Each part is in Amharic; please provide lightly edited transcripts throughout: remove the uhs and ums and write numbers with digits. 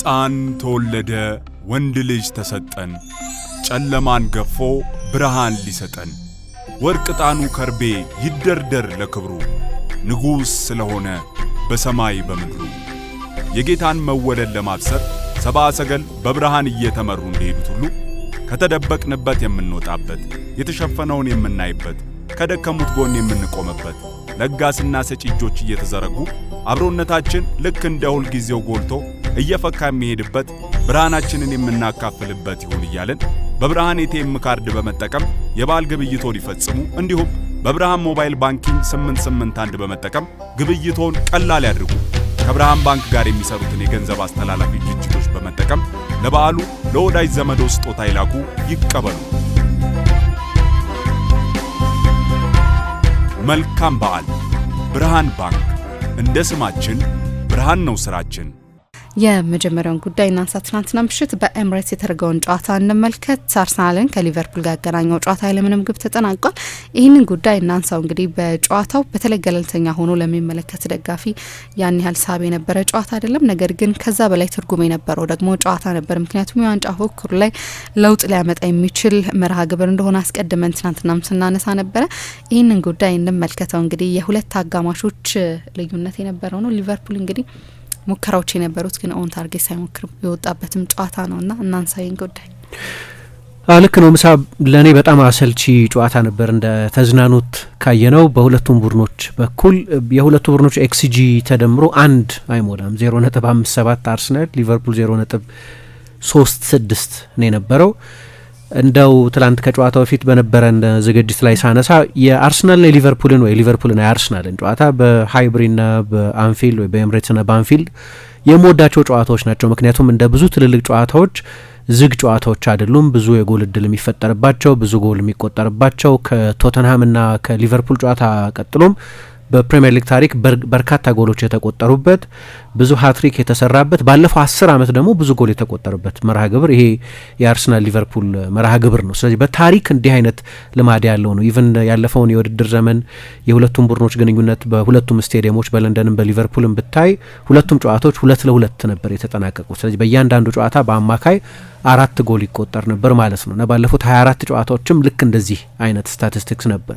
ሕፃን ተወለደ ወንድ ልጅ ተሰጠን ጨለማን ገፎ ብርሃን ሊሰጠን ወርቅ ጣኑ ከርቤ ይደርደር ለክብሩ ንጉሥ ስለሆነ በሰማይ በምድሩ የጌታን መወለድ ለማብሰር ሰብአ ሰገል በብርሃን እየተመሩ እንደሄዱት ሁሉ ከተደበቅንበት የምንወጣበት የተሸፈነውን የምናይበት ከደከሙት ጎን የምንቆምበት ለጋስና ሰጪ እጆች እየተዘረጉ አብሮነታችን ልክ እንደ ሁል ጊዜው ጎልቶ እየፈካ የሚሄድበት ብርሃናችንን የምናካፍልበት ይሁን እያልን በብርሃን ኤቲኤም ካርድ በመጠቀም የበዓል ግብይቶን ይፈጽሙ። እንዲሁም በብርሃን ሞባይል ባንኪንግ 881 በመጠቀም ግብይቶን ቀላል ያድርጉ። ከብርሃን ባንክ ጋር የሚሰሩትን የገንዘብ አስተላላፊ ድርጅቶች በመጠቀም ለበዓሉ ለወዳጅ ዘመዶ ስጦታ ይላኩ፣ ይቀበሉ። መልካም በዓል። ብርሃን ባንክ። እንደ ስማችን ብርሃን ነው ስራችን። የመጀመሪያውን ጉዳይ እናንሳ። ትናንትና ምሽት በኤምሬትስ የተደረገውን ጨዋታ እንመልከት። አርሰናልን ከሊቨርፑል ጋር ያገናኘው ጨዋታ ያለምንም ግብ ተጠናቋል። ይህንን ጉዳይ እናንሳው። እንግዲህ በጨዋታው በተለይ ገለልተኛ ሆኖ ለሚመለከት ደጋፊ ያን ያህል ሳቢ የነበረ ጨዋታ አይደለም። ነገር ግን ከዛ በላይ ትርጉም የነበረው ደግሞ ጨዋታ ነበር። ምክንያቱም የዋንጫ ፉክክሩ ላይ ለውጥ ሊያመጣ የሚችል መርሃ ግብር እንደሆነ አስቀድመን ትናንትናም ስናነሳ ነበረ። ይህንን ጉዳይ እንመልከተው። እንግዲህ የሁለት አጋማሾች ልዩነት የነበረው ነው። ሊቨርፑል እንግዲህ ሙከራዎች የነበሩት ግን ኦን ታርጌት ሳይሞክር የወጣበትም ጨዋታ ነውና እናንሳይን ጉዳይ ልክ ነው። ምሳ ለኔ በጣም አሰልቺ ጨዋታ ነበር። እንደ ተዝናኑት ካየነው በሁለቱም ቡድኖች በኩል የሁለቱ ቡድኖች ኤክስጂ ተደምሮ አንድ አይሞላም። 0.57 አርሰናል፣ ሊቨርፑል 0.36 ነው የነበረው። እንደው ትላንት ከጨዋታው በፊት በነበረን ዝግጅት ላይ ሳነሳ የአርሰናልና የሊቨርፑልን ወይ ሊቨርፑልና የአርሰናልን ጨዋታ በሃይብሪና በአንፊልድ ወይ በኤምሬትስና በአንፊልድ የምወዳቸው ጨዋታዎች ናቸው። ምክንያቱም እንደ ብዙ ትልልቅ ጨዋታዎች ዝግ ጨዋታዎች አይደሉም። ብዙ የጎል እድል የሚፈጠርባቸው፣ ብዙ ጎል የሚቆጠርባቸው ከቶተንሃምና ከሊቨርፑል ጨዋታ ቀጥሎም በፕሪሚየር ሊግ ታሪክ በርካታ ጎሎች የተቆጠሩበት፣ ብዙ ሃትሪክ የተሰራበት፣ ባለፈው 10 ዓመት ደግሞ ብዙ ጎል የተቆጠሩበት መርሃ ግብር ይሄ የአርሰናል ሊቨርፑል መርሃ ግብር ነው። ስለዚህ በታሪክ እንዲህ አይነት ልማድ ያለው ነው። ኢቭን ያለፈውን የውድድር ዘመን የሁለቱም ቡድኖች ግንኙነት በሁለቱም ስቴዲየሞች በለንደንም በሊቨርፑልም ብታይ ሁለቱም ጨዋታዎች 2-2 ነበር የተጠናቀቁት። ስለዚህ በእያንዳንዱ ጨዋታ በአማካይ 4 ጎል ይቆጠር ነበር ማለት ነው እና ባለፉት 24 ጨዋታዎችም ልክ እንደዚህ አይነት ስታቲስቲክስ ነበር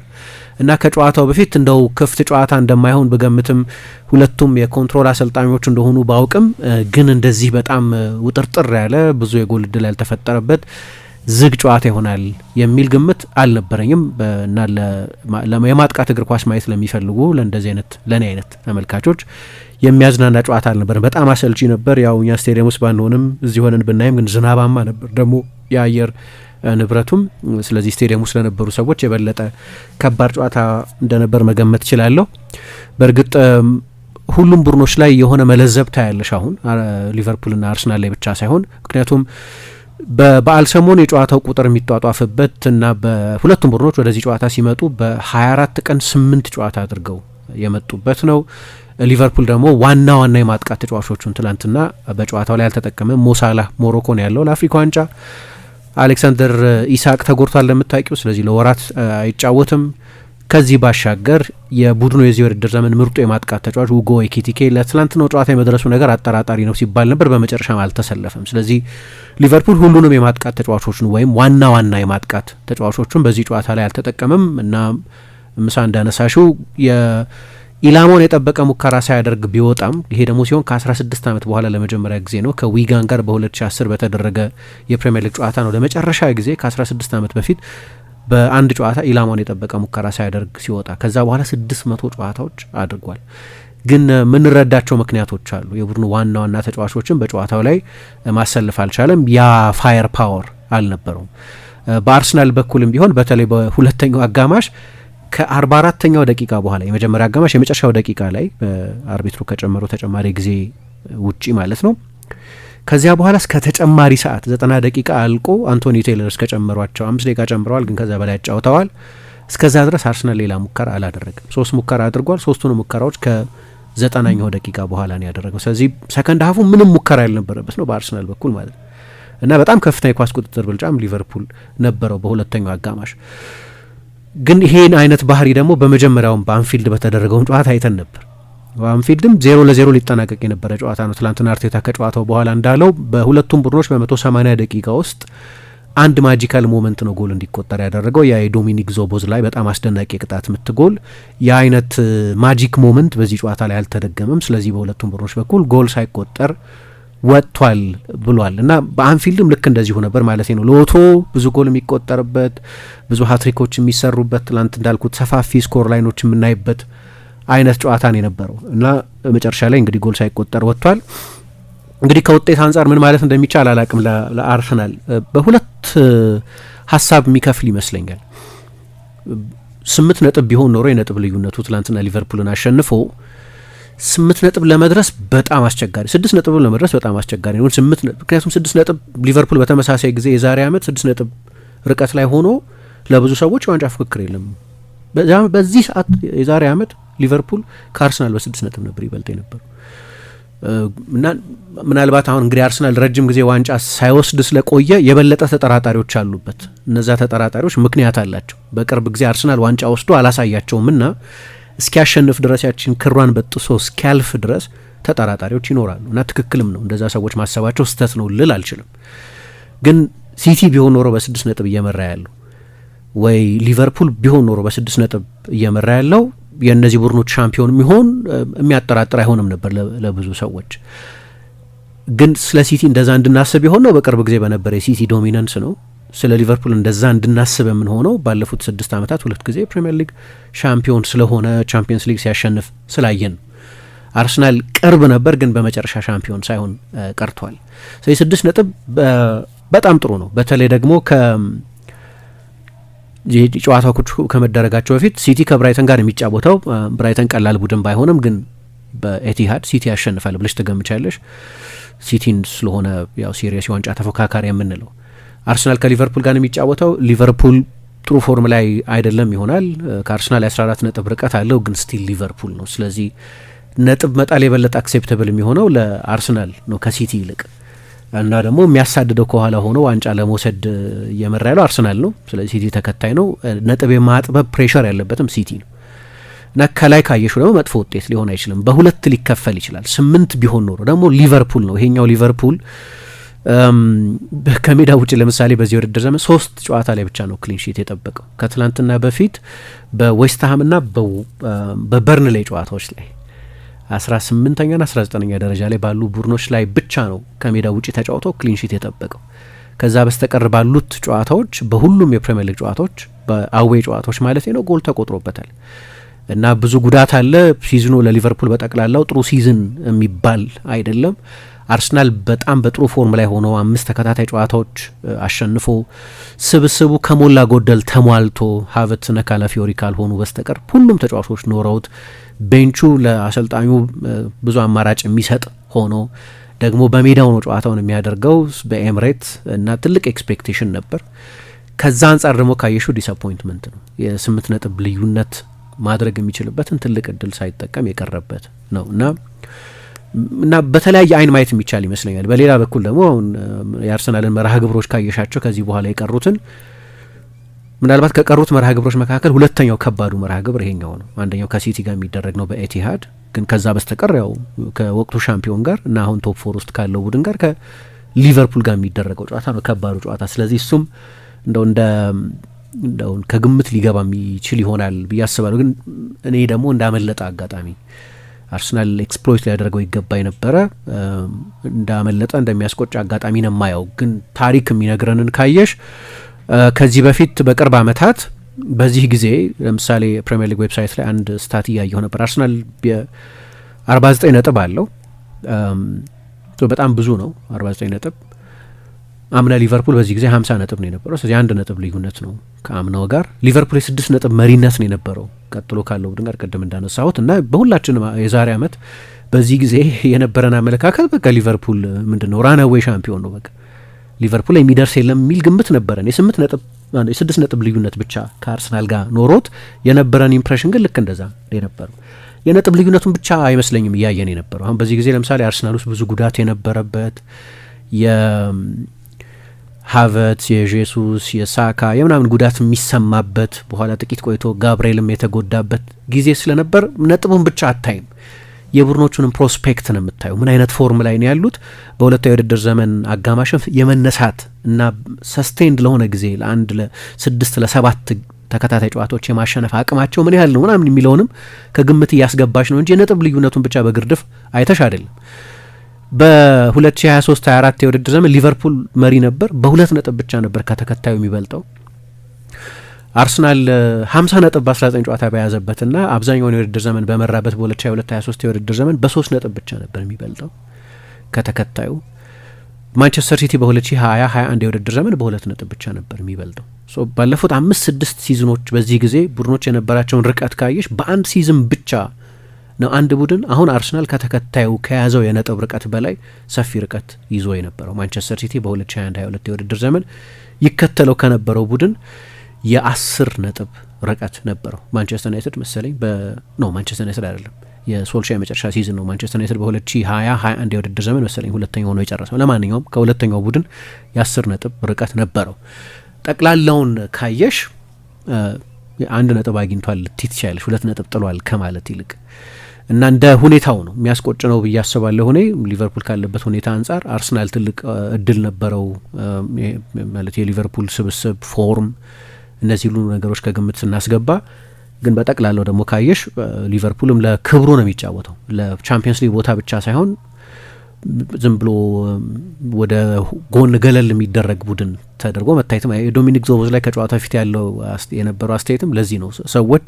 እና ከጨዋታው በፊት እንደው ክፍት ጨዋታ እንደማይሆን በገምትም ሁለቱም የኮንትሮል አሰልጣኞች እንደሆኑ ባውቅም ግን እንደዚህ በጣም ውጥርጥር ያለ ብዙ የጎል እድል ያልተፈጠረበት ዝግ ጨዋታ ይሆናል የሚል ግምት አልነበረኝም እና የማጥቃት እግር ኳስ ማየት ለሚፈልጉ ለእንደዚህ አይነት ለኔ አይነት ተመልካቾች የሚያዝናና ጨዋታ አልነበር። በጣም አሰልቺ ነበር። ያው እኛ ስቴዲየም ውስጥ ባንሆንም እዚህ ሆነን ብናይም ግን ዝናባማ ነበር ደግሞ የአየር ንብረቱም። ስለዚህ ስቴዲየም ውስጥ ለነበሩ ሰዎች የበለጠ ከባድ ጨዋታ እንደነበር መገመት እችላለሁ። በእርግጥ ሁሉም ቡድኖች ላይ የሆነ መለዘብታ ያለሽ አሁን ሊቨርፑልና አርሰናል ላይ ብቻ ሳይሆን ምክንያቱም በበዓል ሰሞን የጨዋታው ቁጥር የሚጧጧፍበት እና በሁለቱም ቡድኖች ወደዚህ ጨዋታ ሲመጡ በ24 ቀን 8 ጨዋታ አድርገው የመጡበት ነው። ሊቨርፑል ደግሞ ዋና የማጥቃት ተጫዋቾቹን ትላንትና በጨዋታው ላይ አልተጠቀመም። ሞሳላ ሞሮኮ ነው ያለው ለአፍሪካ ዋንጫ። አሌክሳንደር ኢሳቅ ተጎድቷል እንደምታውቂው፣ ስለዚህ ለወራት አይጫወትም። ከዚህ ባሻገር የቡድኑ የዚህ ውድድር ዘመን ምርጡ የማጥቃት ተጫዋች ውጎ ኤኪቲኬ ለትላንትናው ጨዋታ የመድረሱ ነገር አጠራጣሪ ነው ሲባል ነበር። በመጨረሻም አልተሰለፈም። ስለዚህ ሊቨርፑል ሁሉንም የማጥቃት ተጫዋቾችን ወይም ዋና የማጥቃት ተጫዋቾችን በዚህ ጨዋታ ላይ አልተጠቀመም እና ምሳ እንዳነሳሽው ኢላማውን የጠበቀ ሙከራ ሳያደርግ ቢወጣም ይሄ ደግሞ ሲሆን ከ16 ዓመት በኋላ ለመጀመሪያ ጊዜ ነው። ከዊጋን ጋር በ2010 በተደረገ የፕሪሚየር ሊግ ጨዋታ ነው ለመጨረሻ ጊዜ ከ16 ዓመት በፊት በአንድ ጨዋታ ኢላማውን የጠበቀ ሙከራ ሳያደርግ ሲወጣ። ከዛ በኋላ 600 ጨዋታዎች አድርጓል። ግን የምንረዳቸው ምክንያቶች አሉ። የቡድኑ ዋና ተጫዋቾችን በጨዋታው ላይ ማሰለፍ አልቻለም። ያ ፋየር ፓወር አልነበረውም። በአርሰናል በኩልም ቢሆን በተለይ በሁለተኛው አጋማሽ ከ44ኛው ደቂቃ በኋላ የመጀመሪያ አጋማሽ የመጨረሻው ደቂቃ ላይ በአርቢትሩ ከጨመረው ተጨማሪ ጊዜ ውጪ ማለት ነው። ከዚያ በኋላ እስከ ተጨማሪ ሰዓት 90 ደቂቃ አልቆ አንቶኒ ቴይለር እስከጨመሯቸው 5 ደቂቃ ጨምረዋል፣ ግን ከዛ በላይ ያጫውተዋል። እስከዛ ድረስ አርሰናል ሌላ ሙከራ አላደረገም። 3 ሙከራ አድርጓል። 3ቱን ሙከራዎች ከ90ኛው ደቂቃ በኋላ ነው ያደረገው። ስለዚህ ሰከንድ ሀፉ ምንም ሙከራ ያልነበረበት ነው በአርሰናል በኩል ማለት ነው እና በጣም ከፍተኛ የኳስ ቁጥጥር ብልጫም ሊቨርፑል ነበረው በሁለተኛው አጋማሽ። ግን ይሄን አይነት ባህሪ ደግሞ በመጀመሪያውም በአንፊልድ በተደረገውን ጨዋታ አይተን ነበር። አንፊልድም 0-0 ሊጠናቀቅ የነበረ ጨዋታ ነው። ትላንትና አርቴታ ከጨዋታው በኋላ እንዳለው በሁለቱም ቡድኖች በ180 ደቂቃ ውስጥ አንድ ማጂካል ሞመንት ነው ጎል እንዲቆጠር ያደረገው። ያ የዶሚኒክ ዞቦዝ ላይ በጣም አስደናቂ የቅጣት ምት ጎል። የአይነት ማጂክ ሞመንት በዚህ ጨዋታ ላይ አልተደገመም። ስለዚህ በሁለቱም ቡድኖች በኩል ጎል ሳይቆጠር ወጥቷል ብሏል እና በአንፊልድም ልክ እንደዚሁ ነበር ማለት ነው። ሎቶ ብዙ ጎል የሚቆጠርበት ብዙ ሀትሪኮች የሚሰሩበት ትላንት እንዳልኩት ሰፋፊ ስኮር ላይኖች የምናይበት አይነት ጨዋታ ነው የነበረው እና መጨረሻ ላይ እንግዲህ ጎል ሳይቆጠር ወጥቷል። እንግዲህ ከውጤት አንጻር ምን ማለት እንደሚቻል አላቅም። ለአርሰናል በሁለት ሀሳብ የሚከፍል ይመስለኛል። 8 ነጥብ ቢሆን ኖሮ የነጥብ ልዩነቱ ትላንትና ሊቨርፑልን አሸንፎ 8 ነጥብ ለመድረስ በጣም አስቸጋሪ፣ 6 ነጥብ ለመድረስ በጣም አስቸጋሪ ነው። ምክንያቱም 6 ነጥብ ሊቨርፑል በተመሳሳይ ጊዜ የዛሬ ዓመት 6 ነጥብ ርቀት ላይ ሆኖ ለብዙ ሰዎች የዋንጫ ፍክክር የለም። በዚህ ሰዓት የዛሬ ዓመት ሊቨርፑል ከአርሰናል በ6 ነጥብ ነበር ይበልጥ የነበረው እና ምናልባት አሁን እንግዲህ አርሰናል ረጅም ጊዜ ዋንጫ ሳይወስድ ስለቆየ የበለጠ ተጠራጣሪዎች አሉበት። እነዛ ተጠራጣሪዎች ምክንያት አላቸው። በቅርብ ጊዜ አርሰናል ዋንጫ ወስዶ አላሳያቸውም እና እስኪያሸንፍ ድረስ ያችን ክሯን በጥሶ እስኪያልፍ ድረስ ተጠራጣሪዎች ይኖራሉ እና ትክክልም ነው። እንደዛ ሰዎች ማሰባቸው ስህተት ነው ልል አልችልም። ግን ሲቲ ቢሆን ኖሮ በ6 ነጥብ እየመራ ያለው ወይ ሊቨርፑል ቢሆን ኖሮ በ6 ነጥብ እየመራ ያለው የእነዚህ ቡድኖች ሻምፒዮን የሚሆን የሚያጠራጥር አይሆንም ነበር ለብዙ ሰዎች። ግን ስለ ሲቲ እንደዛ እንድናስብ የሆነው በቅርብ ጊዜ በነበረ የሲቲ ዶሚናንስ ነው። ስለ ሊቨርፑል እንደዛ እንድናስብ የምንሆነው ባለፉት 6 ዓመታት 2 ጊዜ ፕሪሚየር ሊግ ሻምፒዮን ስለሆነ ቻምፒየንስ ሊግ ሲያሸንፍ ስላየን። አርሰናል ቅርብ ነበር፣ ግን በመጨረሻ ሻምፒዮን ሳይሆን ቀርቷል። ስለዚህ 6 ነጥብ በጣም ጥሩ ነው። በተለይ ደግሞ ጨዋታዎቹ ከመደረጋቸው በፊት ሲቲ ከብራይተን ጋር የሚጫወተው ብራይተን ቀላል ቡድን ባይሆንም ግን በኤቲሃድ ሲቲ ያሸንፋል ብለሽ ትገምቻለሽ። ሲቲን ስለሆነ ያው ሲሪየስ የዋንጫ ተፎካካሪ የምንለው። አርሰናል ከሊቨርፑል ጋር የሚጫወተው ሊቨርፑል ጥሩ ፎርም ላይ አይደለም ይሆናል። ከአርሰናል 14 ነጥብ ርቀት አለው፣ ግን ስቲል ሊቨርፑል ነው። ስለዚህ ነጥብ መጣል የበለጠ አክሴፕተብል የሚሆነው ለአርሰናል ነው ከሲቲ ይልቅ እና ደግሞ የሚያሳድደው ከኋላ ሆኖ ዋንጫ ለመውሰድ እየመራ ያለው አርሰናል ነው። ስለዚህ ሲቲ ተከታይ ነው። ነጥብ የማጥበብ ፕሬሸር ያለበትም ሲቲ ነው እና ከላይ ካየሹ ደግሞ መጥፎ ውጤት ሊሆን አይችልም። በሁለት ሊከፈል ይችላል። 8 ቢሆን ኖሮ ደግሞ ሊቨርፑል ነው። ይሄኛው ሊቨርፑል ከሜዳ ውጭ ለምሳሌ በዚህ ውድድር ዘመን 3 ጨዋታ ላይ ብቻ ነው ክሊን ሺት የጠበቀው። ከትላንትና በፊት በዌስትሃምና በበርንሌይ ጨዋታዎች ላይ 18ኛና 19ኛ ደረጃ ላይ ባሉ ቡድኖች ላይ ብቻ ነው ከሜዳ ውጪ ተጫውተው ክሊንሺት የጠበቀው። ከዛ በስተቀር ባሉት ጨዋታዎች በሁሉም የፕሪሚየር ሊግ ጨዋታዎች በአዌይ ጨዋታዎች ማለት ነው ጎል ተቆጥሮበታል እና ብዙ ጉዳት አለ። ሲዝኑ ለሊቨርፑል በጠቅላላው ጥሩ ሲዝን የሚባል አይደለም። አርሰናል በጣም በጥሩ ፎርም ላይ ሆኖ 5 ተከታታይ ጨዋታዎች አሸንፎ ስብስቡ ከሞላ ጎደል ተሟልቶ ሀቨርትዝና ካላፊዮሪ ካልሆኑ በስተቀር ሁሉም ተጫዋቾች ኖረውት ቤንቹ ለአሰልጣኙ ብዙ አማራጭ የሚሰጥ ሆኖ ደግሞ በሜዳው ነው ጨዋታውን የሚያደርገው በኤምሬት እና ትልቅ ኤክስፔክቴሽን ነበር። ከዛ አንጻር ደግሞ ካየሹ ዲስአፖይንትመንት ነው። የ8 ነጥብ ልዩነት ማድረግ የሚችልበትን ትልቅ እድል ሳይጠቀም የቀረበት ነው እና በተለያየ አይን ማየት የሚቻል ይመስለኛል። በሌላ በኩል ደግሞ አሁን የአርሰናልን መርሃ ግብሮች ካየሻቸው ከዚህ በኋላ የቀሩትን ምናልባት ከቀሩት መርሃ ግብሮች መካከል ሁለተኛው ከባዱ መርሃ ግብር ይሄኛው ነው። አንደኛው ከሲቲ ጋር የሚደረግ ነው በኤቲሃድ። ግን ከዛ በስተቀር ያው ከወቅቱ ሻምፒዮን ጋር እና አሁን ቶፕ 4 ውስጥ ካለው ቡድን ጋር ከሊቨርፑል ጋር የሚደረገው ጨዋታ ነው ከባዱ ጨዋታ። ስለዚህ እሱም እንደው ከግምት ሊገባ የሚችል ይሆናል ብዬ አስባለሁ። ግን እኔ ደግሞ እንዳመለጠ አጋጣሚ አርሰናል ኤክስፕሎይት ሊያደርገው ይገባ የነበረ እንዳመለጠ እንደሚያስቆጭ አጋጣሚ ነው የማየው። ግን ታሪክ የሚነግረንን ካየሽ ከዚህ በፊት በቅርብ ዓመታት በዚህ ጊዜ ለምሳሌ ፕሪሚየር ሊግ ዌብሳይት ላይ አንድ ስታት እያየሁ ነበር። አርሰናል 49 ነጥብ አለው። በጣም ብዙ ነው 49 ነጥብ። አምና ሊቨርፑል በዚህ ጊዜ 50 ነጥብ ነው የነበረው። ስለዚህ 1 ነጥብ ልዩነት ነው ከአምናው ጋር። ሊቨርፑል 6 ነጥብ መሪነት ነው የነበረው ቀጥሎ ካለው ቡድን ጋር ቅድም እንዳነሳሁት እና በሁላችንም የዛሬ ዓመት በዚህ ጊዜ የነበረን አመለካከት በቃ ሊቨርፑል ምንድነው ራንአዌይ ሻምፒዮን ነው፣ በቃ ሊቨርፑል የሚደርስ የለም የሚል ግምት ነበረን። የ6 ነጥብ ልዩነት ብቻ ከአርሰናል ጋር ኖሮት የነበረን ኢምፕሬሽን ግን ልክ እንደዛ የነበረው የነጥብ ልዩነቱን ብቻ አይመስለኝም እያየን የነበረው። አሁን በዚህ ጊዜ ለምሳሌ አርሰናል ውስጥ ብዙ ጉዳት የነበረበት የሀቨርትዝ፣ የጄሱስ፣ የሳካ የምናምን ጉዳት የሚሰማበት በኋላ ጥቂት ቆይቶ ጋብርኤልም የተጎዳበት ጊዜ ስለነበር ነጥቡን ብቻ አታይም። የቡድኖቹንም ፕሮስፔክት ነው የምታዩ፣ ምን አይነት ፎርም ላይ ነው ያሉት። በሁለታዊ የውድድር ዘመን አጋማሽም የመነሳት እና ሰስቴንድ ለሆነ ጊዜ ለ1 ለ6 ለ7 ተከታታይ ጨዋታዎች የማሸነፍ አቅማቸው ምን ያህል ነው ምናምን የሚለውንም ከግምት እያስገባሽ ነው እንጂ የነጥብ ልዩነቱን ብቻ በግርድፍ አይተሽ አይደለም። በ2023/24 የውድድር ዘመን ሊቨርፑል መሪ ነበር፣ በ2 ነጥብ ብቻ ነበር ከተከታዩ የሚበልጠው። አርሰናል 50 ነጥብ በ19 ጨዋታ በያዘበትና አብዛኛውን የውድድር ዘመን በመራበት በ2022/23 የውድድር ዘመን በ3 ነጥብ ብቻ ነበር የሚበልጠው ከተከታዩ። ማንቸስተር ሲቲ በ2020/21 የውድድር ዘመን በ2 ነጥብ ብቻ ነበር የሚበልጠው። ባለፉት 5-6 ሲዝኖች በዚህ ጊዜ ቡድኖች የነበራቸውን ርቀት ካየሽ በአንድ ሲዝን ብቻ ነው አንድ ቡድን አሁን አርሰናል ከተከታዩ ከያዘው የነጥብ ርቀት በላይ ሰፊ ርቀት ይዞ የነበረው። ማንቸስተር ሲቲ በ2021/22 የውድድር ዘመን ይከተለው ከነበረው ቡድን የ10 ነጥብ ርቀት ነበረው። ማንቸስተር ዩናይትድ መሰለኝ ማንቸስተር ዩናይትድ አይደለም፣ የሶልሻ የመጨረሻ ሲዝን ነው። ማንቸስተር ዩናይትድ በ2020/21 የውድድር ዘመን መሰለኝ ሁለተኛው ሆኖ የጨረሰው። ለማንኛውም ከሁለተኛው ቡድን የ10 ነጥብ ርቀት ነበረው። ጠቅላላውን ካየሽ 1 ነጥብ አግኝቷል ልትይ ትችያለሽ፣ 2 ነጥብ ጥሏል ከማለት ይልቅ እና እንደ ሁኔታው ነው የሚያስቆጭ ነው ብዬ አስባለሁ። ሊቨርፑል ካለበት ሁኔታ አንጻር አርሰናል ትልቅ እድል ነበረው ማለት የሊቨርፑል ስብስብ ፎርም፣ እነዚህ ሁሉ ነገሮች ከግምት ስናስገባ ግን በጠቅላላው ደግሞ ካየሽ ሊቨርፑልም ለክብሩ ነው የሚጫወተው። ለቻምፒየንስ ሊግ ቦታ ብቻ ሳይሆን ዝም ብሎ ወደ ጎን ገለል የሚደረግ ቡድን ተደርጎ መታየትም ዶሚኒክ ዞቦዝ ላይ ከጨዋታ ፊት ያለው የነበረው አስተያየትም ለዚህ ነው ሰዎች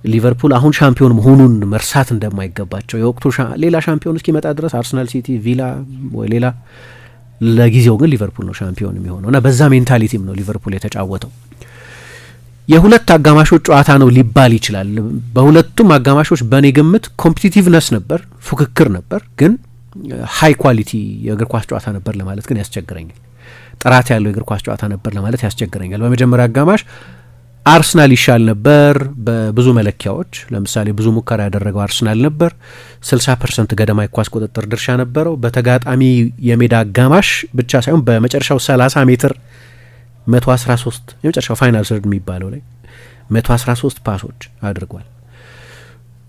ሊቨርፑል አሁን ሻምፒዮን መሆኑን መርሳት እንደማይገባቸው፣ የወቅቱ ሌላ ሻምፒዮን እስኪመጣ ድረስ አርሰናል፣ ሲቲ፣ ቪላ ወይ ሌላ፣ ለጊዜው ግን ሊቨርፑል ነው ሻምፒዮን የሚሆነው እና በዛ ሜንታሊቲም ነው ሊቨርፑል የተጫወተው። የሁለት አጋማሾች ጨዋታ ነው ሊባል ይችላል። በሁለቱም አጋማሾች በእኔ ግምት ኮምፒቲቲቭነስ ነበር፣ ፉክክር ነበር፣ ግን ሀይ ኳሊቲ የእግር ኳስ ጨዋታ ነበር ለማለት ግን ያስቸግረኛል። ጥራት ያለው የእግር ኳስ ጨዋታ ነበር ለማለት ያስቸግረኛል። በመጀመሪያ አጋማሽ አርሰናል ይሻል ነበር በብዙ መለኪያዎች። ለምሳሌ ብዙ ሙከራ ያደረገው አርሰናል ነበር። 60% ገደማ የኳስ ቁጥጥር ድርሻ ነበረው። በተጋጣሚ የሜዳ አጋማሽ ብቻ ሳይሆን በመጨረሻው 30 ሜትር 113 የመጨረሻው ፋይናል ሰርድ የሚባለው ላይ 113 ፓሶች አድርጓል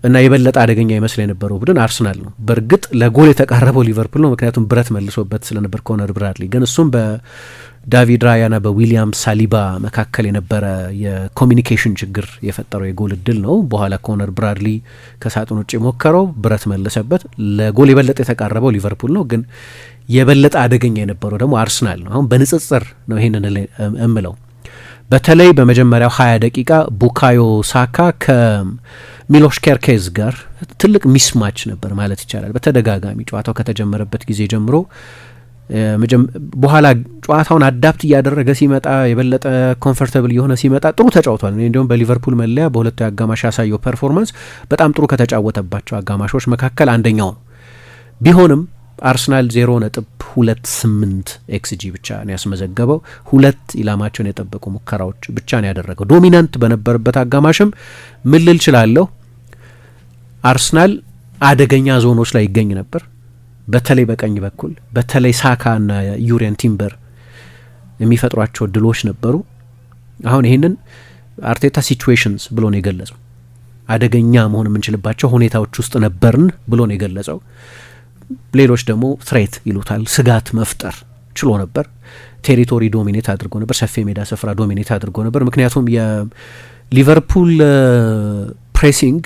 እና የበለጠ አደገኛ ይመስል የነበረው ቡድን አርሰናል ነው። በእርግጥ ለጎል የተቃረበው ሊቨርፑል ነው፣ ምክንያቱም ብረት መልሶበት ስለነበር ኮነር ብራድሊ። ግን እሱም በዳቪድ ራያና በዊሊያም ሳሊባ መካከል የነበረ የኮሚኒኬሽን ችግር የፈጠረው የጎል እድል ነው። በኋላ ኮነር ብራድሊ ከሳጥን ውጭ ሞከረው፣ ብረት መለሰበት። ለጎል የበለጠ የተቃረበው ሊቨርፑል ነው፣ ግን የበለጠ አደገኛ የነበረው ደግሞ አርሰናል ነው። አሁን በንጽጽር ነው ይሄንን እምለው። በተለይ በመጀመሪያው 20 ደቂቃ ቡካዮ ሳካ ከሚሎሽ ኬርኬዝ ጋር ትልቅ ሚስማች ነበር ማለት ይቻላል። በተደጋጋሚ ጨዋታው ከተጀመረበት ጊዜ ጀምሮ በኋላ ጨዋታውን አዳፕት እያደረገ ሲመጣ የበለጠ ኮምፎርታብል የሆነ ሲመጣ ጥሩ ተጫውቷል። እንዲሁም በሊቨርፑል መለያ በሁለቱ አጋማሽ ያሳየው ፐርፎርማንስ በጣም ጥሩ ከተጫወተባቸው አጋማሾች መካከል አንደኛው ነው። ቢሆንም አርሰናል 0.28 ኤክስጂ ብቻ ነው ያስመዘገበው። 2 ኢላማቸውን የጠበቁ ሙከራዎች ብቻ ነው ያደረገው። ዶሚናንት በነበረበት አጋማሽም ምን ልል እችላለሁ፣ አርሰናል አደገኛ ዞኖች ላይ ይገኝ ነበር። በተለይ በቀኝ በኩል በተለይ ሳካና ዩሪየን ቲምበር የሚፈጥሯቸው ድሎች ነበሩ። አሁን ይህንን አርቴታ ሲቹዌሽንስ ብሎ ነው የገለጸው። አደገኛ መሆን የምንችልባቸው ሁኔታዎች ውስጥ ነበርን ብሎ ነው የገለጸው። ሌሎች ደግሞ ትሬት ይሉታል፣ ስጋት መፍጠር ችሎ ነበር። ቴሪቶሪ ዶሚኔት አድርጎ ነበር፣ ሰፊ ሜዳ ስፍራ ዶሚኔት አድርጎ ነበር። ምክንያቱም የሊቨርፑል ፕሬሲንግ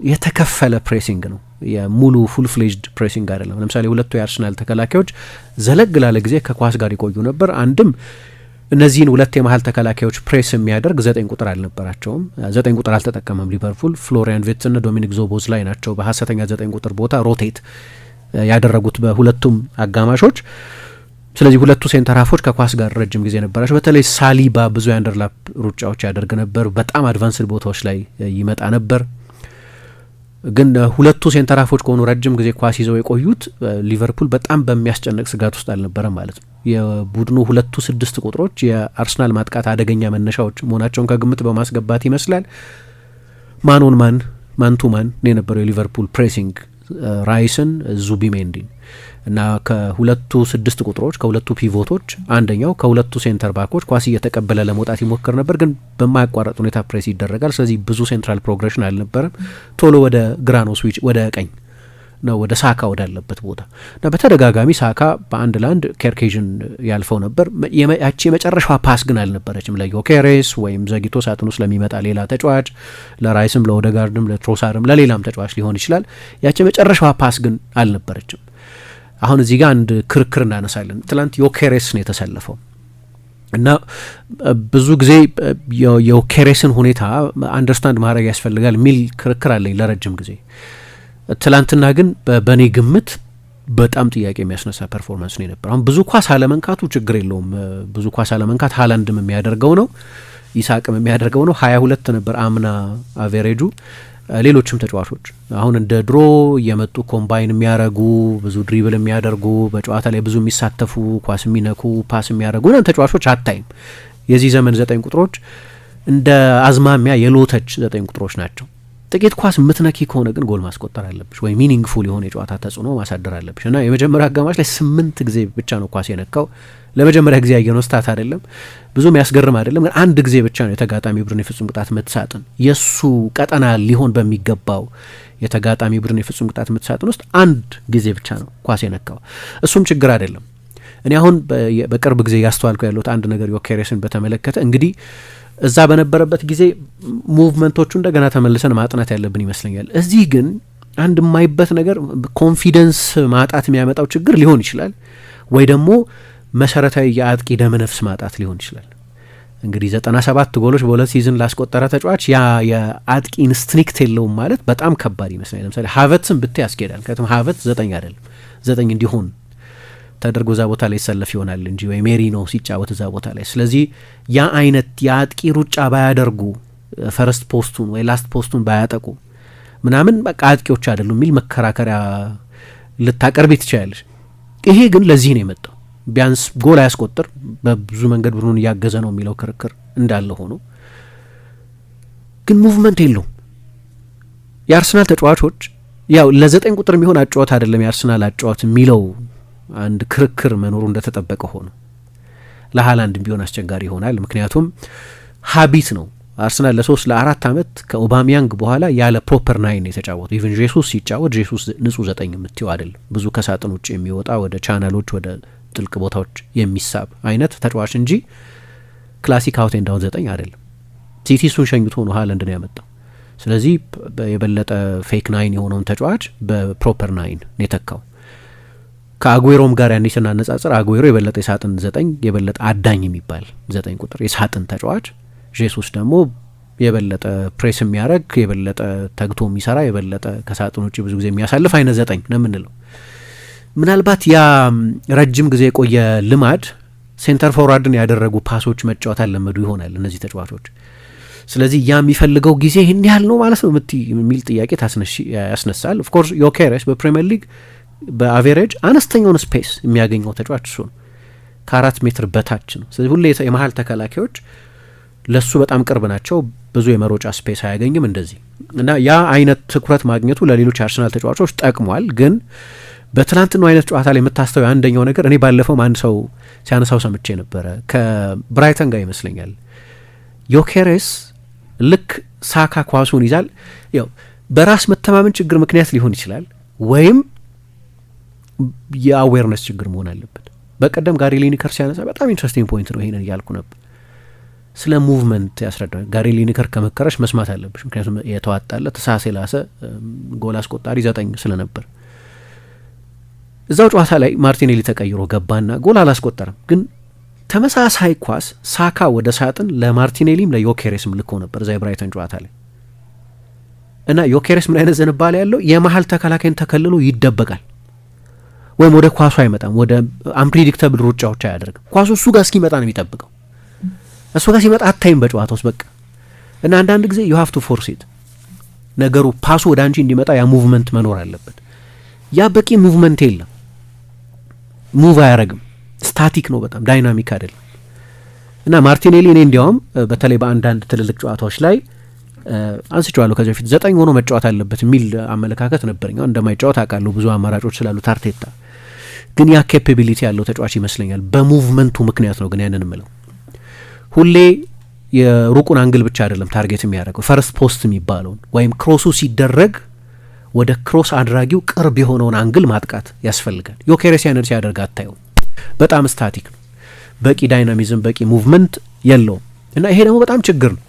የተከፈለ ፕሬሲንግ ነው፣ የሙሉ ፉል ፍሌጅድ ፕሬሲንግ አይደለም። ለምሳሌ ሁለቱ የአርሰናል ተከላካዮች ዘለግ ላለ ጊዜ ከኳስ ጋር ይቆዩ ነበር። አንድም እነዚህን ሁለት የመሀል ተከላካዮች ፕሬስ የሚያደርግ 9 ቁጥር አልነበራቸውም። 9 ቁጥር አልተጠቀመም ሊቨርፑል። ፍሎሪያን ቪርትዝ እና ዶሚኒክ ዞቦዝ ላይ ናቸው በሀሰተኛ 9 ቁጥር ቦታ ሮቴት ያደረጉት በሁለቱም አጋማሾች። ስለዚህ ሁለቱ ሴንተር ሃፎች ከኳስ ጋር ረጅም ጊዜ ነበራቸው። በተለይ ሳሊባ ብዙ የአንደርላፕ ሩጫዎች ያደርግ ነበር፣ በጣም አድቫንስድ ቦታዎች ላይ ይመጣ ነበር። ግን ሁለቱ ሴንተር ሃፎች ከሆኑ ረጅም ጊዜ ኳስ ይዘው የቆዩት ሊቨርፑል በጣም በሚያስጨንቅ ስጋት ውስጥ አልነበረም ማለት ነው። የቡድኑ ሁለቱ 6 ቁጥሮች የአርሰናል ማጥቃት አደገኛ መነሻዎች መሆናቸውን ከግምት በማስገባት ይመስላል ማን ቱ ማን የነበረው የሊቨርፑል ፕሬሲንግ ራይስን ዙቢሜንዲን እና ከሁለቱ 6 ቁጥሮች ከሁለቱ ፒቮቶች አንደኛው ከሁለቱ ሴንተር ባኮች ኳስ እየተቀበለ ለመውጣት ይሞክር ነበር፣ ግን በማያቋረጥ ሁኔታ ፕሬስ ይደረጋል። ስለዚህ ብዙ ሴንትራል ፕሮግሬሽን አልነበረም። ቶሎ ወደ ግራ ነው ስዊች ወደ ቀኝ ነው ወደ ሳካ ወዳለበት ቦታ እና በተደጋጋሚ ሳካ በአንድ ለአንድ ኬርኬዥን ያልፈው ነበር። ያቺ የመጨረሻዋ ፓስ ግን አልነበረችም ለዮኬሬስ ወይም ዘግይቶ ሳጥኑ ስለሚመጣ ሌላ ተጫዋች ለራይስም ለኦደጋርድም ለትሮሳርም ለሌላም ተጫዋች ሊሆን ይችላል። ያቺ የመጨረሻዋ ፓስ ግን አልነበረችም። አሁን እዚህ ጋር አንድ ክርክር እናነሳለን። ትላንት ዮኬሬስ ነው የተሰለፈው እና ብዙ ጊዜ የዮኬሬስን ሁኔታ አንደርስታንድ ማድረግ ያስፈልጋል የሚል ክርክር አለኝ ለረጅም ጊዜ። ትላንትና ግን በእኔ ግምት በጣም ጥያቄ የሚያስነሳ ፐርፎርማንስ ነው የነበር። አሁን ብዙ ኳስ አለመንካቱ ችግር የለውም። ብዙ ኳስ አለመንካት ሃላንድም የሚያደርገው ነው፣ ኢሳቅም የሚያደርገው ነው። 22 ነበር አምና አቬሬጁ። ሌሎችም ተጫዋቾች አሁን እንደ ድሮ እየመጡ ኮምባይን የሚያደርጉ ብዙ ድሪብል የሚያደርጉ በጨዋታ ላይ ብዙ የሚሳተፉ ኳስ የሚነኩ ፓስ የሚያደርጉ ተጫዋቾች አታይም። የዚህ ዘመን 9 ቁጥሮች እንደ አዝማሚያ የሎተች 9 ቁጥሮች ናቸው። ጥቂት ኳስ ምትነኪ ከሆነ ግን ጎል ማስቆጠር አለብሽ ወይ ሚኒንግፉል የሆነ የጨዋታ ተጽዕኖ ማሳደር አለብሽ እና የመጀመሪያ አጋማሽ ላይ 8 ጊዜ ብቻ ነው ኳስ የነካው። ለመጀመሪያ ጊዜ ያየነው ስታት አይደለም፣ ብዙም ያስገርም አይደለም። ግን አንድ ጊዜ ብቻ ነው የተጋጣሚ ቡድን የፍጹም ቅጣት ምት ሳጥን የሱ ቀጠና ሊሆን በሚገባው የተጋጣሚ ቡድን የፍጹም ቅጣት ምት ሳጥን ውስጥ አንድ ጊዜ ብቻ ነው ኳስ የነካው። እሱም ችግር አይደለም። እኔ አሁን በቅርብ ጊዜ ያስተዋልኩ ያለሁት አንድ ነገር ዮኬሬስን በተመለከተ እንግዲህ እዛ በነበረበት ጊዜ ሙቭመንቶቹ እንደገና ተመልሰን ማጥናት ያለብን ይመስለኛል። እዚህ ግን አንድ የማይበት ነገር ኮንፊደንስ ማጣት የሚያመጣው ችግር ሊሆን ይችላል ወይ ደግሞ መሰረታዊ የአጥቂ ደመነፍስ ማጣት ሊሆን ይችላል። እንግዲህ 97 ጎሎች በሁለት ሲዝን ላስቆጠረ ተጫዋች ያ የአጥቂ ኢንስቲንክት የለውም ማለት በጣም ከባድ ይመስላል። ለምሳሌ ሃቨርትስን ብታይ ያስኬዳል። ከቱም ሃቨርትስ 9 አይደለም 9 እንዲሆን ተደርጎ እዛ ቦታ ላይ ይሰለፍ ይሆናል እንጂ ወይ ሜሪኖ ሲጫወት እዛ ቦታ ላይ። ስለዚህ ያ አይነት የአጥቂ ሩጫ ባያደርጉ ፈርስት ፖስቱን ወይ ላስት ፖስቱን ባያጠቁ ምናምን በቃ አጥቂዎች አይደሉም የሚል መከራከሪያ ልታቀርብ ትችላለች። ይሄ ግን ለዚህ ነው የመጣው። ቢያንስ ጎል አያስቆጥር በብዙ መንገድ ቡድኑን እያገዘ ነው የሚለው ክርክር እንዳለ ሆኖ ግን ሙቭመንት የለውም። የአርሰናል ተጫዋቾች ያው ለ9 ቁጥር የሚሆን አጫወት አይደለም የአርሰናል አጫወት የሚለው አንድ ክርክር መኖሩ እንደተጠበቀ ሆኖ ለሃላንድ ቢሆን አስቸጋሪ ይሆናል። ምክንያቱም ሀቢት ነው። አርሰናል ለ3 ለ4 ዓመት ከኦባሚያንግ በኋላ ያለ ፕሮፐር 9 የተጫወቱ ኢቨን ጄሱስ ሲጫወት ጄሱስ ንጹህ 9 የምትይው አይደለም። ብዙ ከሳጥን ውጭ የሚወጣ ወደ ቻናሎች ወደ ጥልቅ ቦታዎች የሚሳብ አይነት ተጫዋች እንጂ ክላሲክ አውት ኤንድ ዳውን 9 አይደለም። ሲቲ እሱን ሸኝቶ ነው ሃላንድ ነው ያመጣው። ስለዚህ የበለጠ ፌክ 9 የሆነውን ተጫዋች በፕሮፐር 9 ነው የተካው። ከአጉዌሮም ጋር ያኔ ስናነጻጽር አጉዌሮ የበለጠ የሳጥን 9 የበለጠ አዳኝ የሚባል 9 ቁጥር የሳጥን ተጫዋች፣ ጄሱስ ደግሞ የበለጠ ፕሬስ የሚያደርግ የበለጠ ተግቶ የሚሰራ የበለጠ ከሳጥን ውጭ ብዙ ጊዜ የሚያሳልፍ አይነት 9 ነው የምንለው። ምናልባት ያ ረጅም ጊዜ የቆየ ልማድ ሴንተር ፎርዋርድን ያደረጉ ፓሶች መጫወት አለመዱ ይሆናል እነዚህ ተጫዋቾች። ስለዚህ ያ የሚፈልገው ጊዜ ይህን ያህል ነው ማለት ነው የሚል ጥያቄ ያስነሳል። ኦፍኮርስ ዮኬሬስ በፕሪሚየር ሊግ በአቬሬጅ አነስተኛውን ስፔስ የሚያገኘው ተጫዋች እሱ ነው። ከ4 ሜትር በታች ነው። ስለዚህ ሁሌ የመሀል ተከላካዮች ለሱ በጣም ቅርብ ናቸው። ብዙ የመሮጫ ስፔስ አያገኝም እንደዚህ እና ያ አይነት ትኩረት ማግኘቱ ለሌሎች አርሰናል ተጫዋቾች ጠቅሟል። ግን በትናንትናው አይነት ጨዋታ ላይ የምታስተው አንደኛው ነገር እኔ ባለፈውም አንድ ሰው ሲያነሳው ሰምቼ ነበረ ከብራይተን ጋር ይመስለኛል። ዮኬሬስ ልክ ሳካ ኳሱን ይዛል። ያው በራስ መተማመን ችግር ምክንያት ሊሆን ይችላል ወይም የአዌርነስ ችግር መሆን አለበት። በቀደም ጋሪ ሊኒከር ሲያነሳ በጣም ኢንትረስቲንግ ፖይንት ነው። ይሄንን እያልኩ ነበር። ስለ ሙቭመንት ያስረዳል። ጋሪ ሊኒከር ከመከረሽ መስማት አለብሽ። ምክንያቱም የተዋጣለት ተሳሴ ላሰ ጎል አስቆጣሪ 9 ስለነበር እዛው ጨዋታ ላይ ማርቲኔሊ ተቀይሮ ገባና ጎል አላስቆጠረም። ግን ተመሳሳይ ኳስ ሳካ ወደ ሳጥን ለማርቲኔሊም ለዮኬሬስም ልኮ ነበር እዛ የብራይተን ጨዋታ ላይ እና ዮኬሬስ ምን አይነት ዝንባሌ ያለው የመሀል ተከላካይን ተከልሎ ይደበቃል ወይም ወደ ኳሱ አይመጣም። ወደ አንፕሪዲክተብል ሩጫዎች አያደርግም። ኳሱ እሱ ጋር እስኪመጣ ነው የሚጠብቀው። እሱ ጋር ሲመጣ አታይም በጨዋታ ውስጥ በቃ እና አንዳንድ ጊዜ ዩ ሃቭ ቱ ፎርስ ኢት ነገሩ ፓሱ ወደ አንቺ እንዲመጣ ያ ሙቭመንት መኖር አለበት። ያ በቂ ሙቭመንት የለም። ሙቭ አያረግም። ስታቲክ ነው፣ በጣም ዳይናሚክ አይደለም። እና ማርቲኔሊ እኔ እንዲያውም በተለይ በአንዳንድ ትልልቅ ጨዋታዎች ላይ አንስቼዋለሁ ከዚህ በፊት 9 ሆኖ መጫወት አለበት የሚል አመለካከት ነበረኝ። እንደማይጫወት አውቃለሁ ብዙ አማራጮች ስላሉት አርቴታ፣ ግን ያ ኬፓቢሊቲ ያለው ተጫዋች ይመስለኛል። በሙቭመንቱ ምክንያት ነው ግን ያንን እምለው። ሁሌ የሩቁን አንግል ብቻ አይደለም ታርጌት የሚያደርገው ፈርስት ፖስት የሚባለውን ወይም ክሮሱ ሲደረግ ወደ ክሮስ አድራጊው ቅርብ የሆነውን አንግል ማጥቃት ያስፈልጋል። ዮኬሬስ ያንን ሲያደርግ አታየው። በጣም ስታቲክ ነው። በቂ ዳይናሚዝም፣ በቂ ሙቭመንት የለውም እና ይሄ ደግሞ በጣም ችግር ነው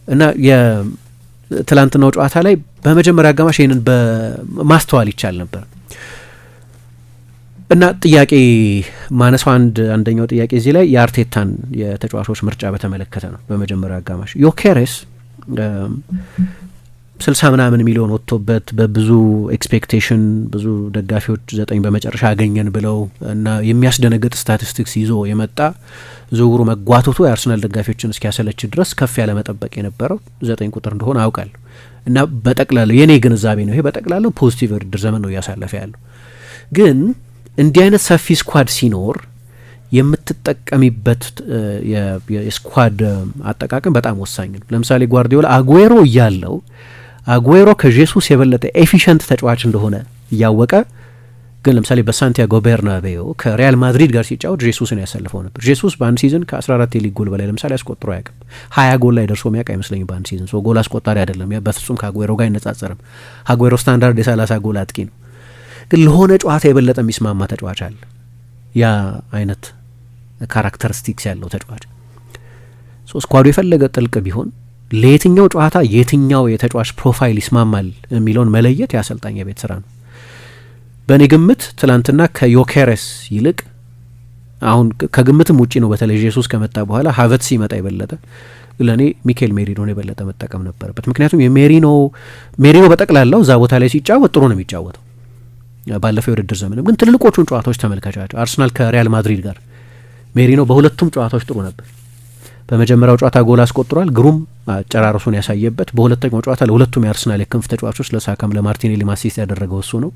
እና የትላንትናው ጨዋታ ላይ በመጀመሪያ አጋማሽ ይህንን በማስተዋል ይቻል ነበር እና ጥያቄ ማነሳው አንደኛው ጥያቄ እዚህ ላይ የአርቴታን የተጫዋቾች ምርጫ በተመለከተ ነው። በመጀመሪያ አጋማሽ ዮኬሬስ 60 ምናምን ሚሊዮን ወጥቶበት በብዙ ኤክስፔክቴሽን ብዙ ደጋፊዎች 9 በመጨረሻ አገኘን ብለው እና የሚያስደነግጥ ስታቲስቲክስ ይዞ የመጣ ዝውውሩ መጓተቱ የአርሰናል ደጋፊዎችን እስኪያሰለች ድረስ ከፍ ያለ መጠበቅ የነበረው 9 ቁጥር እንደሆነ አውቃለሁ እና በጠቅላላው የኔ ግንዛቤ ነው ይሄ በጠቅላላው ፖዚቲቭ ውድድር ዘመን ነው እያሳለፈ ያለው። ግን እንዲህ አይነት ሰፊ ስኳድ ሲኖር የምትጠቀሚበት የስኳድ አጠቃቀም በጣም ወሳኝ ነው። ለምሳሌ ጓርዲዮላ አጉዌሮ እያለው አጉዌሮ ከጄሱስ የበለጠ ኤፊሽንት ተጫዋች እንደሆነ እያወቀ ግን ለምሳሌ በሳንቲያጎ ቤርናቤዮ ከሪያል ማድሪድ ጋር ሲጫወት ጄሱስን ያሰልፈው ነበር። ጄሱስ በአንድ ሲዝን ከ14 የሊግ ጎል በላይ ለምሳሌ አስቆጥሮ አያውቅም። 20 ጎል ላይ ደርሶ የሚያውቅ አይመስለኝም በአንድ ሲዝን። ሶ ጎል አስቆጣሪ አይደለም። ያ በፍጹም ከአጉዌሮ ጋር አይነጻጸርም። አጉዌሮ ስታንዳርድ የ30 ጎል አጥቂ ነው። ግን ለሆነ ጨዋታ የበለጠ የሚስማማ ተጫዋች አለ። ያ አይነት ካራክተሪስቲክስ ያለው ተጫዋች ስኳዱ የፈለገ ጥልቅ ቢሆን ለየትኛው ጨዋታ የትኛው የተጫዋች ፕሮፋይል ይስማማል የሚለውን መለየት የአሰልጣኝ የቤት ስራ ነው። በእኔ ግምት ትላንትና ከዮኬሬስ ይልቅ አሁን ከግምትም ውጪ ነው። በተለይ ጄሱስ ከመጣ በኋላ ሀቨርትዝ ሲመጣ የበለጠ ለእኔ ሚኬል ሜሪኖን የበለጠ መጠቀም ነበረበት። ምክንያቱም ሜሪኖ በጠቅላላው እዛ ቦታ ላይ ሲጫወት ጥሩ ነው የሚጫወተው። ባለፈው የውድድር ዘመንም ግን ትልልቆቹን ጨዋታዎች ተመልካቻቸው አርሰናል ከሪያል ማድሪድ ጋር ሜሪኖ በሁለቱም ጨዋታዎች ጥሩ ነበር። በመጀመሪያው ጨዋታ ጎል አስቆጥሯል፣ ግሩም አጨራረሱን ያሳየበት። በሁለተኛው ጨዋታ ለሁለቱም የአርሰናል የክንፍ ተጫዋቾች ለሳካም ለማርቲኔሊ ማሲስት ያደረገው እሱ ነው።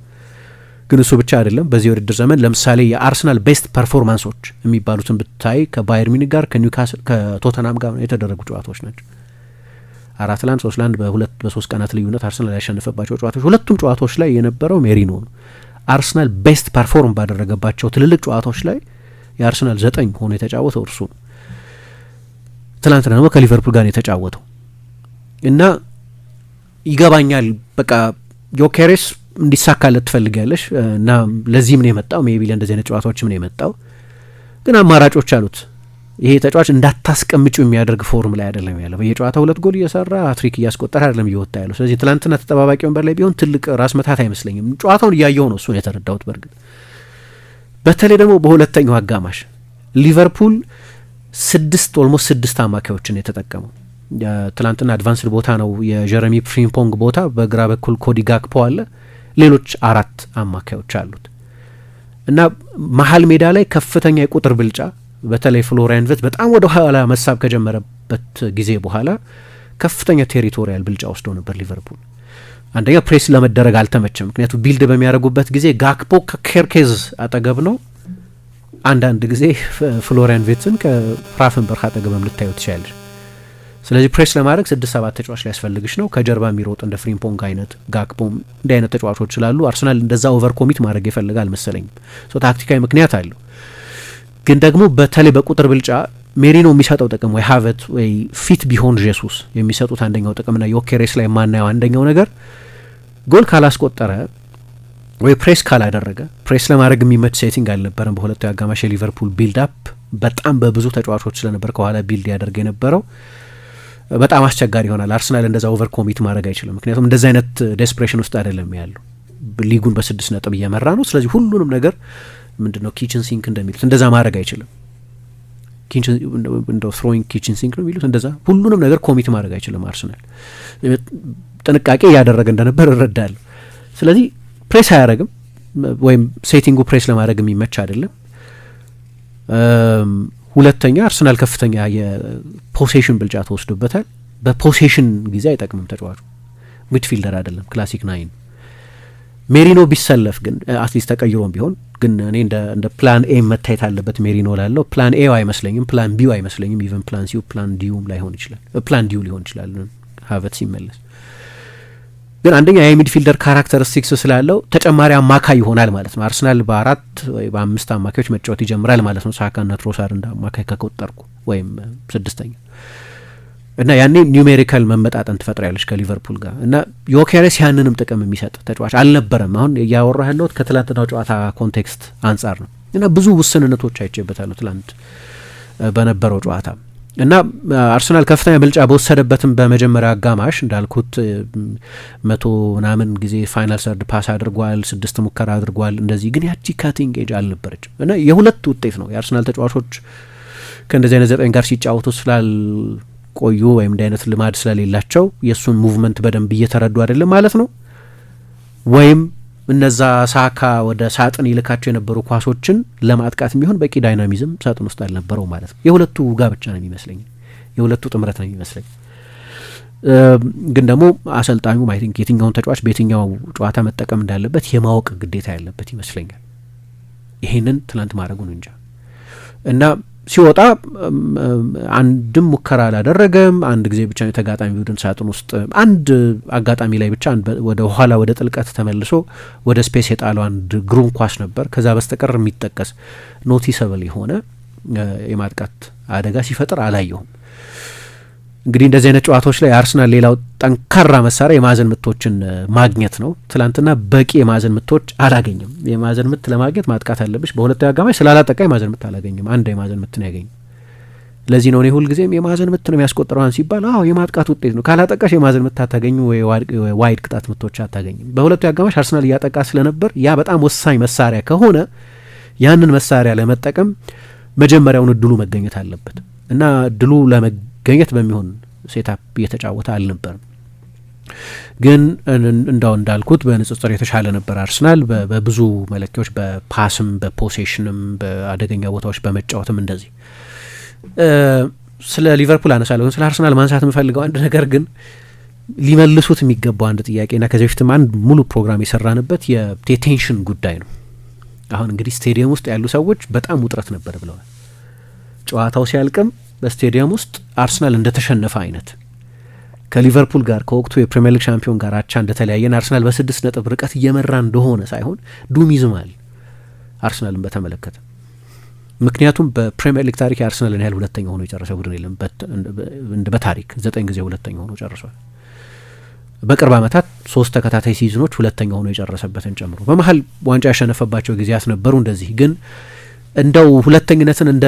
ግን እሱ ብቻ አይደለም። በዚህ የውድድር ዘመን ለምሳሌ የአርሰናል ቤስት ፐርፎርማንሶች የሚባሉትን ብታይ ከባየር ሚኒክ ጋር ከኒውካስል ከቶተናም ጋር የተደረጉ ጨዋታዎች ናቸው። 4-1 3-1 በ2-3 ቀናት ልዩነት አርሰናል ያሸነፈባቸው ጨዋታዎች ሁለቱም ጨዋታዎች ላይ የነበረው ሜሪኖ ነው። አርሰናል ቤስት ፐርፎርም ባደረገባቸው ትልልቅ ጨዋታዎች ላይ የአርሰናል 9 ሆኖ የተጫወተው እርሱ ነው። ትናንትና ደግሞ ከሊቨርፑል ጋር የተጫወተው እና ይገባኛል። በቃ ዮኬሬስ እንዲሳካለት ትፈልጊያለሽ እና ለዚህም ነው የመጣው። ሜቢ ለእንደዚህ አይነት ጨዋታዎችም ነው የመጣው። ግን አማራጮች አሉት። ይሄ ተጫዋች እንዳታስቀምጪው የሚያደርግ ፎርም ላይ አይደለም ያለው። በየጨዋታው 2 ጎል እየሰራ ሃትሪክ እያስቆጠረ አይደለም እየወጣ ያለው። ስለዚህ ትናንትና ተጠባባቂ ወንበር ላይ ቢሆን ትልቅ ራስ መታት አይመስለኝም። ጨዋታውን እያየው ነው እሱን የተረዳሁት። በእርግጥ በተለይ ደግሞ በሁለተኛው አጋማሽ ሊቨርፑል 6 አማካዮችን የተጠቀመው። ትናንትና አድቫንስድ ቦታ ነው የጀረሚ ፍሪምፖንግ ቦታ። በግራ በኩል ኮዲ ጋክፖ አለ፣ ሌሎች 4 አማካዮች አሉት እና መሀል ሜዳ ላይ ከፍተኛ የቁጥር ብልጫ በተለይ ፍሎሪያን ቨርትዝ በጣም ወደ ኋላ መሳብ ከጀመረበት ጊዜ በኋላ ከፍተኛ ቴሪቶሪያል ብልጫ ወስዶ ነበር ሊቨርፑል። አንደኛ ፕሬስ ለመደረግ አልተመቸም። ምክንያቱም ቢልድ በሚያደርጉበት ጊዜ ጋክፖ ከኬርኬዝ አጠገብ ነው። አንዳንድ ጊዜ ፍሎሪያን ቨርትዝን ከፍራፍንበርግ አጠገብም ልታዩ ትችላለች። ስለዚህ ፕሬስ ለማድረግ 6-7 ተጫዋች ሊያስፈልግሽ ነው። ከጀርባ የሚሮጥ እንደ ፍሪምፖንግ አይነት ጋክፖም እንዲህ አይነት ተጫዋቾች ስላሉ አርሰናል እንደዛ ኦቨር ኮሚት ማድረግ የፈለገ አልመሰለኝም። ታክቲካዊ ምክንያት አለው። ግን ደግሞ በተለይ በቁጥር ብልጫ ሜሪኖ የሚሰጠው ጥቅም ወይ ሀቨርትዝ ወይ ፊት ቢሆን ጄሱስ የሚሰጡት አንደኛው ጥቅምና ዮኬሬስ ላይ የማናየው አንደኛው ነገር ጎል ካላስቆጠረ ወይ ፕሬስ ካላደረገ ፕሬስ ለማድረግ የሚመች ሴቲንግ አልነበረም። በሁለተኛው አጋማሽ የሊቨርፑል ቢልድ አፕ በጣም በብዙ ተጫዋቾች ስለነበር ከኋላ ቢልድ ያደርግ የነበረው በጣም አስቸጋሪ ይሆናል። አርሰናል እንደዛ ኦቨር ኮሚት ማድረግ አይችልም። ምክንያቱም እንደዚህ አይነት ዴስፕሬሽን ውስጥ አይደለም ያለው። ሊጉን በ6 ነጥብ እየመራ ነው። ስለዚህ ሁሉንም ነገር ምንድነው ኪችን ሲንክ እንደሚሉት እንደዛ ማድረግ አይችልም። እንደው ትሮዊንግ ኪችን ሲንክ ነው የሚሉት። እንደዛ ሁሉንም ነገር ኮሚት ማድረግ አይችልም። አርሰናል ጥንቃቄ እያደረገ እንደነበር እረዳለሁ። ስለዚህ ፕሬስ አያደርግም ወይም ሴቲንጉ ፕሬስ ለማድረግ የሚመች አይደለም። ሁለተኛ አርሰናል ከፍተኛ የፖሴሽን ብልጫ ተወስዶበታል። በፖሴሽን ጊዜ አይጠቅምም ተጫዋቹ። ሚድፊልደር አይደለም፣ ክላሲክ 9። ሜሪኖ ቢሰለፍ ግን አትሊስት ተቀይሮም ቢሆን ግን እኔ እንደ ፕላን ኤ መታየት አለበት ሜሪኖ ላለው። ፕላን ኤ አይመስለኝም፣ ፕላን ቢው አይመስለኝም። ኢቨን ፕላን ሲው ፕላን ዲዩም ላይሆን ይችላል። ፕላን ዲዩ ሊሆን ይችላል ሀቨርትዝ ሲመለስ። ግን አንደኛ የሚድፊልደር ካራክተሪስቲክስ ስላለው ተጨማሪ አማካይ ይሆናል ማለት ነው። አርሰናል በ4 ወይ በ5 አማካዮች መጫወት ይጀምራል ማለት ነው። ሳካና ትሮሳር እንደ አማካይ ከቆጠርኩ ወይም 6ኛ እና ያኔ ኒውሜሪካል መመጣጠን ትፈጥሪያለች ከሊቨርፑል ጋር እና ዮኬሬስ ያንንም ጥቅም የሚሰጥ ተጫዋች አልነበረም። አሁን እያወራህ ያለሁት ከትላንትናው ጨዋታ ኮንቴክስት አንጻር ነው እና ብዙ ውስንነቶች አይቼበታለሁ ትላንት በነበረው ጨዋታ እና አርሰናል ከፍተኛ ብልጫ በወሰደበትም በመጀመሪያ አጋማሽ እንዳልኩት 100 ምናምን ጊዜ ፋይናል ሰርድ ፓስ አድርጓል፣ 6 ሙከራ አድርጓል እንደዚህ። ግን ያቺ ካቲንግ ኤጅ አልነበረችም እና የሁለት ውጤት ነው የአርሰናል ተጫዋቾች ከእንደዚህ አይነት 9 ጋር ሲጫወቱ ስላልቆዩ ወይም እንዲህ አይነት ልማድ ስለሌላቸው የእሱን ሙቭመንት በደንብ እየተረዱ አይደለም ማለት ነው፣ ወይም እነዛ ሳካ ወደ ሳጥን ይልካቸው የነበሩ ኳሶችን ለማጥቃት የሚሆን በቂ ዳይናሚዝም ሳጥን ውስጥ አልነበረው ማለት ነው። የሁለቱ ጋብቻ ነው የሚመስለኝ፣ የሁለቱ ጥምረት ነው የሚመስለኝ። ግን ደግሞ አሰልጣኙ አይ ቲንክ የትኛውን ተጫዋች በየትኛው ጨዋታ መጠቀም እንዳለበት የማወቅ ግዴታ ያለበት ይመስለኛል። ይሄንን ትላንት ማድረጉን እንጃ እና ሲወጣ አንድም ሙከራ አላደረገም። አንድ ጊዜ ብቻ የተጋጣሚ ቡድን ሳጥን ውስጥ አንድ አጋጣሚ ላይ ብቻ ወደ ኋላ ወደ ጥልቀት ተመልሶ ወደ ስፔስ የጣለው አንድ ግሩም ኳስ ነበር። ከዛ በስተቀር የሚጠቀስ ኖቲሰብል የሆነ የማጥቃት አደጋ ሲፈጥር አላየሁም። እንግዲህ እንደዚህ አይነት ጨዋታዎች ላይ አርሰናል ሌላው ጠንካራ መሳሪያ የማዕዘን ምቶችን ማግኘት ነው። ትላንትና በቂ የማዕዘን ምቶች አላገኝም። የማዕዘን ምት ለማግኘት ማጥቃት አለብሽ። በሁለተኛው አጋማሽ ስላላጠቃ የማዕዘን ምት አላገኝም። አንድ የማዕዘን ምት ነው ያገኘ። ለዚህ ነው እኔ ሁልጊዜም የማዕዘን ምት ነው የሚያስቆጥረዋን ሲባል የማጥቃት ውጤት ነው። ካላጠቃሽ የማዕዘን ምት አታገኙ፣ ዋይድ ቅጣት ምቶች አታገኝም። በሁለተኛው አጋማሽ አርሰናል እያጠቃ ስለነበር ያ በጣም ወሳኝ መሳሪያ ከሆነ ያንን መሳሪያ ለመጠቀም መጀመሪያውን እድሉ መገኘት አለበት እና እድሉ ገኘት በሚሆን ሴታፕ እየተጫወተ አልነበርም። ግን እንዳልኩት በንጽጽር የተሻለ ነበር አርሰናል በብዙ መለኪያዎች፣ በፓስም በፖሴሽንም በአደገኛ ቦታዎች በመጫወትም እንደዚህ። ስለ ሊቨርፑል አነሳለሁ። ስለ አርሰናል ማንሳት የምፈልገው አንድ ነገር ግን ሊመልሱት የሚገባው አንድ ጥያቄና ከዚህ በፊትም አንድ ሙሉ ፕሮግራም የሰራንበት የቴንሽን ጉዳይ ነው። አሁን እንግዲህ ስቴዲየም ውስጥ ያሉ ሰዎች በጣም ውጥረት ነበር ብለዋል። ጨዋታው ሲያልቅም በስቴዲየም ውስጥ አርሰናል እንደተሸነፈ አይነት ከሊቨርፑል ጋር ከወቅቱ የፕሪሚየር ሊግ ሻምፒዮን ጋር አቻ እንደተለያየን አርሰናል በ6 ነጥብ ርቀት እየመራ እንደሆነ ሳይሆን ዱም ይዝማል አርሰናልን በተመለከተ። ምክንያቱም በፕሪሚየር ሊግ ታሪክ የአርሰናልን ያህል ሁለተኛ ሆኖ የጨረሰ ቡድን የለም። በታሪክ 9 ጊዜ ሁለተኛ ሆኖ ጨርሷል። በቅርብ ዓመታት 3 ተከታታይ ሲዝኖች ሁለተኛ ሆኖ የጨረሰበትን ጨምሮ በመሀል ዋንጫ ያሸነፈባቸው ጊዜያት ነበሩ። እንደዚህ ግን እንደው ሁለተኝነትን እንደ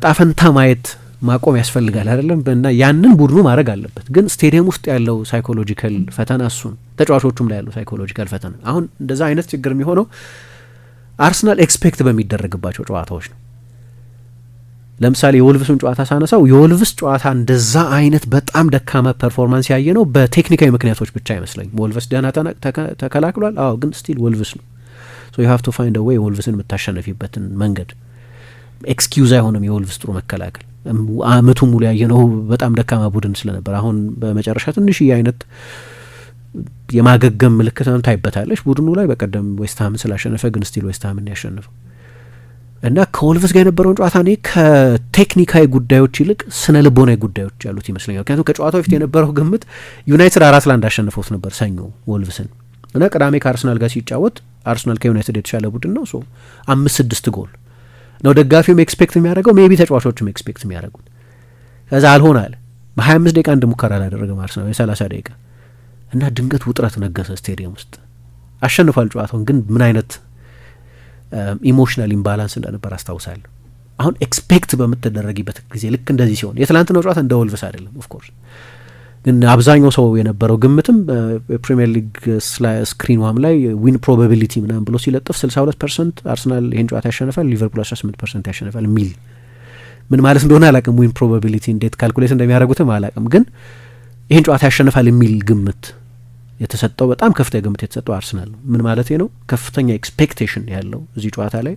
ጣፈንታ ማየት ማቆም ያስፈልጋል አይደለም። እና ያንን ቡድኑ ማድረግ አለበት። ግን ስቴዲየም ውስጥ ያለው ሳይኮሎጂካል ፈተና እሱን ተጫዋቾቹም ላይ ያለው ሳይኮሎጂካል ፈተና አሁን እንደዛ አይነት ችግር የሚሆነው አርሰናል ኤክስፔክት በሚደረግባቸው ጨዋታዎች ነው። ለምሳሌ የወልቭስን ጨዋታ ሳነሳው የወልቭስ ጨዋታ እንደዛ አይነት በጣም ደካማ ፐርፎርማንስ ያየ ነው በቴክኒካዊ ምክንያቶች ብቻ አይመስለኝ። ወልቭስ ደህና ተከላክሏል፣ ግን ስቲል ወልቭስ ነው። ሶ ዩ ሃቭ ቱ ፋይንድ አ ዌይ ወልቭስን የምታሸነፊበትን መንገድ። ኤክስኪውዝ አይሆንም የወልቭስ ጥሩ መከላከል። አመቱ ሙሉ ያየነው በጣም ደካማ ቡድን ስለነበር አሁን በመጨረሻ ትንሽ አይነት የማገገም ምልክት ታይበታለች ቡድኑ ላይ። በቀደም ዌስትሃምን ስላሸነፈ ግን ስቲል ዌስትሃምን ያሸነፈው እና ከወልቭስ ጋር የነበረውን ጨዋታ እኔ ከቴክኒካዊ ጉዳዮች ይልቅ ስነ ልቦናዊ ጉዳዮች ያሉት ይመስለኛል። ምክንያቱም ከጨዋታው በፊት የነበረው ግምት ዩናይትድ 4-1 አሸንፎት ነበር ሰኞ ወልቭስን እና ቅዳሜ ከአርሰናል ጋር ሲጫወት አርሰናል ከዩናይትድ የተሻለ ቡድን ነው። 5-6 ጎል ነው ደጋፊውም ኤክስፔክት የሚያደርገው፣ ሜቢ ተጫዋቾችም ኤክስፔክት የሚያደርጉት። ከዛ አልሆን አለ። በ25 ደቂቃ አንድ ሙከራ አላደረገም አርሰናል የ30 ደቂቃ እና ድንገት ውጥረት ነገሰ ስቴዲየም ውስጥ። አሸንፏል ጨዋታውን፣ ግን ምን አይነት ኢሞሽናል ኢምባላንስ እንደነበር አስታውሳለሁ። አሁን ኤክስፔክት በምትደረጊበት ጊዜ ልክ እንደዚህ ሲሆን የትላንትናው ጨዋታ እንደ ወልቭስ አይደለም ኦፍኮርስ፣ ግን አብዛኛው ሰው የነበረው ግምትም በፕሪሚየር ሊግ ስክሪን ዋም ላይ ዊን ፕሮባቢሊቲ ምናምን ብሎ ሲለጥፍ 62% አርሰናል ይህን ጨዋታ ያሸንፋል፣ ሊቨርፑል 18% ያሸንፋል የሚል ምን ማለት እንደሆነ አላቅም። ዊን ፕሮባቢሊቲ እንዴት ካልኩሌት እንደሚያደርጉትም አላቅም፣ ግን ይህን ጨዋታ ያሸንፋል የሚል ግምት የተሰጠው በጣም ከፍተኛ ግምት የተሰጠው አርሰናል ነው። ምን ማለት ነው? ከፍተኛ ኤክስፔክቴሽን ያለው እዚህ ጨዋታ ላይ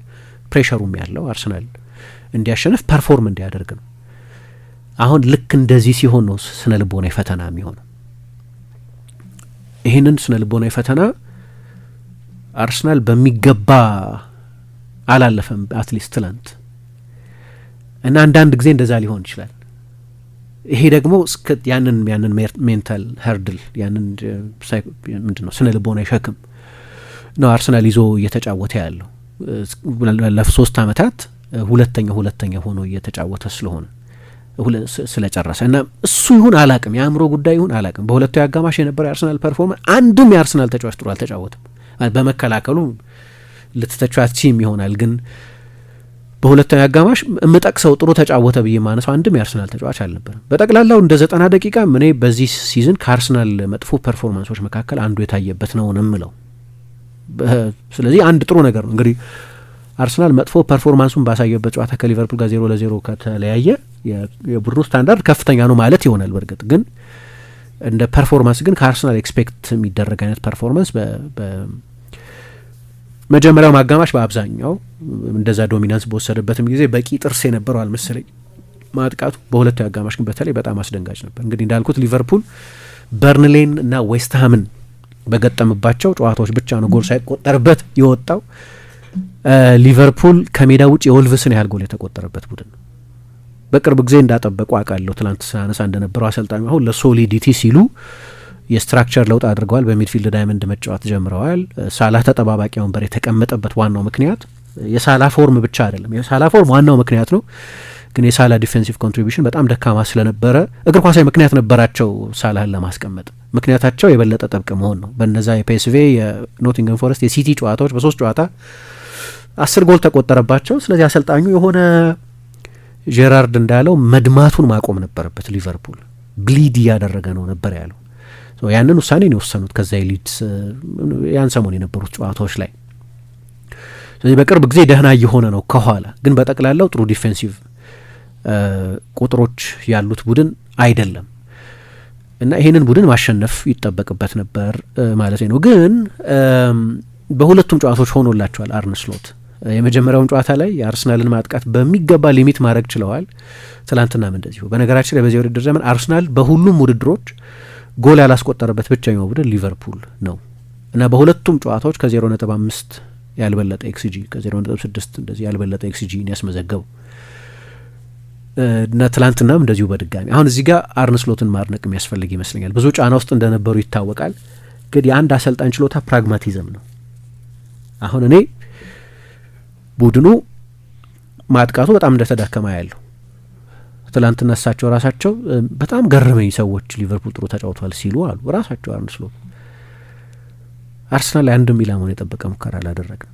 ፕሬሸሩም ያለው አርሰናል እንዲያሸንፍ ፐርፎርም እንዲያደርግ ነው። አሁን ልክ እንደዚህ ሲሆን ነው ስነ ልቦናዊ ፈተና የሚሆነው። ይህንን ስነ ልቦናዊ ፈተና አርሰናል በሚገባ አላለፈም አትሊስት ትላንት እና አንዳንድ ጊዜ እንደዛ ሊሆን ይችላል። ይሄ ደግሞ ያንን ሜንታል ሄርድል ያንን ምንድነው ስነ ልቦናዊ ሸክም ነው አርሰናል ይዞ እየተጫወተ ያለው። ለ3 ዓመታት ሁለተኛ ሆኖ እየተጫወተ ስለሆነ ስለጨረሰ እና እሱ ይሁን አላቅም፣ የአእምሮ ጉዳይ ይሁን አላቅም። በሁለቱ አጋማሽ የነበረው የአርሰናል ፐርፎርማንስ አንድም የአርሰናል ተጫዋች ጥሩ አልተጫወተም። በመከላከሉ ልትተቿችም ይሆናል፣ ግን በሁለተኛው አጋማሽ የምጠቅሰው ጥሩ ተጫወተ ብዬ ማነሳው አንድም የአርሰናል ተጫዋች አልነበረም። በጠቅላላው እንደ 90 ደቂቃ እኔ በዚህ ሲዝን ከአርሰናል መጥፎ ፐርፎርማንሶች መካከል አንዱ የታየበት ነው ምለው። ስለዚህ አንድ ጥሩ ነገር ነው እንግዲህ አርሰናል መጥፎ ፐርፎርማንሱን ባሳየበት ጨዋታ ከሊቨርፑል ጋር 0-0 ከተለያየ የቡድኑ ስታንዳርድ ከፍተኛ ነው ማለት ይሆናል። በእርግጥ ግን እንደ ፐርፎርማንስ ግን ከአርሰናል ኤክስፔክት የሚደረግ አይነት ፐርፎርማንስ መጀመሪያው ማጋማሽ በአብዛኛው እንደዛ ዶሚናንስ በወሰደበትም ጊዜ በቂ ጥርስ የነበረው አልመሰለኝ ማጥቃቱ። በሁለቱ አጋማሽ ግን በተለይ በጣም አስደንጋጭ ነበር። እንግዲህ እንዳልኩት ሊቨርፑል በርንሌን እና ዌስትሃምን በገጠምባቸው ጨዋታዎች ብቻ ነው ጎል ሳይቆጠርበት የወጣው። ሊቨርፑል ከሜዳ ውጭ የወልቭስን ያህል ጎል የተቆጠረበት ቡድን ነው። በቅርብ ጊዜ እንዳጠበቁ አውቃለሁ። ትላንት ሳነሳ እንደነበረው አሰልጣኙ አሁን ለሶሊዲቲ ሲሉ የስትራክቸር ለውጥ አድርገዋል። በሚድፊልድ ዳይመንድ መጫወት ጀምረዋል። ሳላህ ተጠባባቂ ወንበር የተቀመጠበት ዋናው ምክንያት የሳላ ፎርም ብቻ አይደለም። የሳላ ፎርም ዋናው ምክንያት ነው፣ ግን የሳላ ዲፌንሲቭ ኮንትሪቢሽን በጣም ደካማ ስለነበረ እግር ኳሳዊ ምክንያት ነበራቸው ሳላህን ለማስቀመጥ። ምክንያታቸው የበለጠ ጥብቅ መሆን ነው። በነዛ የፒኤስቪ፣ የኖቲንገም ፎረስት፣ የሲቲ ጨዋታዎች በ3 ጨዋታ 10 ጎል ተቆጠረባቸው። ስለዚህ አሰልጣኙ የሆነ ጄራርድ እንዳለው መድማቱን ማቆም ነበረበት። ሊቨርፑል ብሊድ እያደረገ ነው ነበር ያለው። ያንን ውሳኔ ነው የወሰኑት ከዛ ሊድስ ያን ሰሞን የነበሩት ጨዋታዎች ላይ። ስለዚህ በቅርብ ጊዜ ደህና እየሆነ ነው ከኋላ፣ ግን በጠቅላላው ጥሩ ዲፌንሲቭ ቁጥሮች ያሉት ቡድን አይደለም እና ይሄንን ቡድን ማሸነፍ ይጠበቅበት ነበር ማለት ነው። ግን በሁለቱም ጨዋታዎች ሆኖላቸዋል አርነ ስሎት። የመጀመሪያውን ጨዋታ ላይ የአርሰናልን ማጥቃት በሚገባ ሊሚት ማድረግ ችለዋል። ትላንትናም እንደዚሁ። በነገራችን ላይ በዚህ ውድድር ዘመን አርሰናል በሁሉም ውድድሮች ጎል ያላስቆጠረበት ብቸኛው ቡድን ሊቨርፑል ነው እና በሁለቱም ጨዋታዎች ከ0.5 ያልበለጠ ኤክስጂ ከ0.6 እንደዚህ ያልበለጠ ኤክስጂ ያስመዘገቡ እና ትላንትናም እንደዚሁ በድጋሚ። አሁን እዚህ ጋር አርነ ስሎትን ማድነቅ የሚያስፈልግ ይመስለኛል። ብዙ ጫና ውስጥ እንደነበሩ ይታወቃል። ግን የአንድ አሰልጣኝ ችሎታ ፕራግማቲዝም ነው። አሁን እኔ ቡድኑ ማጥቃቱ በጣም እንደተዳከማ ያለው ትላንትና እሳቸው ራሳቸው በጣም ገረመኝ ሰዎች ሊቨርፑል ጥሩ ተጫውቷል ሲሉ አሉ ራሳቸው አርነ ስሎት። አርሰናል ላይ አንድም ኢላማውን የጠበቀ ሙከራ አላደረግም።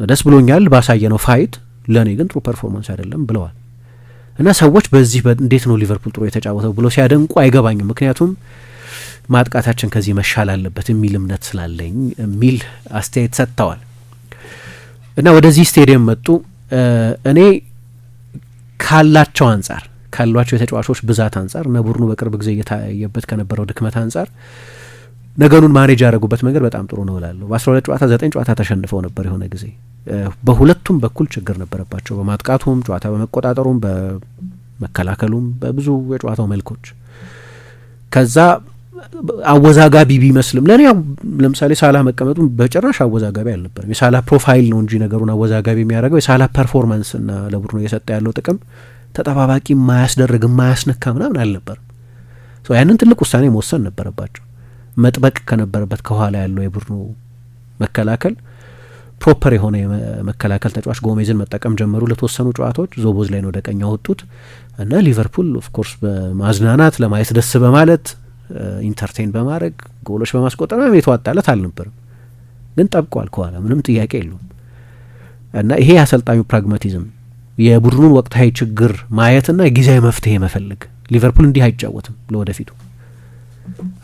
ደስ ብሎኛል ባሳየነው ፋይት፣ ለእኔ ግን ጥሩ ፐርፎርማንስ አይደለም ብለዋል። እና ሰዎች በዚህ እንዴት ነው ሊቨርፑል ጥሩ የተጫወተው ብሎ ሲያደንቁ አይገባኝም። ምክንያቱም ማጥቃታችን ከዚህ መሻል አለበት የሚል እምነት ስላለኝ የሚል አስተያየት ሰጥተዋል። እና ወደዚህ ስቴዲየም መጡ። እኔ ካላቸው አንጻር ካሏቸው የተጫዋቾች ብዛት አንጻር እና ቡድኑ በቅርብ ጊዜ እየታየበት ከነበረው ድክመት አንጻር ነገሩን ማኔጅ ያደረጉበት መንገድ በጣም ጥሩ ነው እላለሁ። በ12 ጨዋታ 9 ጨዋታ ተሸንፈው ነበር የሆነ ጊዜ። በሁለቱም በኩል ችግር ነበረባቸው፣ በማጥቃቱም ጨዋታ በመቆጣጠሩም በመከላከሉም በብዙ የጨዋታው መልኮች። ከዛ አወዛጋቢ ቢመስልም ለእኔ ለምሳሌ ሳላህ መቀመጡም በጭራሽ አወዛጋቢ አልነበርም። የሳላህ ፕሮፋይል ነው እንጂ ነገሩን አወዛጋቢ የሚያደርገው የሳላህ ፐርፎርማንስ እና ለቡድኑ እየሰጠ ያለው ጥቅም ተጠባባቂ የማያስደርግ የማያስነካ ምናምን አልነበርም። ያንን ትልቅ ውሳኔ መወሰን ነበረባቸው። መጥበቅ ከነበረበት ከኋላ ያለው የቡድኑ መከላከል ፕሮፐር የሆነ የመከላከል ተጫዋች ጎሜዝን መጠቀም ጀመሩ። ለተወሰኑ ጨዋታዎች ዞቦዝ ላይ ነው ወደ ቀኝ ያወጡት እና ሊቨርፑል ኦፍኮርስ በማዝናናት ለማየት ደስ በማለት ኢንተርቴን በማድረግ ጎሎች በማስቆጠር የተዋጣለት አልነበርም፣ ግን ጠብቋል ከኋላ ምንም ጥያቄ የለውም። እና ይሄ አሰልጣኙ ፕራግማቲዝም የቡድኑን ወቅታዊ ችግር ማየትና ጊዜያዊ መፍትሄ መፈለግ። ሊቨርፑል እንዲህ አይጫወትም ለወደፊቱ።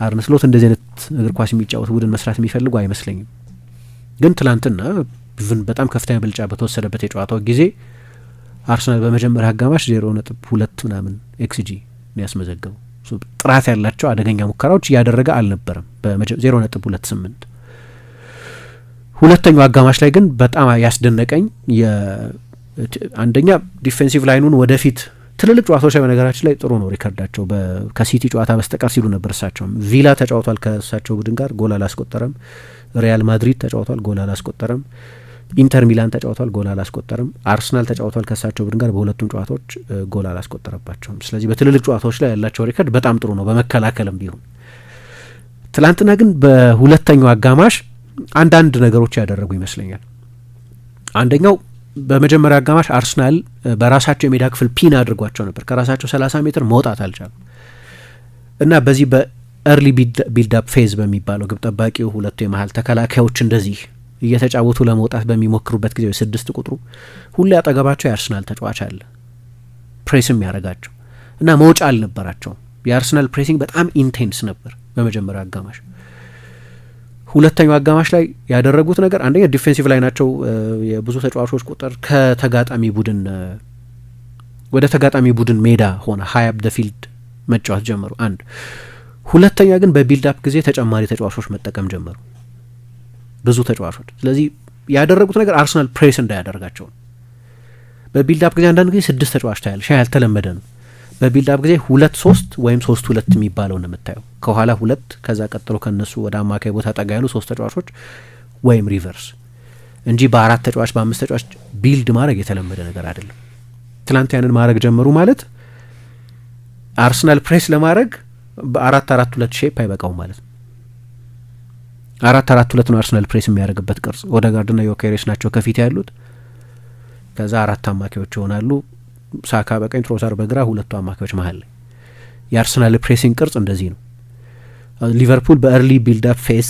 አርነ ስሎት እንደዚህ አይነት እግር ኳስ የሚጫወት ቡድን መስራት የሚፈልጉ አይመስለኝም። ግን ትላንትና በጣም ከፍተኛ ብልጫ በተወሰደበት የጨዋታው ጊዜ አርሰናል በመጀመሪያ አጋማሽ 0.2 ምናምን ኤክስጂ ነው ያስመዘገበው። ጥራት ያላቸው አደገኛ ሙከራዎች እያደረገ አልነበረም። በ0.28 ሁለተኛው አጋማሽ ላይ ግን በጣም ያስደነቀኝ አንደኛ ዲፌንሲቭ ላይኑን ወደፊት ትልልቅ ጨዋታዎች ላይ በነገራችን ላይ ጥሩ ነው ሪከርዳቸው። ከሲቲ ጨዋታ በስተቀር ሲሉ ነበር እሳቸውም። ቪላ ተጫውቷል ከእሳቸው ቡድን ጋር ጎል አላስቆጠረም። ሪያል ማድሪድ ተጫውቷል ጎል አላስቆጠረም። ኢንተር ሚላን ተጫውቷል ጎል አላስቆጠረም። አርሰናል ተጫውቷል ከእሳቸው ቡድን ጋር በሁለቱም ጨዋታዎች ጎል አላስቆጠረባቸውም። ስለዚህ በትልልቅ ጨዋታዎች ላይ ያላቸው ሪከርድ በጣም ጥሩ ነው በመከላከልም ቢሆን። ትላንትና ግን በሁለተኛው አጋማሽ አንዳንድ ነገሮች ያደረጉ ይመስለኛል። አንደኛው በመጀመሪያ አጋማሽ አርሰናል በራሳቸው የሜዳ ክፍል ፒን አድርጓቸው ነበር። ከራሳቸው 30 ሜትር መውጣት አልቻሉም እና በዚህ በኤርሊ ቢልዳፕ ፌዝ በሚባለው ግብ ጠባቂው ሁለቱ የመሀል ተከላካዮች እንደዚህ እየተጫወቱ ለመውጣት በሚሞክሩበት ጊዜ 6 ቁጥሩ ሁሌ አጠገባቸው የአርሰናል ተጫዋች አለ ፕሬስም ያደርጋቸው እና መውጫ አልነበራቸውም። የአርሰናል ፕሬሲንግ በጣም ኢንቴንስ ነበር በመጀመሪያ አጋማሽ። ሁለተኛው አጋማሽ ላይ ያደረጉት ነገር አንደኛ ዲፌንሲቭ ላይ ናቸው። የብዙ ተጫዋቾች ቁጥር ከተጋጣሚ ቡድን ወደ ተጋጣሚ ቡድን ሜዳ ሆነ ሀይ አፕ ደ ፊልድ መጫወት ጀመሩ። አንድ ሁለተኛ ግን በቢልድ አፕ ጊዜ ተጨማሪ ተጫዋቾች መጠቀም ጀመሩ ብዙ ተጫዋቾች። ስለዚህ ያደረጉት ነገር አርሰናል ፕሬስ እንዳያደርጋቸው ነው። በቢልድ አፕ ጊዜ አንዳንድ ጊዜ 6 ተጫዋች ታያል፣ ያልተለመደ ነው። በቢልድ አፕ ጊዜ 2-3 ወይም 3-2 የሚባለው ነው የምታየው። ከኋላ 2 ከዛ ቀጥሎ ከነሱ ወደ አማካይ ቦታ ጠጋ ያሉ 3 ተጫዋቾች ወይም ሪቨርስ እንጂ በ4 ተጫዋች በ5 ተጫዋች ቢልድ ማድረግ የተለመደ ነገር አይደለም። ትላንት ያንን ማድረግ ጀመሩ ማለት አርሰናል ፕሬስ ለማድረግ በ4-4-2 ሼፕ አይበቃውም ማለት ነው። 4-4-2 ነው አርሰናል ፕሬስ የሚያደርግበት ቅርጽ። ኦዴጋርድና ዮኬሬስ ናቸው ከፊት ያሉት። ከዛ 4 አማካዮች ይሆናሉ። ሳካ በቀኝ ትሮሳር በግራ፣ ሁለቱ አማካዮች መሀል ላይ። የአርሰናል ፕሬሲንግ ቅርጽ እንደዚህ ነው። ሊቨርፑል በኤርሊ ቢልድ አፕ ፌዝ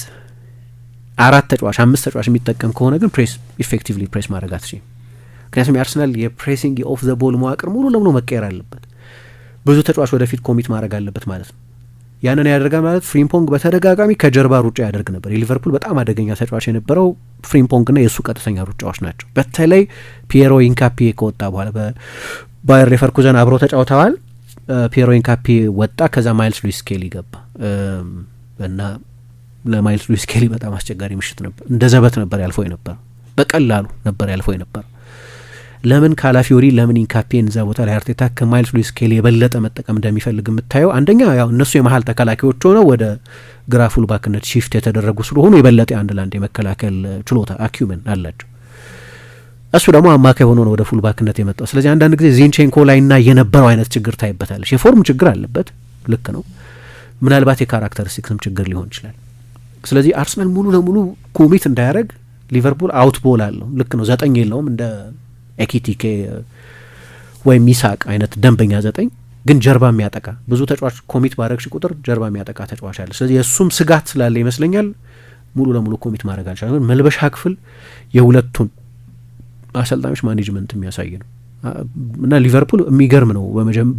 4 ተጫዋች 5 ተጫዋች የሚጠቀም ከሆነ ግን ፕሬስ ኢፌክቲቭሊ ፕሬስ ማድረግ አትችልም። ምክንያቱም የአርሰናል የፕሬሲንግ የኦፍ ዘ ቦል መዋቅር ሙሉ ለሙሉ መቀየር አለበት። ብዙ ተጫዋች ወደፊት ኮሚት ማድረግ አለበት ማለት ነው። ያንን ያደርጋል ማለት ፍሪምፖንግ በተደጋጋሚ ከጀርባ ሩጫ ያደርግ ነበር። የሊቨርፑል በጣም አደገኛ ተጫዋች የነበረው ፍሪምፖንግና የእሱ ቀጥተኛ ሩጫዎች ናቸው። በተለይ ፒየሮ ኢንካፒ ከወጣ በኋላ በባየር ሌቨርኩዘን አብረው ተጫውተዋል። ፒየሮ ኢንካፒ ወጣ፣ ከዛ ማይልስ ሉዊስ ስኬሊ ገባ እና ለማይልስ ሉዊስ ስኬሊ በጣም አስቸጋሪ ምሽት ነበር። እንደ ዘበት ነበር ያልፈው የነበረው፣ በቀላሉ ነበር ያልፈው የነበረው። ለምን ካላፊዮሪ ለምን ኢንካፔን እዛ ቦታ ላይ አርቴታ ከማይልስ ሉዊስ ስኬሊ የበለጠ መጠቀም እንደሚፈልግ የምታየው አንደኛ ያው እነሱ የመሀል ተከላካዮች ሆነው ወደ ግራ ፉል ባክነት ሺፍት የተደረጉ ስለሆኑ የበለጠ አንድ ለአንድ የመከላከል ችሎታ አኪዩመን አላቸው። እሱ ደግሞ አማካይ ሆኖ ነው ወደ ፉል ባክነት የመጣው። ስለዚህ አንዳንድ ጊዜ ዚንቼንኮ ላይና የነበረው አይነት ችግር ታይበታለች። የፎርም ችግር አለበት፣ ልክ ነው። ምናልባት የካራክተሪስቲክስም ችግር ሊሆን ይችላል። ስለዚህ አርሰናል ሙሉ ለሙሉ ኮሚት እንዳያደርግ ሊቨርፑል አውት ቦል አለው፣ ልክ ነው። 9 የለውም እንደ ኤኪቲኬ ወይም ሚሳቅ አይነት ደንበኛ 9 ግን ጀርባ የሚያጠቃ ብዙ ተጫዋች ኮሚት ባረግሽ ቁጥር ጀርባ የሚያጠቃ ተጫዋች አለ። ስለዚህ የእሱም ስጋት ስላለ ይመስለኛል ሙሉ ለሙሉ ኮሚት ማድረግ አልቻለም። ግን መልበሻ ክፍል የሁለቱን አሰልጣኞች ማኔጅመንት የሚያሳይ ነው እና ሊቨርፑል የሚገርም ነው።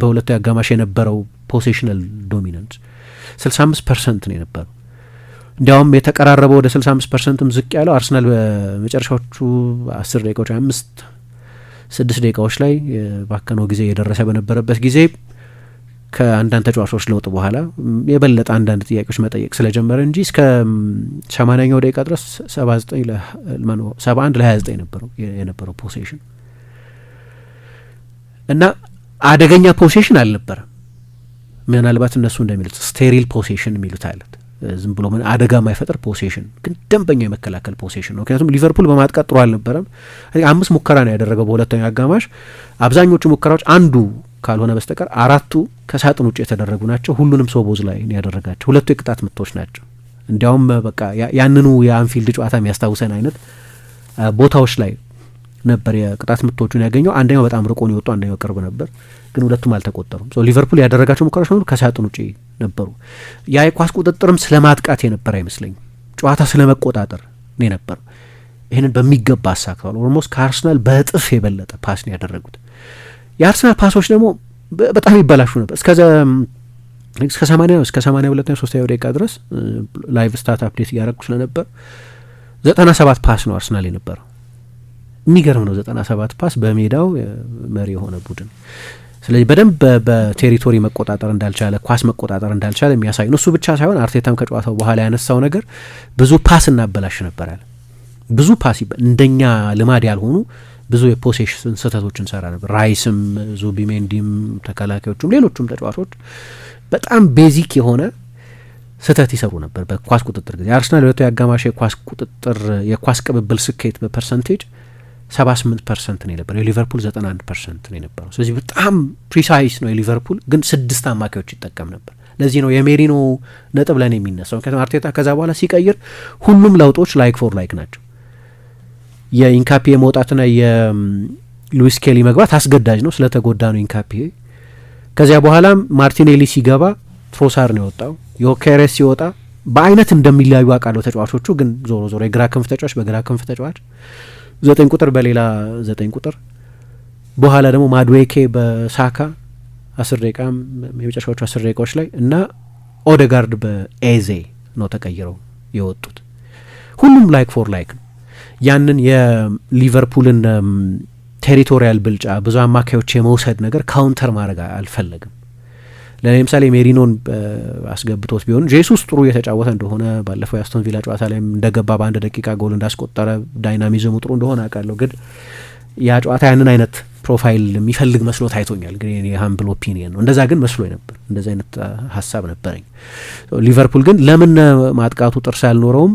በሁለቱ አጋማሽ የነበረው ፖሴሽናል ዶሚናንስ 65% ነው የነበረው። እንዲያውም የተቀራረበው ወደ 65%ም ዝቅ ያለው አርሰናል በመጨረሻዎቹ 10 ደቂቃዎች 5-6 ደቂቃዎች ላይ ባከነው ጊዜ የደረሰ በነበረበት ጊዜ ከአንዳንድ ተጫዋቾች ለውጥ በኋላ የበለጠ አንዳንድ ጥያቄዎች መጠየቅ ስለጀመረ እንጂ እስከ 80ኛው ደቂቃ ድረስ 71 ለ29 የነበረው ፖሴሽን እና አደገኛ ፖሴሽን አልነበረም። ምናልባት እነሱ እንደሚሉት ስቴሪል ፖሴሽን የሚሉት አለት ዝም ብሎ ምን አደጋ የማይፈጥር ፖሴሽን ግን ደንበኛ የመከላከል ፖሴሽን ነው። ምክንያቱም ሊቨርፑል በማጥቃት ጥሩ አልነበረም። 5 ሙከራ ነው ያደረገው በሁለተኛው አጋማሽ። አብዛኞቹ ሙከራዎች አንዱ ካልሆነ በስተቀር 4ቱ ከሳጥን ውጭ የተደረጉ ናቸው። ሁሉንም ሶቦዝ ላይ ነው ያደረጋቸው። 2 የቅጣት ምቶች ናቸው። እንዲያውም በቃ ያንኑ የአንፊልድ ጨዋታ የሚያስታውሰን አይነት ቦታዎች ላይ ነበር የቅጣት ምቶቹን ያገኘው። አንደኛው በጣም ርቆ ነው የወጣው፣ አንደኛው ቅርብ ነበር፣ ግን ሁለቱም አልተቆጠሩም። ሊቨርፑል ያደረጋቸው ሙከራዎች ሁሉ ከሳጥን ውጭ ነበሩ። ያ የኳስ ቁጥጥርም ስለ ማጥቃት የነበረ አይመስለኝም፣ ጨዋታ ስለ መቆጣጠር ነው የነበረው። ይህንን በሚገባ አሳክተዋል። ኦልሞስት ከአርሰናል በእጥፍ የበለጠ ፓስ ነው ያደረጉት። የአርሰናል ፓሶች ደግሞ በጣም ይበላሹ ነበር። እስከ 82ኛ ደቂቃ ድረስ ላይቭ ስታት አፕዴት እያደረጉ ስለነበር 97 ፓስ ነው አርሰናል የነበረው። የሚገርም ነው 97 ፓስ በሜዳው መሪ የሆነ ቡድን። ስለዚህ በደንብ በቴሪቶሪ መቆጣጠር እንዳልቻለ፣ ኳስ መቆጣጠር እንዳልቻለ የሚያሳይ ነው። እሱ ብቻ ሳይሆን አርቴታም ከጨዋታው በኋላ ያነሳው ነገር ብዙ ፓስ እናበላሽ ነበራል። ብዙ ፓስ እንደኛ ልማድ ያልሆኑ ብዙ የፖሴሽን ስህተቶች እንሰራ ነበር። ራይስም፣ ዙቢሜንዲም፣ ተከላካዮቹም ሌሎቹም ተጫዋቾች በጣም ቤዚክ የሆነ ስህተት ይሰሩ ነበር በኳስ ቁጥጥር ጊዜ። አርሰናል ሁለቱ የአጋማሽ የኳስ ቁጥጥር የኳስ ቅብብል ስኬት በፐርሰንቴጅ 78% ነው የነበረው። የሊቨርፑል 91% ነው የነበረው። ስለዚህ በጣም ፕሪሳይስ ነው የሊቨርፑል፣ ግን 6 አማካዮች ይጠቀም ነበር። ለዚህ ነው የሜሪኖ ነጥብ ለኔ የሚነሳው። ምክንያቱም አርቴታ ከዛ በኋላ ሲቀይር ሁሉም ለውጦች ላይክ ፎር ላይክ ናቸው። የኢንካፒ መውጣትና የሉዊስ ኬሊ መግባት አስገዳጅ ነው፣ ስለተጎዳ ነው ኢንካፒ። ከዚያ በኋላ ማርቲኔሊ ሲገባ ትሮሳር ነው የወጣው። ዮኬሬስ ሲወጣ በአይነት እንደሚለያዩ አውቃለሁ ተጫዋቾቹ፣ ግን ዞሮ ዞሮ የግራ ክንፍ ተጫዋች በግራ ክንፍ ተጫዋች 9 ቁጥር በሌላ 9 ቁጥር በኋላ ደግሞ ማድዌኬ በሳካ 10 ደቂቃ የመጨረሻዎቹ 10 ደቂቃዎች ላይ እና ኦዴጋርድ በኤዜ ነው ተቀይረው የወጡት። ሁሉም ላይክ ፎር ላይክ ነው። ያንን የሊቨርፑልን ቴሪቶሪያል ብልጫ ብዙ አማካዮች የመውሰድ ነገር ካውንተር ማድረግ አልፈለግም። ለምሳሌ ሜሪኖን አስገብቶት ቢሆን ጄሱስ ጥሩ እየተጫወተ እንደሆነ ባለፈው የአስቶን ቪላ ጨዋታ ላይም እንደገባ በ1 ደቂቃ ጎል እንዳስቆጠረ ዳይናሚዝሙ ጥሩ እንደሆነ አውቃለሁ። ግን ያ ጨዋታ ያንን አይነት ፕሮፋይል የሚፈልግ መስሎ ታይቶኛል። ግን የሀምብል ኦፒኒየን ነው። እንደዛ ግን መስሎ ነበር። እንደዛ አይነት ሀሳብ ነበረኝ። ሊቨርፑል ግን ለምን ማጥቃቱ ጥርስ ያልኖረውም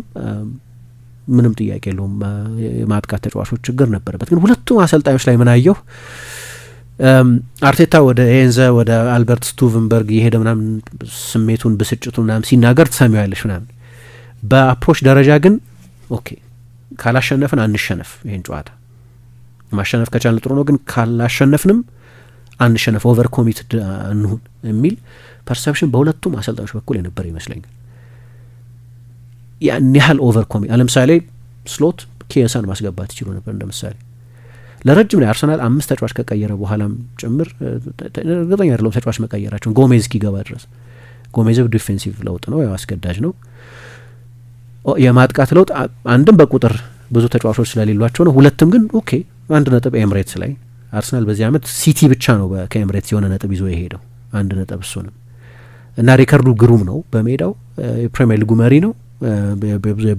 ምንም ጥያቄ የለውም። የማጥቃት ተጫዋቾች ችግር ነበረበት። ግን ሁለቱም አሰልጣኞች ላይ ምን አየሁ፣ አርቴታ ወደ ኤንዘ ወደ አልበርት ስቱቨንበርግ የሄደ ምናምን ስሜቱን ብስጭቱን ምናምን ሲናገር ትሰሚዋለሽ ምናምን። በአፕሮች ደረጃ ግን ኦኬ ካላሸነፍን አንሸነፍ፣ ይሄን ጨዋታ ማሸነፍ ከቻልን ጥሩ ነው፣ ግን ካላሸነፍንም አንሸነፍ፣ ኦቨር ኮሚትድ እንሁን የሚል ፐርሰፕሽን በሁለቱም አሰልጣኞች በኩል የነበረ ይመስለኛል። ያን ያህል ኦቨር ኮሚት ለምሳሌ ስሎት ኬሳን ማስገባት ይችሉ ነበር እንደ ምሳሌ። ለረጅም ላይ አርሰናል 5 ተጫዋች ከቀየረ በኋላም ጭምር እርግጠኛ አይደለሁም ተጫዋች መቀየራቸውን ጎሜዝ እስኪገባ ድረስ። ጎሜዝ ዲፌንሲቭ ለውጥ ነው፣ ያው አስገዳጅ ነው። የማጥቃት ለውጥ አንድም በቁጥር ብዙ ተጫዋቾች ስለሌሏቸው ነው፣ ሁለትም ግን ኦኬ 1 ነጥብ ኤምሬትስ ላይ አርሰናል በዚህ አመት ሲቲ ብቻ ነው ከኤምሬትስ የሆነ ነጥብ ይዞ የሄደው 1 ነጥብ እሱንም እና ሪከርዱ ግሩም ነው። በሜዳው የፕሪሚየር ሊጉ መሪ ነው።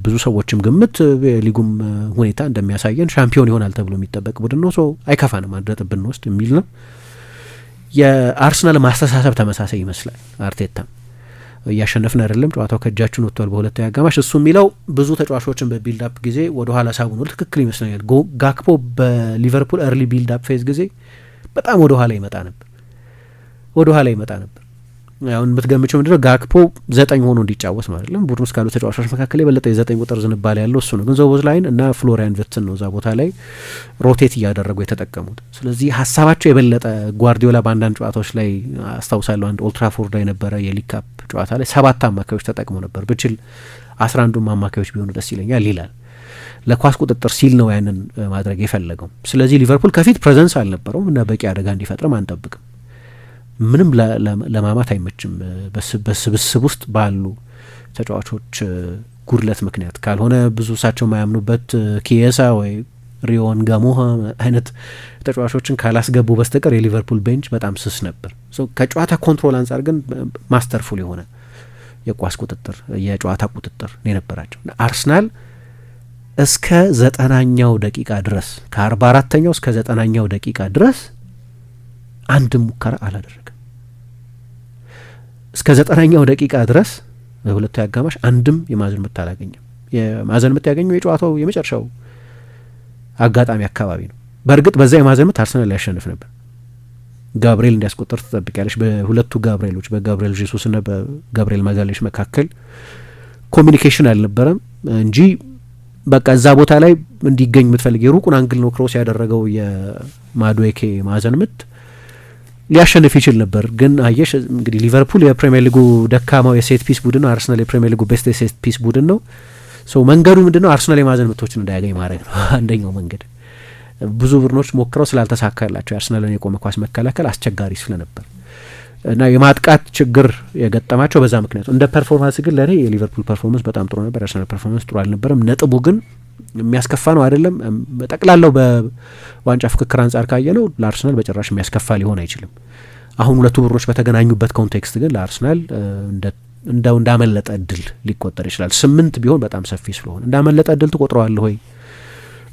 ብዙ ሰዎችም ግምት የሊጉም ሁኔታ እንደሚያሳየን ሻምፒዮን ይሆናል ተብሎ የሚጠበቅ ቡድን ነው። ሰው አይከፋንም 1 ነጥብ ብንወስድ የሚል ነው። የአርሰናል ማስተሳሰብ ተመሳሳይ ይመስላል። አርቴታም እያሸነፍን አይደለም፣ ጨዋታው ከእጃችን ወጥቷል በሁለተኛ አጋማሽ እሱ የሚለው ብዙ ተጫዋቾችን በቢልዳፕ ጊዜ ወደ ኋላ ሳቡ ነው። ትክክል ይመስለኛል። ጋክፖ በሊቨርፑል ኤርሊ ቢልዳፕ ፌዝ ጊዜ በጣም ወደ ኋላ ይመጣ ነበር። አሁን የምትገምቸው ምንድነው ጋክፖ 9 ሆኖ እንዲጫወት ማለት ነው። ቡድን ውስጥ ካሉ ተጫዋቾች መካከል የበለጠ የ9 ቁጥር ዝንባሌ ያለው እሱ ነው። ግን ዞቦዝ ላይን እና ፍሎሪያን ቪርትዝ ነው እዛ ቦታ ላይ ሮቴት እያደረጉ የተጠቀሙት። ስለዚህ ሀሳባቸው የበለጠ ጓርዲዮላ በአንዳንድ ጨዋታዎች ላይ አስታውሳለሁ፣ አንድ ኦልትራፎርድ ላይ ነበረ የሊግ ካፕ ጨዋታ ላይ 7 አማካዮች ተጠቅሞ ነበር። ብችል 11ዱም አማካዮች ቢሆኑ ደስ ይለኛል ይላል። ለኳስ ቁጥጥር ሲል ነው ያንን ማድረግ የፈለገው። ስለዚህ ሊቨርፑል ከፊት ፕሬዘንስ አልነበረውም እና በቂ አደጋ እንዲፈጥርም አንጠብቅም። ምንም ለማማት አይመችም። በስብስብ ውስጥ ባሉ ተጫዋቾች ጉድለት ምክንያት ካልሆነ ብዙ እሳቸው የማያምኑበት ኪየሳ ወይ ሪዮን ጋሞሃ አይነት ተጫዋቾችን ካላስገቡ በስተቀር የሊቨርፑል ቤንች በጣም ስስ ነበር። ከጨዋታ ኮንትሮል አንጻር ግን ማስተርፉል የሆነ የኳስ ቁጥጥር የጨዋታ ቁጥጥር የነበራቸው አርሰናል እስከ 90ኛው ደቂቃ ድረስ ከ44ኛው እስከ 90ኛው ደቂቃ ድረስ አንድ ሙከራ አላደረገም። እስከ 90ኛው ደቂቃ ድረስ በሁለቱ አጋማሽ አንድም የማዕዘን ምት አላገኘም። የማዕዘን ምት ያገኘው የጨዋታው የመጨረሻው አጋጣሚ አካባቢ ነው። በእርግጥ በዛ የማዕዘን ምት አርሰናል ሊያሸንፍ ነበር። ጋብርኤል እንዲያስቆጠር ትጠብቂያለሽ። በሁለቱ ጋብርኤሎች በጋብርኤል ጄሱስ እና በጋብርኤል ማጋሌሽ መካከል ኮሚኒኬሽን አልነበረም እንጂ በቃ እዛ ቦታ ላይ እንዲገኝ የምትፈልግ የሩቁን አንግል ነው ክሮስ ያደረገው የማድዌኬ ማዕዘን ምት ሊያሸንፍ ይችል ነበር። ግን አየሽ እንግዲህ ሊቨርፑል የፕሪሚየር ሊጉ ደካማው የሴት ፒስ ቡድን ነው። አርሰናል የፕሪሚየር ሊጉ ቤስት የሴት ፒስ ቡድን ነው። መንገዱ ምንድነው? አርሰናል የማዕዘን ምቶችን እንዳያገኝ ማድረግ ነው አንደኛው መንገድ። ብዙ ቡድኖች ሞክረው ስላልተሳካላቸው የአርሰናልን የቆመ ኳስ መከላከል አስቸጋሪ ስለነበር እና የማጥቃት ችግር የገጠማቸው በዛ ምክንያቱ። እንደ ፐርፎርማንስ ግን ለኔ የሊቨርፑል ፐርፎርማንስ በጣም ጥሩ ነበር። የአርሰናል ፐርፎርማንስ ጥሩ አልነበረም። ነጥቡ ግን የሚያስከፋ ነው አይደለም። በጠቅላላው በዋንጫ ፍክክር አንጻር ካየ ነው ለአርሰናል በጭራሽ የሚያስከፋ ሊሆን አይችልም። አሁን ሁለቱ ቡድኖች በተገናኙበት ኮንቴክስት ግን ለአርሰናል እንዳመለጠ እድል ሊቆጠር ይችላል። 8 ቢሆን በጣም ሰፊ ስለሆነ እንዳመለጠ እድል ትቆጥረዋለህ ወይ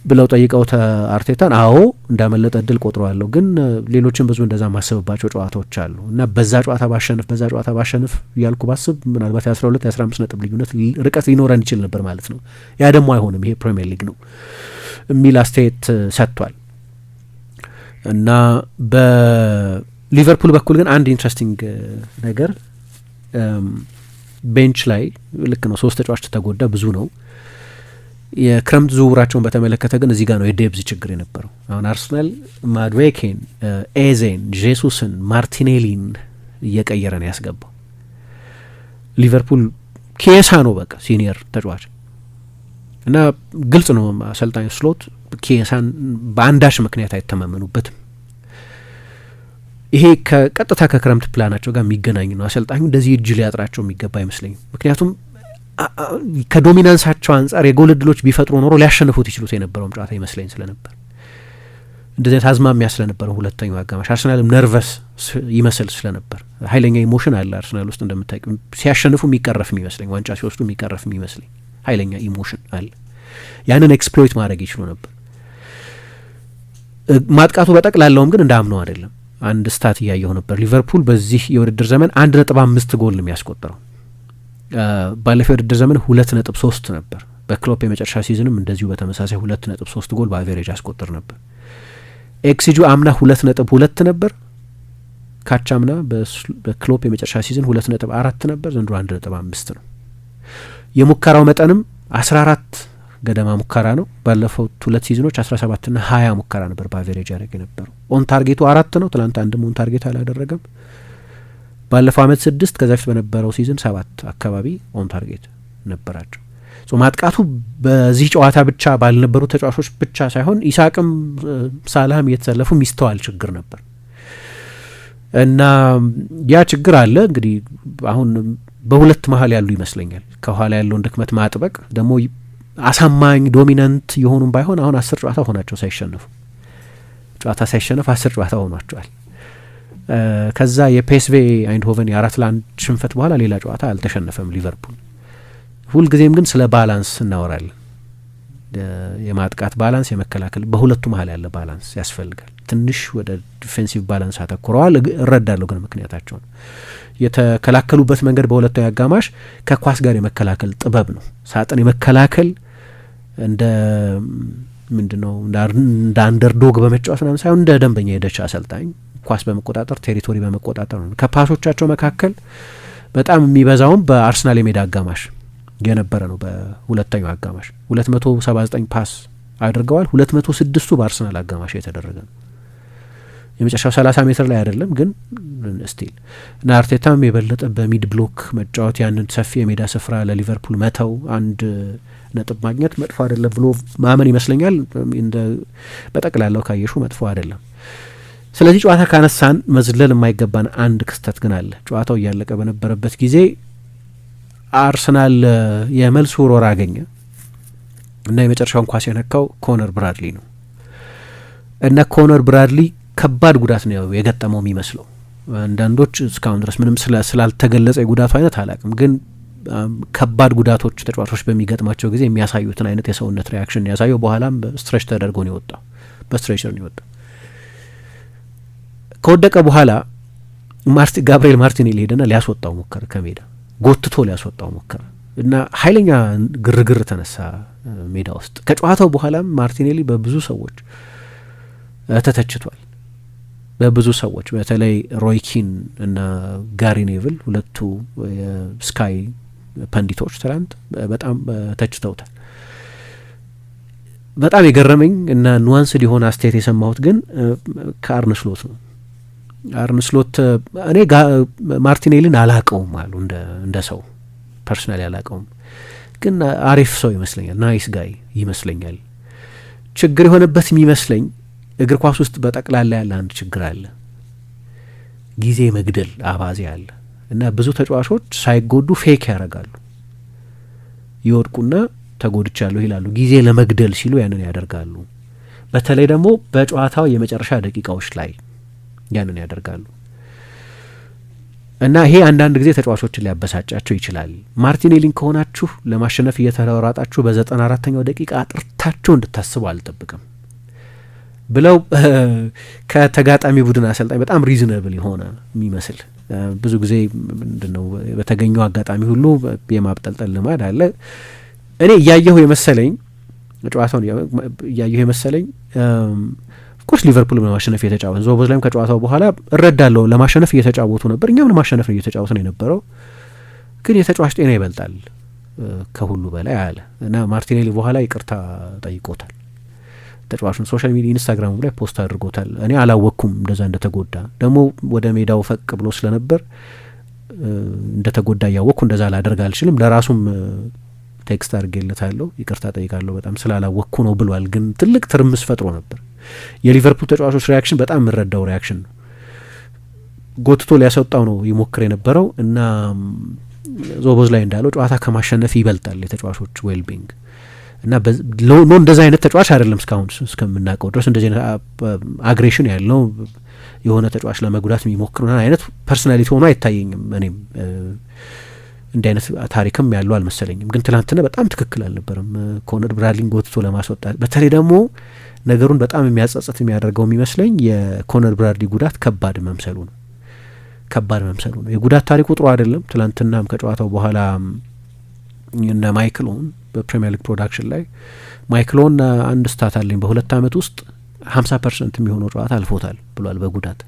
ብለው ጠይቀው አርቴታን አዎ እንዳመለጠ እድል ቆጥረዋለሁ፣ ግን ሌሎችን ብዙ እንደዛ ማሰብባቸው ጨዋታዎች አሉ እና በዛ ጨዋታ ባሸንፍ እያልኩ ባስብ ምናልባት የ12 የ15 ነጥብ ልዩነት ርቀት ሊኖረን ይችል ነበር ማለት ነው። ያ ደግሞ አይሆንም፣ ይሄ ፕሪሚየር ሊግ ነው የሚል አስተያየት ሰጥቷል። እና በሊቨርፑል በኩል ግን አንድ ኢንትረስቲንግ ነገር ቤንች ላይ ልክ ነው 3 ተጫዋች ተጎዳ፣ ብዙ ነው የክረምት ዝውውራቸውን በተመለከተ ግን እዚህ ጋር ነው የዴብዝ ችግር የነበረው። አሁን አርሰናል ማድዌኬን፣ ኤዜን፣ ጄሱስን፣ ማርቲኔሊን እየቀየረ ነው ያስገባው። ሊቨርፑል ኬሳ ነው በቃ ሲኒየር ተጫዋች እና ግልጽ ነው አሰልጣኝ ስሎት ኬሳን በአንዳች ምክንያት አይተማመኑበትም። ይሄ ከቀጥታ ከክረምት ፕላናቸው ጋር የሚገናኝ ነው። አሰልጣኙ እንደዚህ እጅ ሊያጥራቸው የሚገባ አይመስለኝም። ምክንያቱም ከዶሚናንሳቸው አንጻር የጎል እድሎች ቢፈጥሩ ኖሮ ሊያሸንፉት ይችሉት የነበረውም ጨዋታ ይመስለኝ ስለነበር እንደዚህ አዝማሚያ ስለነበረው ሁለተኛው አጋማሽ አርሰናልም ነርቨስ ይመስል ስለነበር ኃይለኛ ኢሞሽን አለ አርሰናል ውስጥ እንደምታውቁ። ሲያሸንፉ የሚቀረፍ የሚመስለኝ ዋንጫ ሲወስዱ የሚቀረፍ የሚመስለኝ ኃይለኛ ኢሞሽን አለ። ያንን ኤክስፕሎይት ማድረግ ይችሉ ነበር። ማጥቃቱ በጠቅላላውም ግን እንዳምነው አይደለም። አንድ ስታት እያየሁ ነበር። ሊቨርፑል በዚህ የውድድር ዘመን 1.5 ጎል ነው የሚያስቆጥረው። ባለፈው የውድድር ዘመን 2.3 ነበር። በክሎፕ የመጨረሻ ሲዝንም እንደዚሁ በተመሳሳይ 2.3 ጎል በአቬሬጅ ያስቆጥር ነበር። ኤክስጂ አምና 2.2 ነበር። ካቻምና በክሎፕ የመጨረሻ ሲዝን 2.4 ነበር። ዘንድሮ 1.5 ነው። የሙከራው መጠንም 14 ገደማ ሙከራ ነው። ባለፈው 2 ሲዝኖች 17 ና 20 ሙከራ ነበር በአቬሬጅ ያደረገ የነበረው። ኦን ታርጌቱ 4 ነው። ትላንት አንድም ኦን ታርጌት አላደረገም። ባለፈው አመት 6 ከዛ በፊት በነበረው ሲዝን 7 አካባቢ ኦን ታርጌት ነበራቸው። ማጥቃቱ በዚህ ጨዋታ ብቻ ባልነበሩ ተጫዋቾች ብቻ ሳይሆን ኢሳቅም ሳላህም እየተሰለፉ ሚስተዋል ችግር ነበር እና ያ ችግር አለ። እንግዲህ አሁን በሁለት መሀል ያሉ ይመስለኛል። ከኋላ ያለውን ድክመት ማጥበቅ ደግሞ አሳማኝ ዶሚናንት የሆኑም ባይሆን አሁን 10 ጨዋታ ሆናቸው ሳይሸነፉ 10 ጨዋታ ሆኗቸዋል። ከዛ የፔስቬ አይንድሆቨን የ4-1 ሽንፈት በኋላ ሌላ ጨዋታ አልተሸነፈም ሊቨርፑል። ሁልጊዜም ግን ስለ ባላንስ እናወራለን። የማጥቃት ባላንስ፣ የመከላከል በሁለቱ መሀል ያለ ባላንስ ያስፈልጋል። ትንሽ ወደ ዲፌንሲቭ ባላንስ አተኩረዋል። እረዳለሁ ግን ምክንያታቸውን የተከላከሉበት መንገድ በሁለተኛ አጋማሽ ከኳስ ጋር የመከላከል ጥበብ ነው። ሳጥን የመከላከል እንደ ምንድነው እንደ አንደርዶግ በመጫወት ነው ሳይሆን እንደ ደንበኛ የደች አሰልጣኝ ኳስ በመቆጣጠር ቴሪቶሪ በመቆጣጠር ነው። ከፓሶቻቸው መካከል በጣም የሚበዛውም በአርሰናል የሜዳ አጋማሽ የነበረ ነው። በሁለተኛው አጋማሽ 279 ፓስ አድርገዋል። 206ቱ በአርሰናል አጋማሽ የተደረገ ነው። የመጨረሻው 30 ሜትር ላይ አይደለም ግን ስቲል እና አርቴታም የበለጠ በሚድ ብሎክ መጫወት ያንን ሰፊ የሜዳ ስፍራ ለሊቨርፑል መተው አንድ ነጥብ ማግኘት መጥፎ አይደለም ብሎ ማመን ይመስለኛል። እንደ በጠቅላላው ካየሹ መጥፎ አይደለም። ስለዚህ ጨዋታ ካነሳን መዝለል የማይገባን አንድ ክስተት ግን አለ። ጨዋታው እያለቀ በነበረበት ጊዜ አርሰናል የመልስ ውርወራ አገኘ እና የመጨረሻውን ኳስ የነካው ኮነር ብራድሊ ነው እና ኮነር ብራድሊ ከባድ ጉዳት ነው የገጠመው የሚመስለው። አንዳንዶች እስካሁን ድረስ ምንም ስላልተገለጸ የጉዳቱ አይነት አላቅም፣ ግን ከባድ ጉዳቶች ተጫዋቾች በሚገጥማቸው ጊዜ የሚያሳዩትን አይነት የሰውነት ሪያክሽን ያሳየው። በኋላም በስትሬች ተደርጎ ነው የወጣው፣ በስትሬቸር ነው የወጣው። ከወደቀ በኋላ ጋብሪኤል ማርቲኔሊ ሄደና ሊያስወጣው ሞከረ፣ ከሜዳ ጎትቶ ሊያስወጣው ሞከረ እና ኃይለኛ ግርግር ተነሳ ሜዳ ውስጥ። ከጨዋታው በኋላም ማርቲኔሊ በብዙ ሰዎች ተተችቷል። በብዙ ሰዎች በተለይ ሮይኪን እና ጋሪ ኔቭል ሁለቱ ስካይ ፐንዲቶች ትላንት በጣም ተችተውታል። በጣም የገረመኝ እና ኑዋንስድ የሆነ አስተያየት የሰማሁት ግን ከአርነ ስሎት ነው። አርነ ስሎት እኔ ማርቲኔሊን አላቀውም አሉ እንደ ሰው ፐርሰናሊ አላቀውም፣ ግን አሪፍ ሰው ይመስለኛል፣ ናይስ ጋይ ይመስለኛል። ችግር የሆነበት የሚመስለኝ እግር ኳስ ውስጥ በጠቅላላ ያለ አንድ ችግር አለ፣ ጊዜ መግደል አባዜ አለ እና ብዙ ተጫዋቾች ሳይጎዱ ፌክ ያደርጋሉ። ይወድቁና ተጎድቻለሁ ይላሉ፣ ጊዜ ለመግደል ሲሉ ያንን ያደርጋሉ። በተለይ ደግሞ በጨዋታው የመጨረሻ ደቂቃዎች ላይ ያንን ያደርጋሉ እና ይሄ አንዳንድ ጊዜ ተጫዋቾችን ሊያበሳጫቸው ይችላል። ማርቲኔሊን ከሆናችሁ ለማሸነፍ እየተራራጣችሁ በ94ኛው ደቂቃ አጥርታችሁ እንድታስቡ አልጠብቅም ብለው ከተጋጣሚ ቡድን አሰልጣኝ በጣም ሪዝነብል የሆነ የሚመስል ብዙ ጊዜ ምንድነው በተገኘው አጋጣሚ ሁሉ የማብጠልጠል ልማድ አለ። እኔ እያየሁ የመሰለኝ ጨዋታውን እያየሁ የመሰለኝ ኦፍኮርስ ሊቨርፑል ለማሸነፍ እየተጫወተ ዞቦዝ ላይም ከጨዋታው በኋላ እረዳለሁ ለማሸነፍ እየተጫወቱ ነበር፣ እኛም ለማሸነፍ ነው እየተጫወትን የነበረው፣ ግን የተጫዋች ጤና ይበልጣል ከሁሉ በላይ አለ እና ማርቲኔሊ በኋላ ይቅርታ ጠይቆታል። ተጫዋቹን ሶሻል ሚዲያ ኢንስታግራሙ ላይ ፖስት አድርጎታል። እኔ አላወቅኩም እንደዛ እንደተጎዳ፣ ደግሞ ወደ ሜዳው ፈቅ ብሎ ስለነበር እንደተጎዳ እያወቅኩ እንደዛ ላደርግ አልችልም፣ ለራሱም ቴክስት አድርጌለታለሁ ይቅርታ ጠይቃለሁ በጣም ስላላወቅኩ ነው ብሏል። ግን ትልቅ ትርምስ ፈጥሮ ነበር። የሊቨርፑል ተጫዋቾች ሪያክሽን በጣም የምረዳው ሪያክሽን ነው። ጎትቶ ሊያስወጣው ነው ይሞክር የነበረው እና ዞቦዝ ላይ እንዳለው ጨዋታ ከማሸነፍ ይበልጣል የተጫዋቾች ዌልቢንግ እና ኖ እንደዛ አይነት ተጫዋች አይደለም እስካሁን እስከምናውቀው ድረስ እንደዚህ አይነት አግሬሽን ያለው የሆነ ተጫዋች ለመጉዳት የሚሞክር አይነት ፐርሶናሊቲ ሆኖ አይታየኝም። እኔም እንዲህ አይነት ታሪክም ያለው አልመሰለኝም። ግን ትላንትና በጣም ትክክል አልነበረም ኮነር ብራድሊን ጎትቶ ለማስወጣት። በተለይ ደግሞ ነገሩን በጣም የሚያጸጽት የሚያደርገው የሚመስለኝ የኮነር ብራድሊ ጉዳት ከባድ መምሰሉ ነው። የጉዳት ታሪኩ ጥሩ አይደለም። ትላንትናም ከጨዋታው በኋላ እነ ማይክል ኦውን በፕሪሚየር ሊግ ፕሮዳክሽን ላይ ማይክል ኦውን አንድ ስታት አለኝ በ2 አመት ውስጥ 50% የሚሆነው ጨዋታ አልፎታል ብሏል በጉዳት።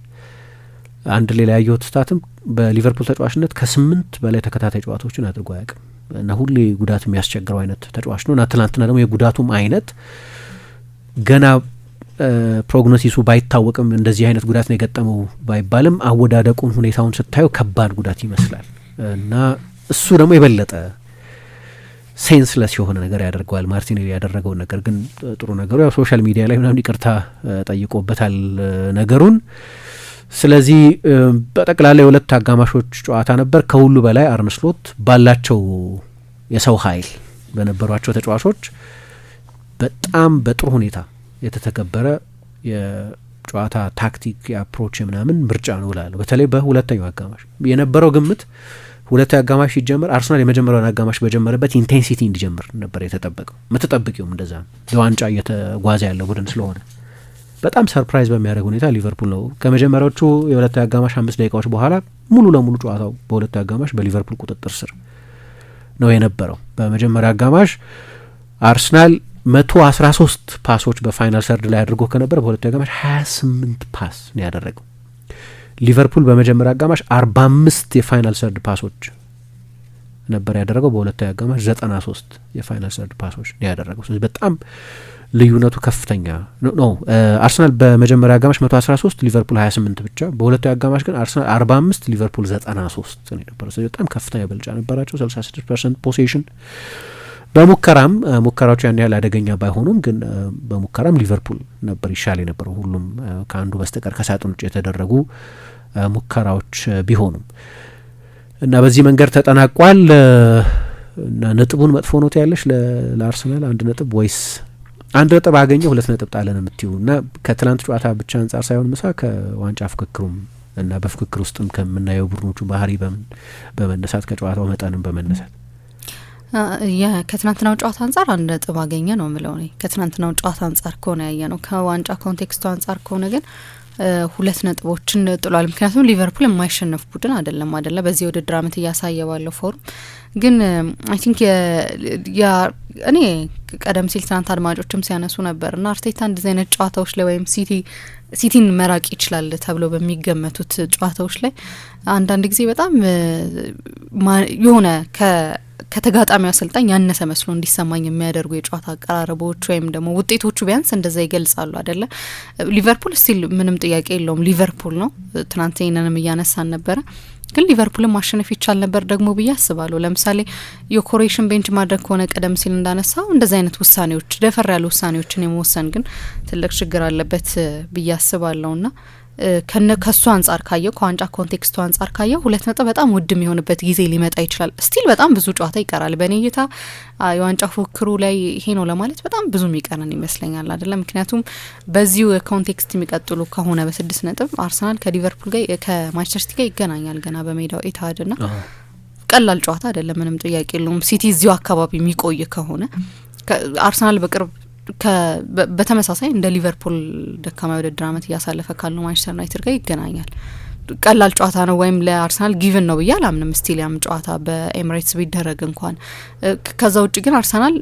አንድ ሌላ ያየሁት ስታትም በሊቨርፑል ተጫዋችነት ከ8 በላይ ተከታታይ ጨዋታዎችን አድርጎ አያውቅም እና ሁሌ ጉዳት የሚያስቸግረው አይነት ተጫዋች ነው እና ትላንትና ደግሞ የጉዳቱም አይነት ገና ፕሮግኖሲሱ ባይታወቅም እንደዚህ አይነት ጉዳት ነው የገጠመው ባይባልም አወዳደቁን ሁኔታውን ስታዩ ከባድ ጉዳት ይመስላል እና እሱ ደግሞ የበለጠ ሴንስለስ የሆነ ነገር ያደርገዋል። ማርቲኔሊ ያደረገውን ነገር ግን ጥሩ ነገሩ ያው ሶሻል ሚዲያ ላይ ምናምን ይቅርታ ጠይቆበታል ነገሩን። ስለዚህ በጠቅላላ የሁለት አጋማሾች ጨዋታ ነበር። ከሁሉ በላይ አርነ ስሎት ባላቸው የሰው ኃይል በነበሯቸው ተጫዋቾች በጣም በጥሩ ሁኔታ የተተገበረ የጨዋታ ታክቲክ የአፕሮች ምናምን ምርጫ ነው እላለሁ። በተለይ በሁለተኛው አጋማሽ የነበረው ግምት ሁለተኛው አጋማሽ ሲጀምር አርሰናል የመጀመሪያውን አጋማሽ በጀመረበት ኢንቴንሲቲ እንዲጀምር ነበር የተጠበቀው። የምትጠብቂውም እንደዛ ለዋንጫ እየተጓዘ ያለ ቡድን ስለሆነ በጣም ሰርፕራይዝ በሚያደርግ ሁኔታ ሊቨርፑል ነው ከመጀመሪያዎቹ የሁለተኛው አጋማሽ 5 ደቂቃዎች በኋላ ሙሉ ለሙሉ ጨዋታው በሁለተኛው አጋማሽ በሊቨርፑል ቁጥጥር ስር ነው የነበረው። በመጀመሪያ አጋማሽ አርሰናል 113 ፓሶች በፋይናል ሰርድ ላይ አድርጎ ከነበረ በሁለተኛው አጋማሽ 28 ፓስ ነው ያደረገው። ሊቨርፑል በመጀመሪያ አጋማሽ 45 የፋይናል ሰርድ ፓሶች ነበር ያደረገው፣ በሁለተኛው አጋማሽ 93 የፋይናል ሰርድ ፓሶች ነው ያደረገው። ስለዚህ በጣም ልዩነቱ ከፍተኛ ነው። አርሰናል በመጀመሪያ አጋማሽ 113 ሊቨርፑል 28 ብቻ፣ በሁለተኛው አጋማሽ ግን አርሰናል 45 ሊቨርፑል 93 ነው የነበረው። ስለዚህ በጣም ከፍተኛ ብልጫ ነበራቸው። 66% ፖሴሽን በሙከራም ሙከራዎቹ ያን ያህል አደገኛ ባይሆኑም ግን በሙከራም ሊቨርፑል ነበር ይሻል የነበረው ሁሉም ከአንዱ በስተቀር ከሳጥን ውጭ የተደረጉ ሙከራዎች ቢሆኑም እና በዚህ መንገድ ተጠናቋል። እና ነጥቡን መጥፎ ነው ያለሽ ለአርሰናል 1 ነጥብ ወይስ 1 ነጥብ አገኘ 2 ነጥብ ጣለን የምትይው እና ከትላንት ጨዋታ ብቻ አንጻር ሳይሆን ምሳ ከዋንጫ ፍክክሩም እና በፍክክር ውስጥም ከምናየው ቡድኖቹ ባህሪ በመነሳት ከጨዋታው መጠንም በመነሳት ከትናንትናው ጨዋታ አንጻር 1 ነጥብ አገኘ ነው የምለው እኔ። ከትናንትናው ጨዋታ አንጻር ከሆነ ያየ ነው። ከዋንጫ ኮንቴክስቱ አንጻር ከሆነ ግን 2 ነጥቦችን ጥሏል። ምክንያቱም ሊቨርፑል የማይሸነፍ ቡድን አይደለም በዚህ ውድድር አመት እያሳየ ባለው ፎርም ግን አይ ቲንክ እኔ ቀደም ሲል ትናንት አድማጮችም ሲያነሱ ነበር እና አርቴታ እንደዚህ አይነት ጨዋታዎች ላይ ወይም ሲቲን መራቅ ይችላል ተብሎ በሚገመቱት ጨዋታዎች ላይ አንዳንድ ጊዜ በጣም የሆነ ከተጋጣሚው አሰልጣኝ ያነሰ መስሎ እንዲሰማኝ የሚያደርጉ የጨዋታ አቀራረቦች ወይም ደግሞ ውጤቶቹ ቢያንስ እንደዛ ይገልጻሉ አይደለ። ሊቨርፑል ስቲል ምንም ጥያቄ የለውም ሊቨርፑል ነው። ትናንት ይነንም እያነሳን ነበረ ግን ሊቨርፑልን ማሸነፍ ይቻል ነበር ደግሞ ብዬ አስባለሁ። ለምሳሌ የኮሬሽን ቤንች ማድረግ ከሆነ ቀደም ሲል እንዳነሳው እንደዚህ አይነት ውሳኔዎች ደፈር ያሉ ውሳኔዎችን የመወሰን ግን ትልቅ ችግር አለበት ብዬ አስባለሁና ከሱ አንጻር ካየው ከዋንጫ ኮንቴክስቱ አንጻር ካየው 2 ነጥብ በጣም ውድ የሚሆንበት ጊዜ ሊመጣ ይችላል። ስቲል በጣም ብዙ ጨዋታ ይቀራል። በእኔ እይታ የዋንጫ ፉክክሩ ላይ ይሄ ነው ለማለት በጣም ብዙ የሚቀረን ይመስለኛል አይደለም። ምክንያቱም በዚሁ ኮንቴክስት የሚቀጥሉ ከሆነ በ6 ነጥብ አርሰናል ከሊቨርፑል ጋር ከማንቸስተር ሲቲ ጋር ይገናኛል ገና በሜዳው ኢትሃድና ቀላል ጨዋታ አይደለም፣ ምንም ጥያቄ የለውም። ሲቲ እዚሁ አካባቢ የሚቆይ ከሆነ አርሰናል በቅርብ በተመሳሳይ እንደ ሊቨርፑል ደካማ ውድድር አመት እያሳለፈ ካለው ማንቸስተር ዩናይትድ ጋር ይገናኛል። ቀላል ጨዋታ ነው ወይም ለአርሰናል ጊቭን ነው ብዬ አላምንም። ስቲሊያም ጨዋታ በኤምሬትስ ቢደረግ እንኳን ከዛ ውጭ ግን አርሰናል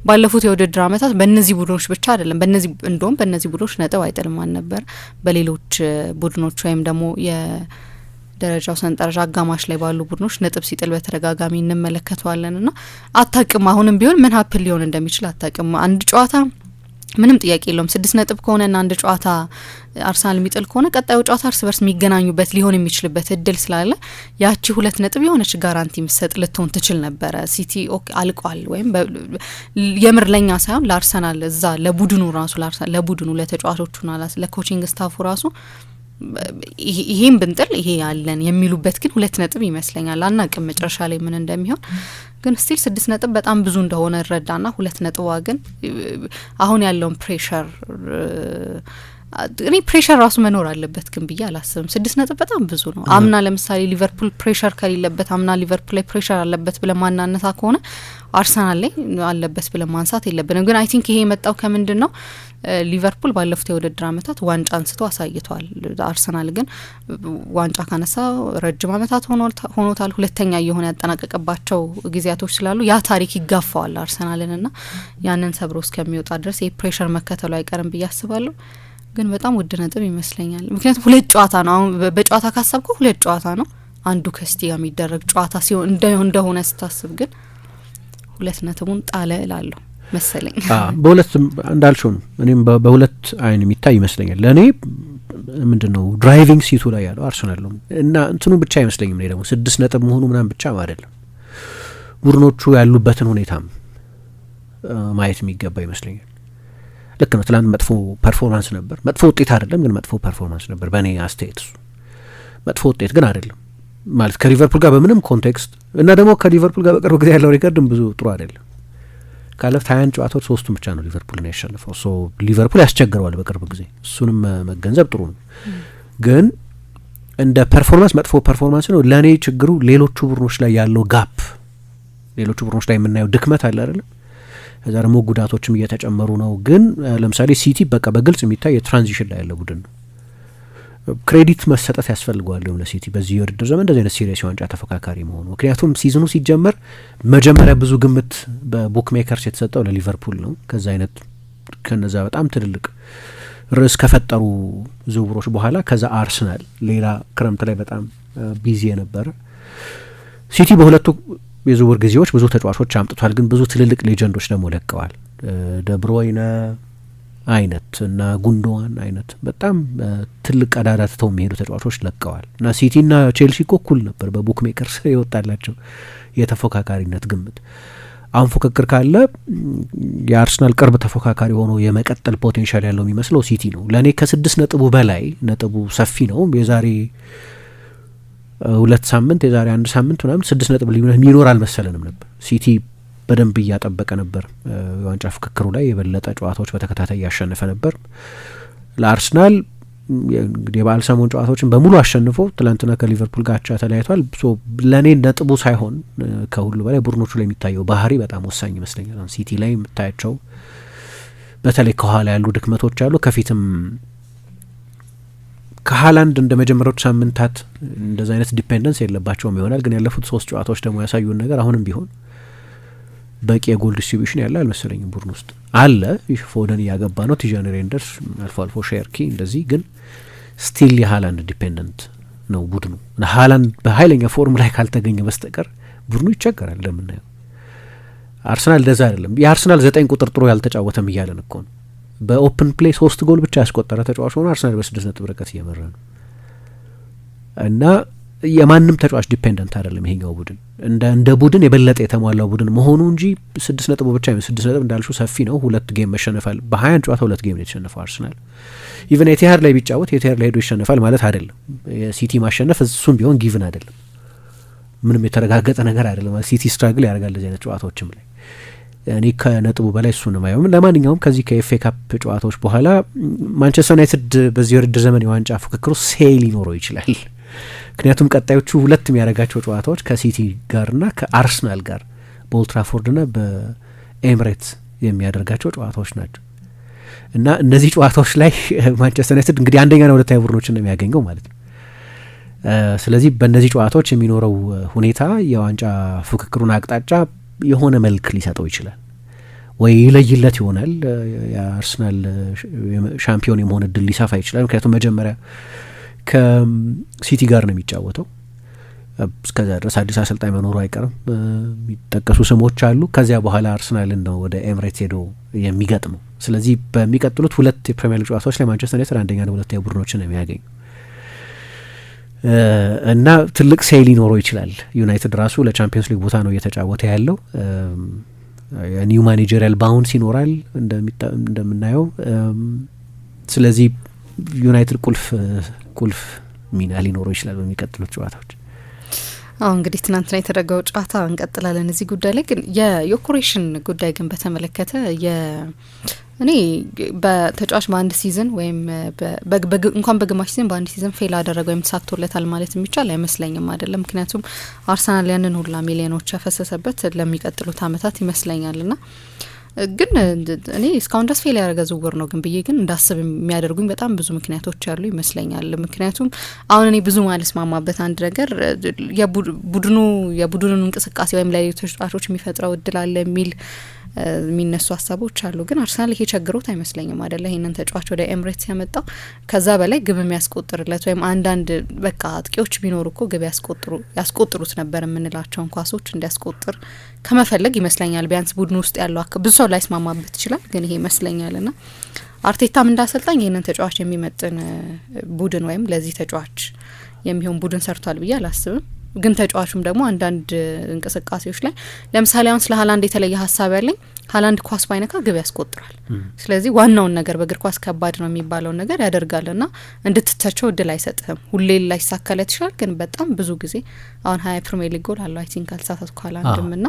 ባለፉት የውድድር አመታት በእነዚህ ቡድኖች ብቻ አይደለም በእነዚህ ቡድኖች ነጥብ አይጥልም ነበር። በሌሎች ቡድኖች ወይም ደግሞ ደረጃው ሰንጠረዥ አጋማሽ ላይ ባሉ ቡድኖች ነጥብ ሲጥል በተደጋጋሚ እንመለከተዋለንና አታቅም አሁንም ቢሆን ምን ሀፕል ሊሆን እንደሚችል አታቅም። አንድ ጨዋታ ምንም ጥያቄ የለውም 6 ነጥብ ከሆነና አንድ ጨዋታ አርሰናል የሚጥል ከሆነ ቀጣዩ ጨዋታ እርስ በርስ የሚገናኙበት ሊሆን የሚችልበት እድል ስላለ ያቺ 2 ነጥብ የሆነች ጋራንቲ ምሰጥ ልትሆን ትችል ነበረ። ሲቲ ኦኬ አልቋል ወይም የምር ለኛ ሳይሆን ለአርሰናል እዛ ለቡድኑ ራሱ ለቡድኑ ለተጫዋቾቹና ለኮቺንግ ስታፉ ራሱ ይሄን ብንጥል ይሄ ያለን የሚሉበት ግን 2 ነጥብ ይመስለኛል። አናቅም መጨረሻ ላይ ምን እንደሚሆን ግን ስቲል 6 ነጥብ በጣም ብዙ እንደሆነ ረዳና 2 ነጥብ ግን አሁን ያለውን ፕሬሸር እኔ ፕሬሸር ራሱ መኖር አለበት ግን ብዬ አላስብም። 6 ነጥብ በጣም ብዙ ነው። አምና ለምሳሌ ሊቨርፑል ፕሬሸር ከሌለበት አምና ሊቨርፑል ላይ ፕሬሸር አለበት ብለን ማናነሳ ከሆነ አርሰናል ላይ አለበት ብለን ማንሳት የለብንም። ግን አይ ቲንክ ይሄ የመጣው ከምንድን ነው ሊቨርፑል ባለፉት የውድድር አመታት ዋንጫ አንስቶ አሳይቷል። አርሰናል ግን ዋንጫ ካነሳ ረጅም አመታት ሆኖታል። ሁለተኛ የሆነ ያጠናቀቀባቸው ጊዜያቶች ስላሉ ያ ታሪክ ይጋፋዋል አርሰናልንና ያንን ሰብሮ እስከሚወጣ ድረስ የፕሬሸር መከተሉ አይቀርም ብዬ አስባለሁ። ግን በጣም ውድ ነጥብ ይመስለኛል። ምክንያቱም 2 ጨዋታ ነው። አሁን በጨዋታ ካሰብከው 2 ጨዋታ ነው። አንዱ ከሲቲ ጋር የሚደረግ ጨዋታ ሲሆን እንደሆነ ስታስብ ግን 2 ነጥቡን ጣለ እላለሁ መሰለኝ። በሁለት እንዳልሽው ነው። እኔም በሁለት አይን የሚታይ ይመስለኛል። ለእኔ ምንድነው ድራይቪንግ ሲቱ ላይ ያለው አርሰናል ነው እና እንትኑ ብቻ አይመስለኝም። እኔ ደግሞ 6 ነጥብ መሆኑ ምናምን ብቻ አይደለም፣ ቡድኖቹ ያሉበትን ሁኔታም ማየት የሚገባ ይመስለኛል። ልክ ነው። ትላንት መጥፎ ፐርፎርማንስ ነበር። መጥፎ ውጤት አይደለም ግን መጥፎ ፐርፎርማንስ ነበር በእኔ አስተያየት። መጥፎ ውጤት ግን አይደለም ማለት ከሊቨርፑል ጋር በምንም ኮንቴክስት እና ደግሞ ከሊቨርፑል ጋር በቅርብ ጊዜ ያለው ሪከርድም ብዙ ጥሩ አይደለም። ካለፉት 21 ጨዋታዎች 3ቱን ብቻ ነው ሊቨርፑልን ያሸነፈው። ሶ ሊቨርፑል ያስቸግረዋል በቅርብ ጊዜ፣ እሱንም መገንዘብ ጥሩ ነው። ግን እንደ ፐርፎርማንስ መጥፎ ፐርፎርማንስ ነው። ለእኔ ችግሩ ሌሎቹ ቡድኖች ላይ ያለው ጋፕ፣ ሌሎቹ ቡድኖች ላይ የምናየው ድክመት አለ አይደለም። ከዛ ደግሞ ጉዳቶችም እየተጨመሩ ነው። ግን ለምሳሌ ሲቲ በቃ በግልጽ የሚታይ የትራንዚሽን ላይ ያለ ቡድን ነው። ክሬዲት መሰጠት ያስፈልገዋል ለሲቲ በዚህ የውድድር ዘመን እንደዚህ አይነት ሲሪየስ የዋንጫ ተፎካካሪ መሆኑ። ምክንያቱም ሲዝኑ ሲጀመር መጀመሪያ ብዙ ግምት በቡክ ሜከርስ የተሰጠው ለሊቨርፑል ነው። ከዛ አይነት ከነዛ በጣም ትልልቅ ርዕስ ከፈጠሩ ዝውውሮች በኋላ ከዛ አርሰናል ሌላ ክረምት ላይ በጣም ቢዚ የነበረ ሲቲ በሁለቱ የዝውውር ጊዜዎች ብዙ ተጫዋቾች አምጥቷል። ግን ብዙ ትልልቅ ሌጀንዶች ደግሞ ለቀዋል። ደብሮይነ አይነት እና ጉንዶዋን አይነት በጣም ትልቅ ቀዳዳ ትተው የሚሄዱ ተጫዋቾች ለቀዋል እና ሲቲና ቼልሲ እኩል ነበር በቡክ ሜከርስ የወጣላቸው የተፎካካሪነት ግምት። አሁን ፉክክር ካለ የአርሰናል ቅርብ ተፎካካሪ ሆኖ የመቀጠል ፖቴንሻል ያለው የሚመስለው ሲቲ ነው። ለእኔ ከ6 ነጥቡ በላይ ነጥቡ ሰፊ ነው። የዛሬ 2 ሳምንት የዛሬ 1 ሳምንት ምናምን 6 ነጥብ ልዩነት የሚኖር አልመሰለንም ነበር። ሲቲ በደንብ እያጠበቀ ነበር። የዋንጫ ፍክክሩ ላይ የበለጠ ጨዋታዎች በተከታታይ እያሸነፈ ነበር። ለአርሰናል እንግዲህ የበዓል ሰሞን ጨዋታዎችን በሙሉ አሸንፎ ትላንትና ከሊቨርፑል ጋር አቻ ተለያይቷል። ለእኔ ነጥቡ ሳይሆን ከሁሉ በላይ ቡድኖቹ ላይ የሚታየው ባህሪ በጣም ወሳኝ ይመስለኛል። ሲቲ ላይ የምታያቸው በተለይ ከኋላ ያሉ ድክመቶች አሉ። ከፊትም ከሃላንድ እንደ መጀመሪያዎቹ ሳምንታት እንደዚ አይነት ዲፔንደንስ የለባቸውም ይሆናል። ግን ያለፉት 3 ጨዋታዎች ደግሞ ያሳዩን ነገር አሁንም ቢሆን በቂ የጎል ዲስትሪቢዩሽን ያለ አልመሰለኝም። ቡድን ውስጥ አለ ፎደን እያገባ ነው፣ ቲጃኒ ሬንደርስ አልፎ አልፎ ሼርኪ እንደዚህ። ግን ስቲል የሃላንድ ዲፔንደንት ነው ቡድኑ። ሃላንድ በኃይለኛ ፎርም ላይ ካልተገኘ በስተቀር ቡድኑ ይቸገራል። እንደምናየው አርሰናል እንደዛ አይደለም። የአርሰናል 9 ቁጥር ጥሩ ያልተጫወተም እያለን እኮ ነው። በኦፕን ፕሌይ 3 ጎል ብቻ ያስቆጠረ ተጫዋች ሆኖ አርሰናል በ6 ነጥብ ርቀት እየመራ ነው እና የማንም ተጫዋች ዲፔንደንት አይደለም ይሄኛው ቡድን። እንደ ቡድን የበለጠ የተሟላው ቡድን መሆኑ እንጂ 6 ነጥብ ብቻ 6 ነጥብ እንዳልሽው ሰፊ ነው። 2 ጌም መሸነፋል። በ20 ጨዋታ 2 ጌም ነው የተሸነፈው አርሰናል። ኢቨን ኤቲሃድ ላይ ቢጫወት ኤቲሃድ ላይ ሄዶ ይሸነፋል ማለት አይደለም። የሲቲ ማሸነፍ እሱም ቢሆን ጊቭን አይደለም፣ ምንም የተረጋገጠ ነገር አይደለም። ሲቲ ስትራግል ያደርጋል እንደዚህ አይነት ጨዋታዎችም ላይ። እኔ ከነጥቡ በላይ እሱ ነው ማየው። ለማንኛውም ከዚህ ከኤፍኤ ካፕ ጨዋታዎች በኋላ ማንቸስተር ዩናይትድ በዚህ የውድድር ዘመን የዋንጫ ፉክክሩ ሴል ሊኖረው ይችላል። ምክንያቱም ቀጣዮቹ 2 የሚያደርጋቸው ጨዋታዎች ከሲቲ ጋርና ከአርሰናል ጋር በኦልትራፎርድና በኤምሬትስ የሚያደርጋቸው ጨዋታዎች ናቸው እና እነዚህ ጨዋታዎች ላይ ማንቸስተር ዩናይትድ እንግዲህ አንደኛና ሁለተኛ ቡድኖችን ነው የሚያገኘው ማለት ነው። ስለዚህ በእነዚህ ጨዋታዎች የሚኖረው ሁኔታ የዋንጫ ፉክክሩን አቅጣጫ የሆነ መልክ ሊሰጠው ይችላል ወይ ይለይለት ይሆናል። የአርሰናል ሻምፒዮን የመሆን እድል ሊሰፋ ይችላል። ምክንያቱም መጀመሪያ ከሲቲ ጋር ነው የሚጫወተው። እስከዛ ድረስ አዲስ አሰልጣኝ መኖሩ አይቀርም። የሚጠቀሱ ስሞች አሉ። ከዚያ በኋላ አርሰናልን ነው ወደ ኤምሬትስ ሄዶ የሚገጥመው። ስለዚህ በሚቀጥሉት 2 የፕሪሚየር ሊግ ጨዋታዎች ላይ ማንቸስተር ዩናይትድ አንደኛና ሁለተኛ ቡድኖችን ነው የሚያገኙ እና ትልቅ ሴል ሊኖረው ይችላል። ዩናይትድ ራሱ ለቻምፒየንስ ሊግ ቦታ ነው እየተጫወተ ያለው። የኒው ማኔጀሪያል ባውንስ ይኖራል እንደምናየው። ስለዚህ ዩናይትድ ቁልፍ ሚና ሊኖረው ይችላል በሚቀጥሉት ጨዋታዎች። እንግዲህ ትናንትና የተደረገው ጨዋታ እንቀጥላለን። እዚህ ጉዳይ ላይ ግን የዮኬሬሽን ጉዳይ ግን በተመለከተ እኔ በተጫዋች በአንድ ሲዝን ወይም እንኳን በግማሽ ሲዝን በአንድ ሲዝን ፌል አደረገ ወይም ተሳክቶለታል ማለት የሚቻል አይመስለኝም አይደለም። ምክንያቱም አርሰናል ያንን ሁላ ሚሊዮኖች ያፈሰሰበት ለሚቀጥሉት አመታት ይመስለኛልና ግን እኔ እስካሁን ድረስ ፌል ያደረገ ዝውውር ነው ግን ብዬ ግን እንዳስብ የሚያደርጉኝ በጣም ብዙ ምክንያቶች ያሉ ይመስለኛል። ምክንያቱም አሁን እኔ ብዙ ማለስማማበት አንድ ነገር የቡድኑን እንቅስቃሴ ወይም ለሌሎች ተጫዋቾች የሚፈጥረው እድል አለ የሚነሱ ሀሳቦች አሉ። ግን አርሰናል ይሄ ቸግሮት አይመስለኝም አይደለ ይሄንን ተጫዋች ወደ ኤምሬትስ ያመጣው። ከዛ በላይ ግብ የሚያስቆጥርለት ወይም አንዳንድ በቃ አጥቂዎች ቢኖሩ እኮ ግብ ያስቆጥሩት ነበር የምንላቸውን ኳሶች እንዲያስቆጥር ከመፈለግ ይመስለኛል። ቢያንስ ቡድን ውስጥ ያለው ብዙ ሰው ላይስማማበት ይችላል፣ ግን ይሄ ይመስለኛልና አርቴታም እንዳሰልጣኝ ይሄንን ተጫዋች የሚመጥን ቡድን ወይም ለዚህ ተጫዋች የሚሆን ቡድን ሰርቷል ብዬ አላስብም። ግን ተጫዋቹም ደግሞ አንዳንድ እንቅስቃሴዎች ላይ ለምሳሌ አሁን ስለ ሃላንድ የተለየ ሀሳብ ያለኝ ሃላንድ ኳስ ባይነካ ግብ ያስቆጥራል። ስለዚህ ዋናውን ነገር በእግር ኳስ ከባድ ነው የሚባለውን ነገር ያደርጋልና እንድትተቸው እድል አይሰጥህም። ሁሌ ላይ ይሳካለት ይችላል፣ ግን በጣም ብዙ ጊዜ አሁን 20 ፕሪሚየር ሊግ ጎል አለው አይ ቲንክ አልሳሳትኩ ሃላንድምና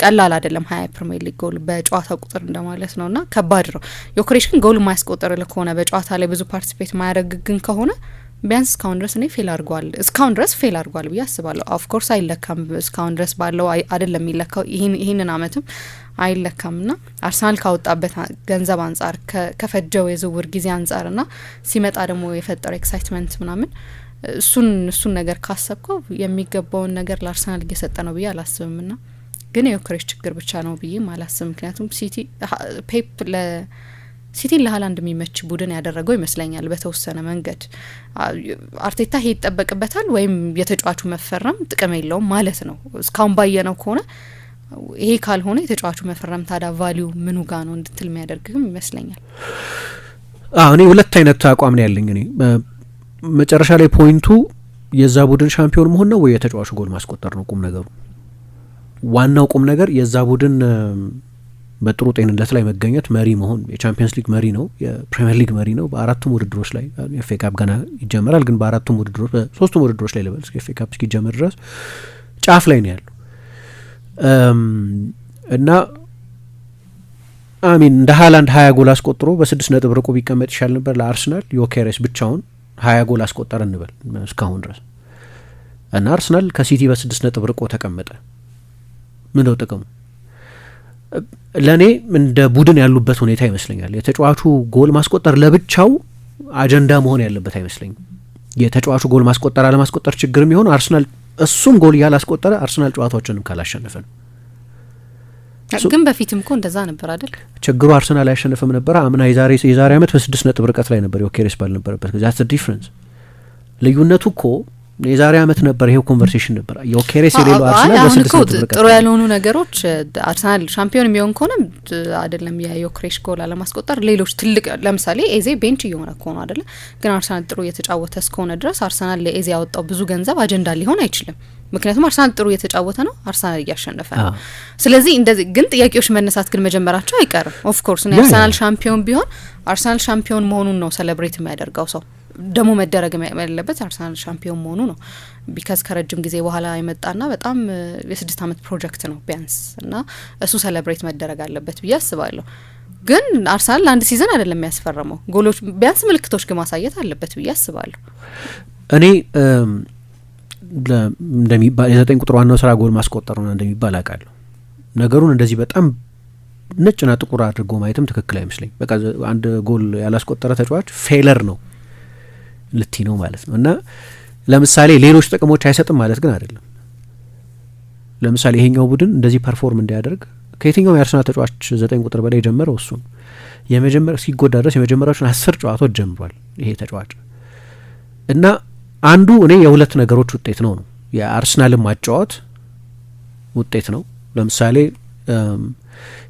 ቀላል አይደለም 20 ፕሪሚየር ሊግ ጎል በጨዋታ ቁጥር እንደማለት ነውና ከባድ ነው። ዮኬሬሽ ግን ጎል ማያስቆጥርልህ ከሆነ በጨዋታ ላይ ብዙ ፓርቲሲፔት ማያደርግ ግን ከሆነ ቢያንስ እስካሁን ድረስ እኔ እስካሁን ድረስ ፌል አድርጓል ብዬ አስባለሁ። ኦፍ ኮርስ አይለካም እስካሁን ድረስ ባለው አይደለም የሚለካው ይህንን አመትም አይለካምና አርሰናል ካወጣበት ገንዘብ አንጻር ከፈጀው የዝውውር ጊዜ አንጻርና ሲመጣ ደግሞ የፈጠረው ኤክሳይትመንት ምናምን እሱን ነገር ካሰብከው የሚገባውን ነገር ለአርሰናል እየሰጠ ነው ብዬ አላስብምና ግን የዮኬሬሽ ችግር ብቻ ነው ብዬ አላስብም። ምክንያቱም ሲቲን ለሃላንድ የሚመች ቡድን ያደረገው ይመስለኛል በተወሰነ መንገድ። አርቴታ ይሄ ይጠበቅበታል ወይም የተጫዋቹ መፈረም ጥቅም የለውም ማለት ነው እስካሁን ባየነው ከሆነ። ይሄ ካልሆነ የተጫዋቹ መፈረም ታዲያ ቫሊዩ ምኑ ጋር ነው እንድትል የሚያደርግም ይመስለኛል። እኔ ሁለት አይነት አቋም ነው ያለኝ። እኔ መጨረሻ ላይ ፖይንቱ የዛ ቡድን ሻምፒዮን መሆን ነው ወይ የተጫዋቹ ጎል ማስቆጠር ነው ቁም ነገሩ። ዋናው ቁም ነገር የዛ ቡድን በጥሩ ጤንነት ላይ መገኘት፣ መሪ መሆን። የቻምፒየንስ ሊግ መሪ ነው፣ የፕሪሚየር ሊግ መሪ ነው። በአራቱም ውድድሮች ላይ ኤፍ ኤ ካፕ ገና ይጀመራል፣ ግን በአራቱም ውድድሮች በሶስቱም ውድድሮች ላይ ልበል ኤፍ ኤ ካፕ እስኪጀመር ድረስ ጫፍ ላይ ነው ያለው እና አሚን እንደ ሃላንድ 20 ጎል አስቆጥሮ በ6 ነጥብ ርቆ ቢቀመጥ ይሻል ነበር ለአርሰናል። ዮኬሬስ ብቻውን 20 ጎል አስቆጠረ እንበል እስካሁን ድረስ እና አርሰናል ከሲቲ በ6 ነጥብ ርቆ ተቀመጠ። ምን ነው ጥቅሙ? ለእኔ እንደ ቡድን ያሉበት ሁኔታ ይመስለኛል የተጫዋቹ ጎል ማስቆጠር ለብቻው አጀንዳ መሆን ያለበት አይመስለኝም። የተጫዋቹ ጎል ማስቆጠር አለማስቆጠር ችግር የሚሆነው አርሰናል እሱም ጎል ያላስቆጠረ አርሰናል ጨዋታዎችንም ካላሸነፈ ነው። ግን በፊትም እኮ እንደዛ ነበር አይደል? ችግሩ አርሰናል አያሸንፍም ነበር። አምና የዛሬ አመት በ6 ነጥብ ርቀት ላይ ነበር ዮኬሬስ ባልነበረበት ጊዜ። ዛትስ ዲፍረንስ። ልዩነቱ እኮ የዛሬ አመት ነበር ይሄው ኮንቨርሴሽን ነበር። ዮኬሬስ የሌለው አርሰናል በ6 ነጥብ ርቀት ጥሩ ያልሆኑ ነገሮች አርሰናል ሻምፒዮን የሚሆን ከሆነ አይደለም የዮኬሬስ ጎል አለማስቆጠር ሌሎች ትልቅ ለምሳሌ ኤዜ ቤንች እየሆነ ከሆነ አይደለ? ግን አርሰናል ጥሩ እየተጫወተ እስከሆነ ድረስ አርሰናል ለኤዜ ያወጣው ብዙ ገንዘብ አጀንዳ ሊሆን አይችልም። ምክንያቱም አርሰናል ጥሩ እየተጫወተ ነው፣ አርሰናል እያሸነፈ ነው። ስለዚህ እንደዚህ ግን ጥያቄዎች መነሳት ግን መጀመራቸው አይቀርም። ኦፍ ኮርስ ነው አርሰናል ሻምፒዮን ቢሆን አርሰናል ሻምፒዮን መሆኑን ነው ሴሌብሬት የሚያደርገው ሰው ደግሞ መደረግ ያለበት አርሰናል ሻምፒዮን መሆኑ ነው። ቢካዝ ከረጅም ጊዜ በኋላ የመጣና በጣም የ6 አመት ፕሮጀክት ነው ቢያንስ እና እሱ ሴሌብሬት መደረግ አለበት ብዬ አስባለሁ። ግን አርሰናል ለአንድ ሲዝን አይደለም የሚያስፈረመው ጎሎች ቢያንስ ምልክቶች ግን ማሳየት አለበት ብዬ አስባለሁ። እኔ እንደሚባል የ9 ቁጥር ዋናው ስራ ጎል ማስቆጠር ነው እንደሚባል አውቃለሁ። ነገሩን እንደዚህ በጣም ነጭና ጥቁር አድርጎ ማየትም ትክክል አይመስለኝ። በቃ አንድ ጎል ያላስቆጠረ ተጫዋች ፌለር ነው ልቲ ነው ማለት ነው። እና ለምሳሌ ሌሎች ጥቅሞች አይሰጥም ማለት ግን አይደለም። ለምሳሌ ይሄኛው ቡድን እንደዚህ ፐርፎርም እንዲያደርግ ከየትኛው የአርሰናል ተጫዋች 9 ቁጥር በላይ የጀመረው እሱ የመጀመሪያ ሲጎዳ ድረስ የመጀመሪያዎቹን 10 ጨዋታዎች ጀምሯል ይሄ ተጫዋች እና አንዱ እኔ የሁለት ነገሮች ውጤት ነው የአርሰናልን ማጫወት ውጤት ነው። ለምሳሌ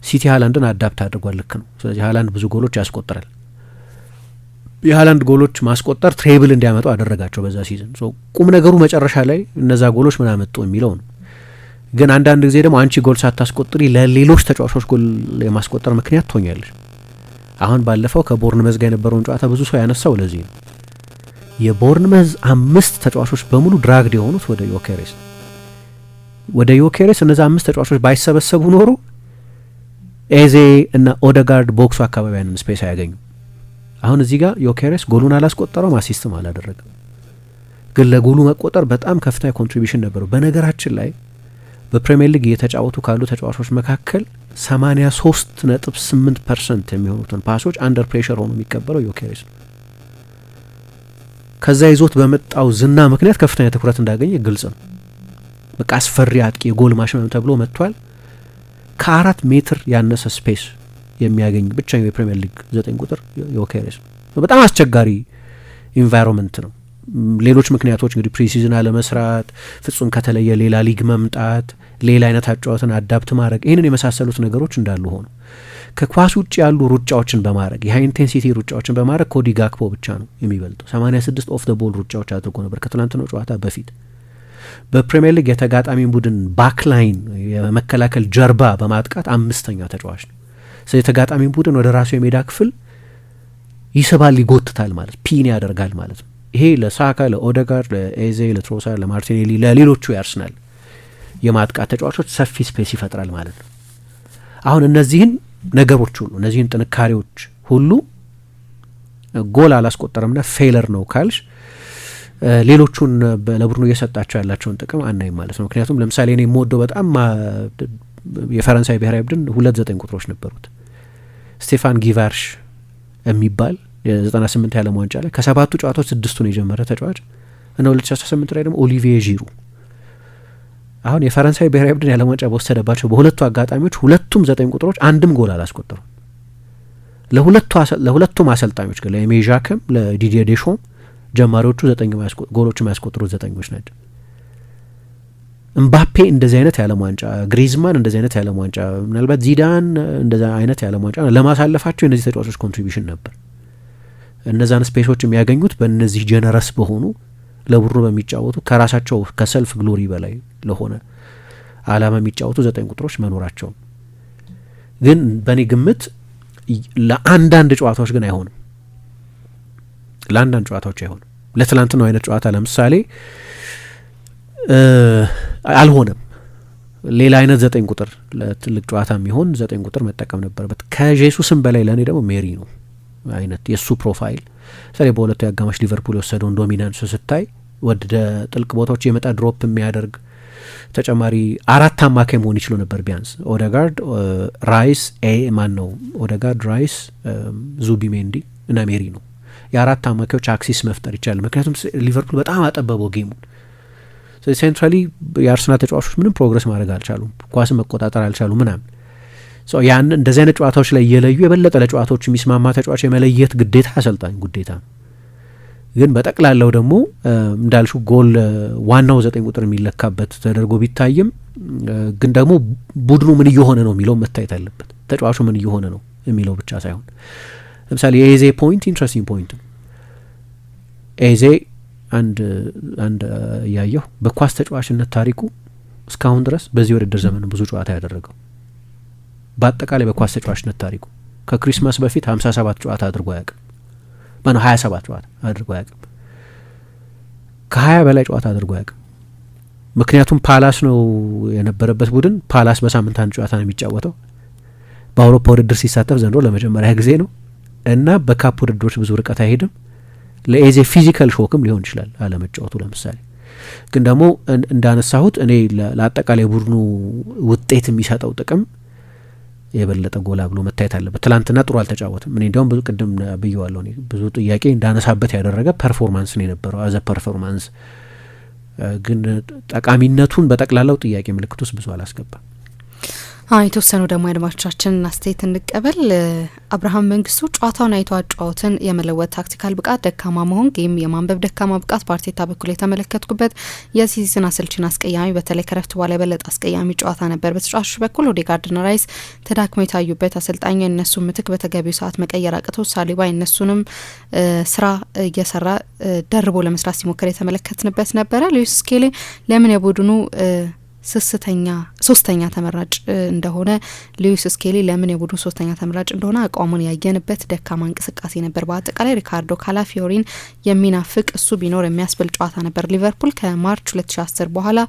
ሲቲ ሃላንድን አዳፕት አድርጓል፣ ልክ ነው። ስለዚህ ሃላንድ ብዙ ጎሎች ያስቆጥራል። የሃላንድ ጎሎች ማስቆጠር ትሬብል እንዲያመጡ አደረጋቸው በዛ ሲዝን። ቁም ነገሩ መጨረሻ ላይ እነዛ ጎሎች ምን አመጡ የሚለው ነው። ግን አንዳንድ ጊዜ ደግሞ አንቺ ጎል ሳታስቆጥሪ ለሌሎች ተጫዋቾች ጎል የማስቆጠር ምክንያት ትሆኛለሽ። አሁን ባለፈው ከቦርንመዝ ጋር የነበረውን ጨዋታ ብዙ ሰው ያነሳው ለዚህ ነው። የቦርንመዝ 5 ተጫዋቾች በሙሉ ድራግድ የሆኑት ወደ ዮኬሬስ እነዛ 5 ተጫዋቾች ባይሰበሰቡ ኖሮ ኤዜ እና ኦደጋርድ ቦክሱ አካባቢ ያንን ስፔስ አያገኙ። አሁን እዚህ ጋር ዮኬሬስ ጎሉን አላስቆጠረውም፣ አሲስትም አላደረገም። ግን ለጎሉ መቆጠር በጣም ከፍተኛ ኮንትሪቢዩሽን ነበረው። በነገራችን ላይ በፕሪሚየር ሊግ እየተጫወቱ ካሉ ተጫዋቾች መካከል 83.8% የሚሆኑትን ፓሶች አንደር ፕሬሸር ሆኖ የሚቀበለው ዮኬሬስ ነው። ከዛ ይዞት በመጣው ዝና ምክንያት ከፍተኛ ትኩረት እንዳገኘ ግልጽ ነው። በቃ አስፈሪ አጥቂ የጎል ማሽን ተብሎ መጥቷል። ከ4 ሜትር ያነሰ ስፔስ የሚያገኝ ብቻኛው የፕሪሚየር ሊግ 9 ቁጥር ዮኬሬስ ነው። በጣም አስቸጋሪ ኢንቫይሮንመንት ነው። ሌሎች ምክንያቶች እንግዲህ ፕሪሲዝን አለመስራት፣ ፍጹም ከተለየ ሌላ ሊግ መምጣት፣ ሌላ አይነት አጫዋትን አዳፕት ማድረግ፣ ይህንን የመሳሰሉት ነገሮች እንዳሉ ሆኑ ከኳስ ውጭ ያሉ ሩጫዎችን በማድረግ የሃይ ኢንቴንሲቲ ሩጫዎችን በማድረግ ኮዲ ጋክፖ ብቻ ነው የሚበልጠው። 86 ኦፍ ዘ ቦል ሩጫዎች አድርጎ ነበር ከትናንትናው ጨዋታ በፊት። በፕሪሚየር ሊግ የተጋጣሚ ቡድን ባክላይን የመከላከል ጀርባ በማጥቃት 5ኛ ተጫዋች ነው። ስለዚህ የተጋጣሚ ቡድን ወደ ራሱ የሜዳ ክፍል ይስባል፣ ይጎትታል ማለት ፒን ያደርጋል ማለት ነው። ይሄ ለሳካ፣ ለኦደጋርድ፣ ለኤዜ፣ ለትሮሳር፣ ለማርቲኔሊ፣ ለሌሎቹ ያርሰናል የማጥቃት ተጫዋቾች ሰፊ ስፔስ ይፈጥራል ማለት ነው። አሁን እነዚህን ነገሮች ሁሉ እነዚህን ጥንካሬዎች ሁሉ ጎል አላስቆጠረምና ፌለር ነው ካልሽ ሌሎቹን ለቡድኑ እየሰጣቸው ያላቸውን ጥቅም አናይም ማለት ነው። ምክንያቱም ለምሳሌ እኔ የምወደው በጣም የፈረንሳይ ብሔራዊ ቡድን 2 ቁጥሮች ነበሩት። ስቴፋን ጊቫርሽ የሚባል የ98 የዓለም ዋንጫ ላይ ከ7 ጨዋታዎች 6ቱን የጀመረ ተጫዋች እና 2018 ላይ ደግሞ ኦሊቪዬ ዢሩ። አሁን የፈረንሳይ ብሔራዊ ቡድን የዓለም ዋንጫ በወሰደባቸው በሁለቱ አጋጣሚዎች ሁለቱም 9 ቁጥሮች አንድም ጎል አላስቆጠሩም። ለሁለቱም አሰልጣኞች ግን ለኤሜ ዣክም ለዲዲዬ ዴሾም ጀማሪዎቹ 9 ጎሎች የሚያስቆጥሩት 9ኞች ናቸው። እምባፔ እንደዚህ አይነት የዓለም ዋንጫ፣ ግሪዝማን እንደዚህ አይነት የዓለም ዋንጫ፣ ምናልባት ዚዳን እንደዚህ አይነት የዓለም ዋንጫ ለማሳለፋቸው የእነዚህ ተጫዋቾች ኮንትሪቢዩሽን ነበር። እነዛን ስፔሶች የሚያገኙት በእነዚህ ጀነረስ በሆኑ ለቡድኑ በሚጫወቱ ከራሳቸው ከሰልፍ ግሎሪ በላይ ለሆነ አላማ የሚጫወቱ 9 ቁጥሮች መኖራቸው። ግን በእኔ ግምት ለአንዳንድ ጨዋታዎች ግን አይሆንም። ለአንዳንድ ጨዋታዎች አይሆንም። ለትላንትናው አይነት ጨዋታ ለምሳሌ አልሆነም። ሌላ አይነት 9 ቁጥር ለትልቅ ጨዋታ የሚሆን 9 ቁጥር መጠቀም ነበረበት። ከጄሱስም በላይ ለእኔ ደግሞ ሜሪ ነው አይነት የእሱ ፕሮፋይል ስለዚህ በሁለቱ የአጋማሽ ሊቨርፑል የወሰደውን ዶሚናንስ ስታይ ወደ ጥልቅ ቦታዎች የመጣ ድሮፕ የሚያደርግ ተጨማሪ 4 አማካይ መሆን ይችሉ ነበር ቢያንስ። ኦደጋርድ፣ ራይስ ኦደጋርድ፣ ራይስ፣ ዙቢሜንዲ እና ሜሪ ነው የ4 አማካዮች አክሲስ መፍጠር ይቻላል። ምክንያቱም ሊቨርፑል በጣም አጠበበው ጌሙን። ስለዚህ ሴንትራሊ የአርሰናል ተጫዋቾች ምንም ፕሮግረስ ማድረግ አልቻሉም፣ ኳስን መቆጣጠር አልቻሉም ምናምን። ያን እንደዚህ አይነት ጨዋታዎች ላይ እየለዩ የበለጠ ለጨዋታዎች የሚስማማ ተጫዋች የመለየት ግዴታ አሰልጣኝ ግዴታ ነው። ግን በጠቅላላው ደግሞ እንዳልሹ ጎል ዋናው 9 ቁጥር የሚለካበት ተደርጎ ቢታይም ግን ደግሞ ቡድኑ ምን እየሆነ ነው የሚለው መታየት አለበት። ተጫዋቹ ምን እየሆነ ነው የሚለው ብቻ ሳይሆን ለምሳሌ የኤዜ ፖይንት ኢንትረስቲንግ ፖይንት ነው። ኤዜ አንድ ያየው በኳስ ተጫዋችነት ታሪኩ እስካሁን ድረስ በዚህ ውድድር ዘመን ብዙ ጨዋታ ያደረገው በአጠቃላይ በኳስ ተጫዋችነት ታሪኩ ከክሪስማስ በፊት 57 ጨዋታ አድርጎ አያውቅም። 27 ጨዋታ አድርጎ አያውቅም። ከ20 በላይ ጨዋታ አድርጎ አያውቅም። ምክንያቱም ፓላስ ነው የነበረበት ቡድን። ፓላስ በሳምንት 1 ጨዋታ ነው የሚጫወተው። በአውሮፓ ውድድር ሲሳተፍ ዘንድሮ ለመጀመሪያ ጊዜ ነው እና በካፕ ውድድሮች ብዙ ርቀት አይሄድም። ለኤዜ ፊዚካል ሾክም ሊሆን ይችላል አለመጫወቱ ለምሳሌ። ግን ደግሞ እንዳነሳሁት እኔ ለአጠቃላይ ቡድኑ ውጤት የሚሰጠው ጥቅም የበለጠ ጎላ ብሎ መታየት አለበት። ትላንትና ጥሩ አልተጫወትም። እኔ እንዲያውም ብዙ ቅድም ብየዋለሁ ብዙ ጥያቄ እንዳነሳበት ያደረገ ፐርፎርማንስ ነው የነበረው አዘ ፐርፎርማንስ። ግን ጠቃሚነቱን በጠቅላላው ጥያቄ ምልክት ውስጥ ብዙ አላስገባም። የተወሰኑ ደግሞ አድማጮቻችንን አስተያየት እንቀበል። አብርሃም መንግስቱ ጨዋታውን አይቶ አጫወትን የመለወጥ ታክቲካል ብቃት ደካማ መሆን፣ ጌም የማንበብ ደካማ ብቃት በአርቴታ በኩል የተመለከትኩበት የሲዝን አሰልቺና አስቀያሚ፣ በተለይ ከረፍት በኋላ የበለጠ አስቀያሚ ጨዋታ ነበር። በተጫዋቾች በኩል ኦዴጋርድና ራይስ ተዳክመው የታዩበት፣ አሰልጣኙ የነሱ ምትክ በተገቢው ሰዓት መቀየር አቅቶ ሳሊባ የነሱንም ስራ እየሰራ ደርቦ ለመስራት ሲሞክር የተመለከትንበት ነበረ። ሉዊስ ስኬሊ ለምን የቡድኑ ሶስተኛ ተመራጭ እንደሆነ ሉዊስ ስኬሊ ለምን የቡድኑ ሶስተኛ ተመራጭ እንደሆነ አቋሙን ያየንበት ደካማ እንቅስቃሴ ነበር። በአጠቃላይ ሪካርዶ ካላፊዮሪን የሚናፍቅ እሱ ቢኖር የሚያስብል ጨዋታ ነበር። ሊቨርፑል ከማርች 2010 በኋላ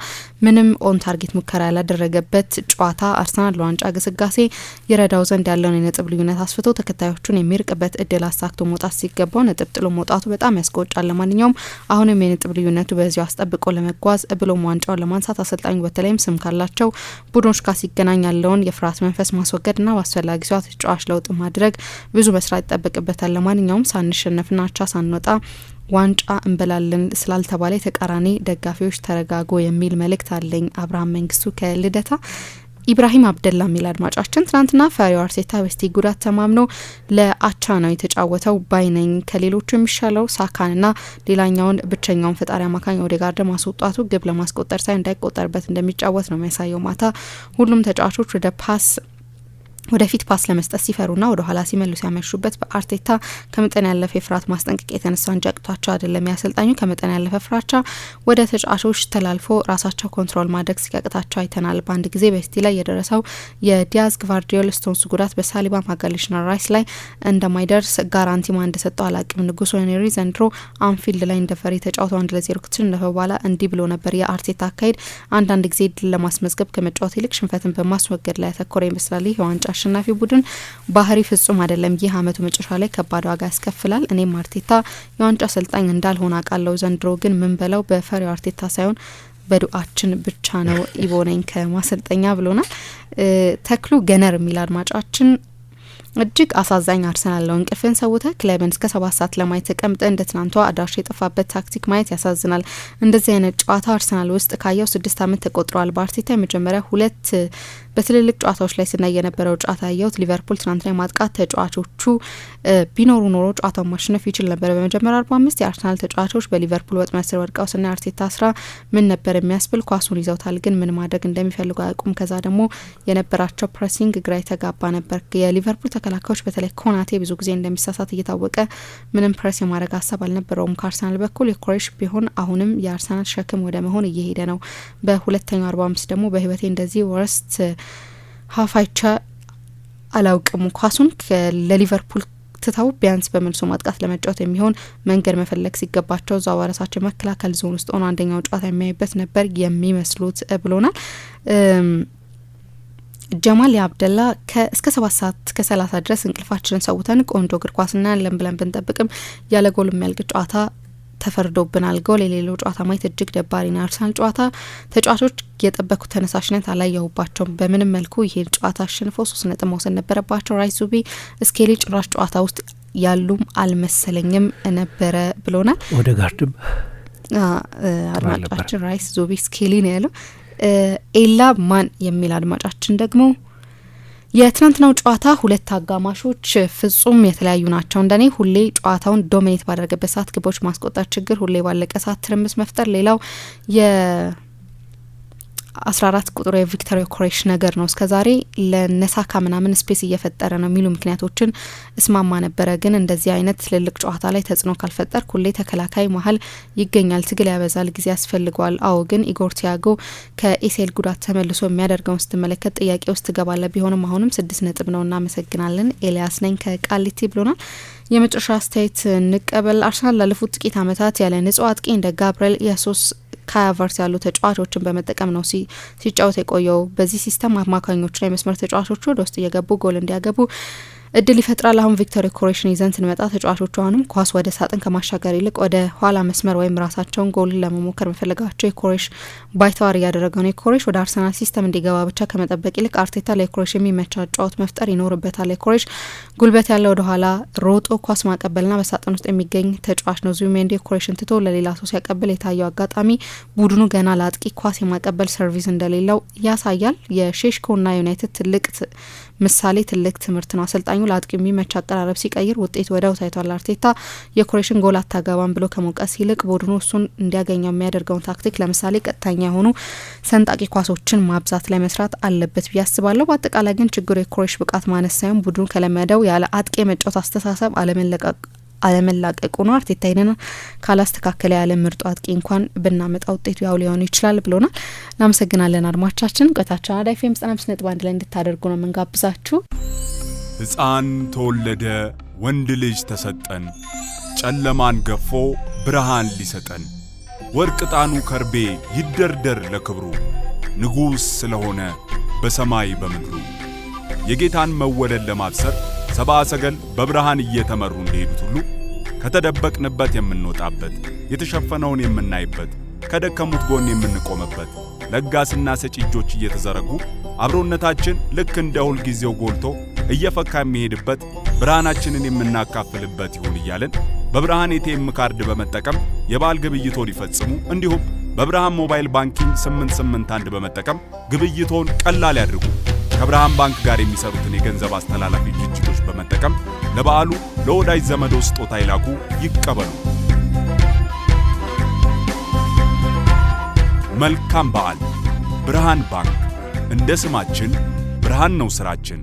ምንም ኦን ታርጌት ሙከራ ያላደረገበት ጨዋታ አርሰናል ለዋንጫ ግስጋሴ ይረዳው ዘንድ ያለውን የነጥብ ልዩነት አስፍቶ ተከታዮቹን የሚርቅበት እድል አሳክቶ መውጣት ሲገባው ነጥብ ጥሎ መውጣቱ በጣም ያስቆጫል። ለማንኛውም አሁንም የነጥብ ልዩነቱ በዚያው አስጠብቆ ለመጓዝ ብሎም ዋንጫውን ለማንሳት አሰልጣኙ በተለይም ስም ካላቸው ቡድኖች ጋር ሲገናኝ ያለውን የፍርሃት መንፈስ ማስወገድና በአስፈላጊ ሰዓት ተጫዋች ለውጥ ማድረግ ብዙ መስራት ይጠበቅበታል። ለማንኛውም ሳንሸነፍና አቻ ሳንወጣ ዋንጫ እንበላለን ስላልተባለ የተቃራኒ ደጋፊዎች ተረጋጎ የሚል መልእክት አለኝ። አብርሃም መንግስቱ ከልደታ። ኢብራሂም አብደላ ሚል አድማጫችን ትናንትና ፈሪው አርቴታ በስቲ ጉዳት ተማምኖ ለአቻ ነው የተጫወተው ባይነኝ። ከሌሎቹ የሚሻለው ሳካንና ሌላኛውን ብቸኛውን ፈጣሪ አማካኝ ኦዴጋርድ ማስወጣቱ ግብ ለማስቆጠር ሳይ እንዳይቆጠርበት እንደሚጫወት ነው የሚያሳየው። ማታ ሁሉም ተጫዋቾች ወደፊት ፓስ ለመስጠት ሲፈሩና ወደ ኋላ ሲመልሱ ያመሹበት በአርቴታ ከመጠን ያለፈ የፍርሃት ማስጠንቀቂያ የተነሳ እንጂ አቅቷቸው አይደለም። ያሰልጣኙ ከመጠን ያለፈ ፍራቻ ወደ ተጫዋቾች ተላልፎ ራሳቸው ኮንትሮል ማድረግ ሲያቅታቸው አይተናል። በአንድ ጊዜ በሲቲ ላይ የደረሰው የዲያዝ ግቫርዲዮል ስቶንስ ጉዳት በሳሊባ ማጋሌሽና ራይስ ላይ እንደማይደርስ ጋራንቲ ማን እንደሰጠው አላቅም። ንጉስ ሄንሪ ዘንድሮ አንፊልድ ላይ እንደፈሪ ተጫውተው 1-0 ከተሸነፈ በኋላ እንዲህ ብሎ ነበር። የአርቴታ አካሄድ አንዳንድ ጊዜ ድል ለማስመዝገብ ከመጫወት ይልቅ ሽንፈትን በማስወገድ ላይ ያተኮረ ይመስላል። ይህ የዋንጫ አሸናፊ ቡድን ባህሪ ፍጹም አይደለም። ይህ አመቱ መጨረሻ ላይ ከባድ ዋጋ ያስከፍላል። እኔም አርቴታ የዋንጫ አሰልጣኝ እንዳልሆነ አውቃለሁ። ዘንድሮ ግን ምን በለው በፈሪው አርቴታ ሳይሆን በዱአችን ብቻ ነው። ኢቦነኝ ከማሰልጠኛ ብሎናል። ተክሉ ገነር የሚል አድማጫችን እጅግ አሳዛኝ አርሰናል ነው። እንቅልፍን ሰውተ ክለብን እስከ 7 ሰዓት ለማየት ተቀምጠ እንደ ትናንቷ አዳሽ የጠፋበት ታክቲክ ማየት ያሳዝናል። እንደዚህ አይነት ጨዋታ አርሰናል ውስጥ ካየው 6 አመት ተቆጥሯል። በአርቴታ የመጀመሪያ 2 በትልልቅ ጨዋታዎች ላይ ስናይ የነበረው ጨዋታ ያየሁት ሊቨርፑል ትናንትና የማጥቃት ተጫዋቾቹ ቢኖሩ ኖሮ ጨዋታውን ማሸነፍ ይችል ነበር። በመጀመሪያ 45 የአርሰናል ተጫዋቾች በሊቨርፑል ወጥመድ ስር ወድቀው ስናይ አርቴታ ስራ ምን ነበር የሚያስብል። ኳሱን ይዘውታል፣ ግን ምን ማድረግ እንደሚፈልጉ አያውቁም። ከዛ ደግሞ የነበራቸው ፕሬሲንግ ግራ የተጋባ ነበር። የሊቨርፑል ተከላካዮች በተለይ ኮናቴ ብዙ ጊዜ እንደሚሳሳት እየታወቀ ምንም ፕሬስ የማድረግ ሀሳብ አልነበረውም። ከአርሰናል በኩል የኮሬሽ ቢሆን አሁንም የአርሰናል ሸክም ወደ መሆን እየሄደ ነው። በሁለተኛው 45 ደግሞ በህይወቴ እንደዚህ ወርስት ሀፋይቻ አላውቅም። ኳሱን ለሊቨርፑል ትተው ቢያንስ በመልሶ ማጥቃት ለመጫወት የሚሆን መንገድ መፈለግ ሲገባቸው እዛው በራሳቸው መከላከል ዞን ውስጥ ሆኖ አንደኛው ጨዋታ የሚያይበት ነበር የሚመስሉት ብሎናል። ጀማል አብደላ እስከ 7 ሰዓት ከ30 ድረስ እንቅልፋችንን ሰውተን ቆንጆ እግር ኳስ እናያለን ብለን ብንጠብቅም ያለ ጎል የሚያልቅ ጨዋታ ተፈርዶብናል። ጎል የሌለው ጨዋታ ማየት እጅግ ደባሪ ነው። አርሰናል ጨዋታ ተጫዋቾች የጠበቁት ተነሳሽነት አላየሁባቸውም። በምንም መልኩ ይሄን ጨዋታ አሸንፈው 3 ነጥብ መውሰድ ነበረባቸው። ራይስ ዙቢ ስኬሊ ጭራሽ ጨዋታ ውስጥ ያሉም አልመሰለኝም ነበረ ብሎናል። ወደ ጋርድም አድማጫችን ራይስ ዙቢ ስኬሊ ነው ያለው። ኤላ ማን የሚል አድማጫችን ደግሞ የትናንትናው ጨዋታ 2 አጋማሾች ፍጹም የተለያዩ ናቸው። እንደኔ ሁሌ ጨዋታውን ዶሚኔት ባደረገበት ሰዓት ግቦች ማስቆጠር ችግር፣ ሁሌ ባለቀ ሰዓት ትርምስ መፍጠር፣ ሌላው የ14 ቁጥሩ የቪክተር ዮኬሬሽ ነገር ነው። እስከዛሬ ለነሳካ ምናምን ስፔስ እየፈጠረ ነው የሚሉ ምክንያቶችን እስማማ ነበረ። ግን እንደዚህ አይነት ትልልቅ ጨዋታ ላይ ተጽዕኖ ካልፈጠር ሁሌ ተከላካይ መሀል ይገኛል፣ ትግል ያበዛል፣ ጊዜ ያስፈልገዋል። አዎ ግን ኢጎር ቲያጎ ከኤሲኤል ጉዳት ተመልሶ የሚያደርገውን ስትመለከት ጥያቄ ውስጥ ትገባለ። ቢሆንም አሁንም 6 ነጥብ ነው። እናመሰግናለን። ኤልያስ ነኝ ከቃሊቲ ብሎናል። የመጨረሻ አስተያየት እንቀበል። አርሰናል ላለፉት ጥቂት አመታት ያለ ንጹህ አጥቂ እንደ ጋብርኤል የሱስ ካቨርስ ያሉ ተጫዋቾችን በመጠቀም ነው ሲጫወት የቆየው። በዚህ ሲስተም አማካኞችና የመስመር ተጫዋቾቹ ወደ ውስጥ እየገቡ ጎል እንዲያገቡ እድል ይፈጥራል። አሁን ቪክቶር ዮኬሬሽን ይዘን ስንመጣ ተጫዋቾቹ አሁንም ኳስ ወደ ሳጥን ከማሻገር ይልቅ ወደ ኋላ መስመር ወይም ራሳቸውን ጎል ለመሞከር መፈለጋቸው ዮኬሬሽ ባይተዋር እያደረገው ነው። ዮኬሬሽ ወደ አርሰናል ሲስተም እንዲገባ ብቻ ከመጠበቅ ይልቅ አርቴታ ለዮኬሬሽ የሚመቻ ጨዋታ መፍጠር ይኖርበታል። ዮኬሬሽ ጉልበት ያለው ወደ ኋላ ሮጦ ኳስ ማቀበልና በሳጥን ውስጥ የሚገኝ ተጫዋች ነው። ዙቢሜንዲ ዮኬሬሽን ትቶ ለሌላ ሰው ሲያቀብል የታየው አጋጣሚ ቡድኑ ገና ለአጥቂ ኳስ የማቀበል ሰርቪስ እንደሌለው ያሳያል። የሼሽኮና ዩናይትድ ትልቅ ምሳሌ ትልቅ ትምህርት ነው። አሰልጣኙ ለአጥቂ የሚመች አቀራረብ ሲቀይር ውጤት ወዲያው ታይቷል። አርቴታ ዮኬሬሽን ጎል አታገባም ብሎ ከመውቀስ ይልቅ ቡድኑ እሱን እንዲያገኘው የሚያደርገውን ታክቲክ ለምሳሌ ቀጥተኛ የሆኑ ሰንጣቂ ኳሶችን ማብዛት ላይ መስራት አለበት ብዬ አስባለሁ። በአጠቃላይ ግን ችግሩ የዮኬሬሽ ብቃት ማነስ ሳይሆን ቡድኑ ከለመደው ያለ አጥቂ የመጫወት አስተሳሰብ አለመላቀቁ ነው። አርቴታ ይሄንን ካላስተካከለ ያለ ምርጡ አጥቂ እንኳን ብናመጣ ውጤቱ ያው ሊሆን ይችላል ብሎናል። እናመሰግናለን አድማጮቻችን። ቆይታችን አራዳ ኤፍ ኤም 95.1 ላይ እንድታደርጉ ነው የምንጋብዛችሁ። ሕፃን ተወለደ ወንድ ልጅ ተሰጠን፣ ጨለማን ገፎ ብርሃን ሊሰጠን፣ ወርቅ ዕጣኑ ከርቤ ይደርደር ለክብሩ፣ ንጉሥ ስለሆነ በሰማይ በምድሩ። የጌታን መወለድ ለማብሰር ሰብአ ሰገል በብርሃን እየተመሩ እንደሄዱት ሁሉ ከተደበቅንበት የምንወጣበት፣ የተሸፈነውን የምናይበት፣ ከደከሙት ጎን የምንቆምበት፣ ለጋስና ሰጪ እጆች እየተዘረጉ አብሮነታችን ልክ እንደ ሁል ጊዜው ጎልቶ እየፈካ የሚሄድበት፣ ብርሃናችንን የምናካፍልበት ይሁን እያልን በብርሃን ኤቲኤም ካርድ በመጠቀም የበዓል ግብይቶ ሊፈጽሙ እንዲሁም በብርሃን ሞባይል ባንኪንግ 881 በመጠቀም ግብይቶን ቀላል ያድርጉ። ከብርሃን ባንክ ጋር የሚሰሩትን የገንዘብ አስተላላፊ ድርጅቶች በመጠቀም ለበዓሉ ለወዳጅ ዘመዶ ስጦታ ይላኩ፣ ይቀበሉ። መልካም በዓል። ብርሃን ባንክ። እንደ ስማችን ብርሃን ነው ስራችን።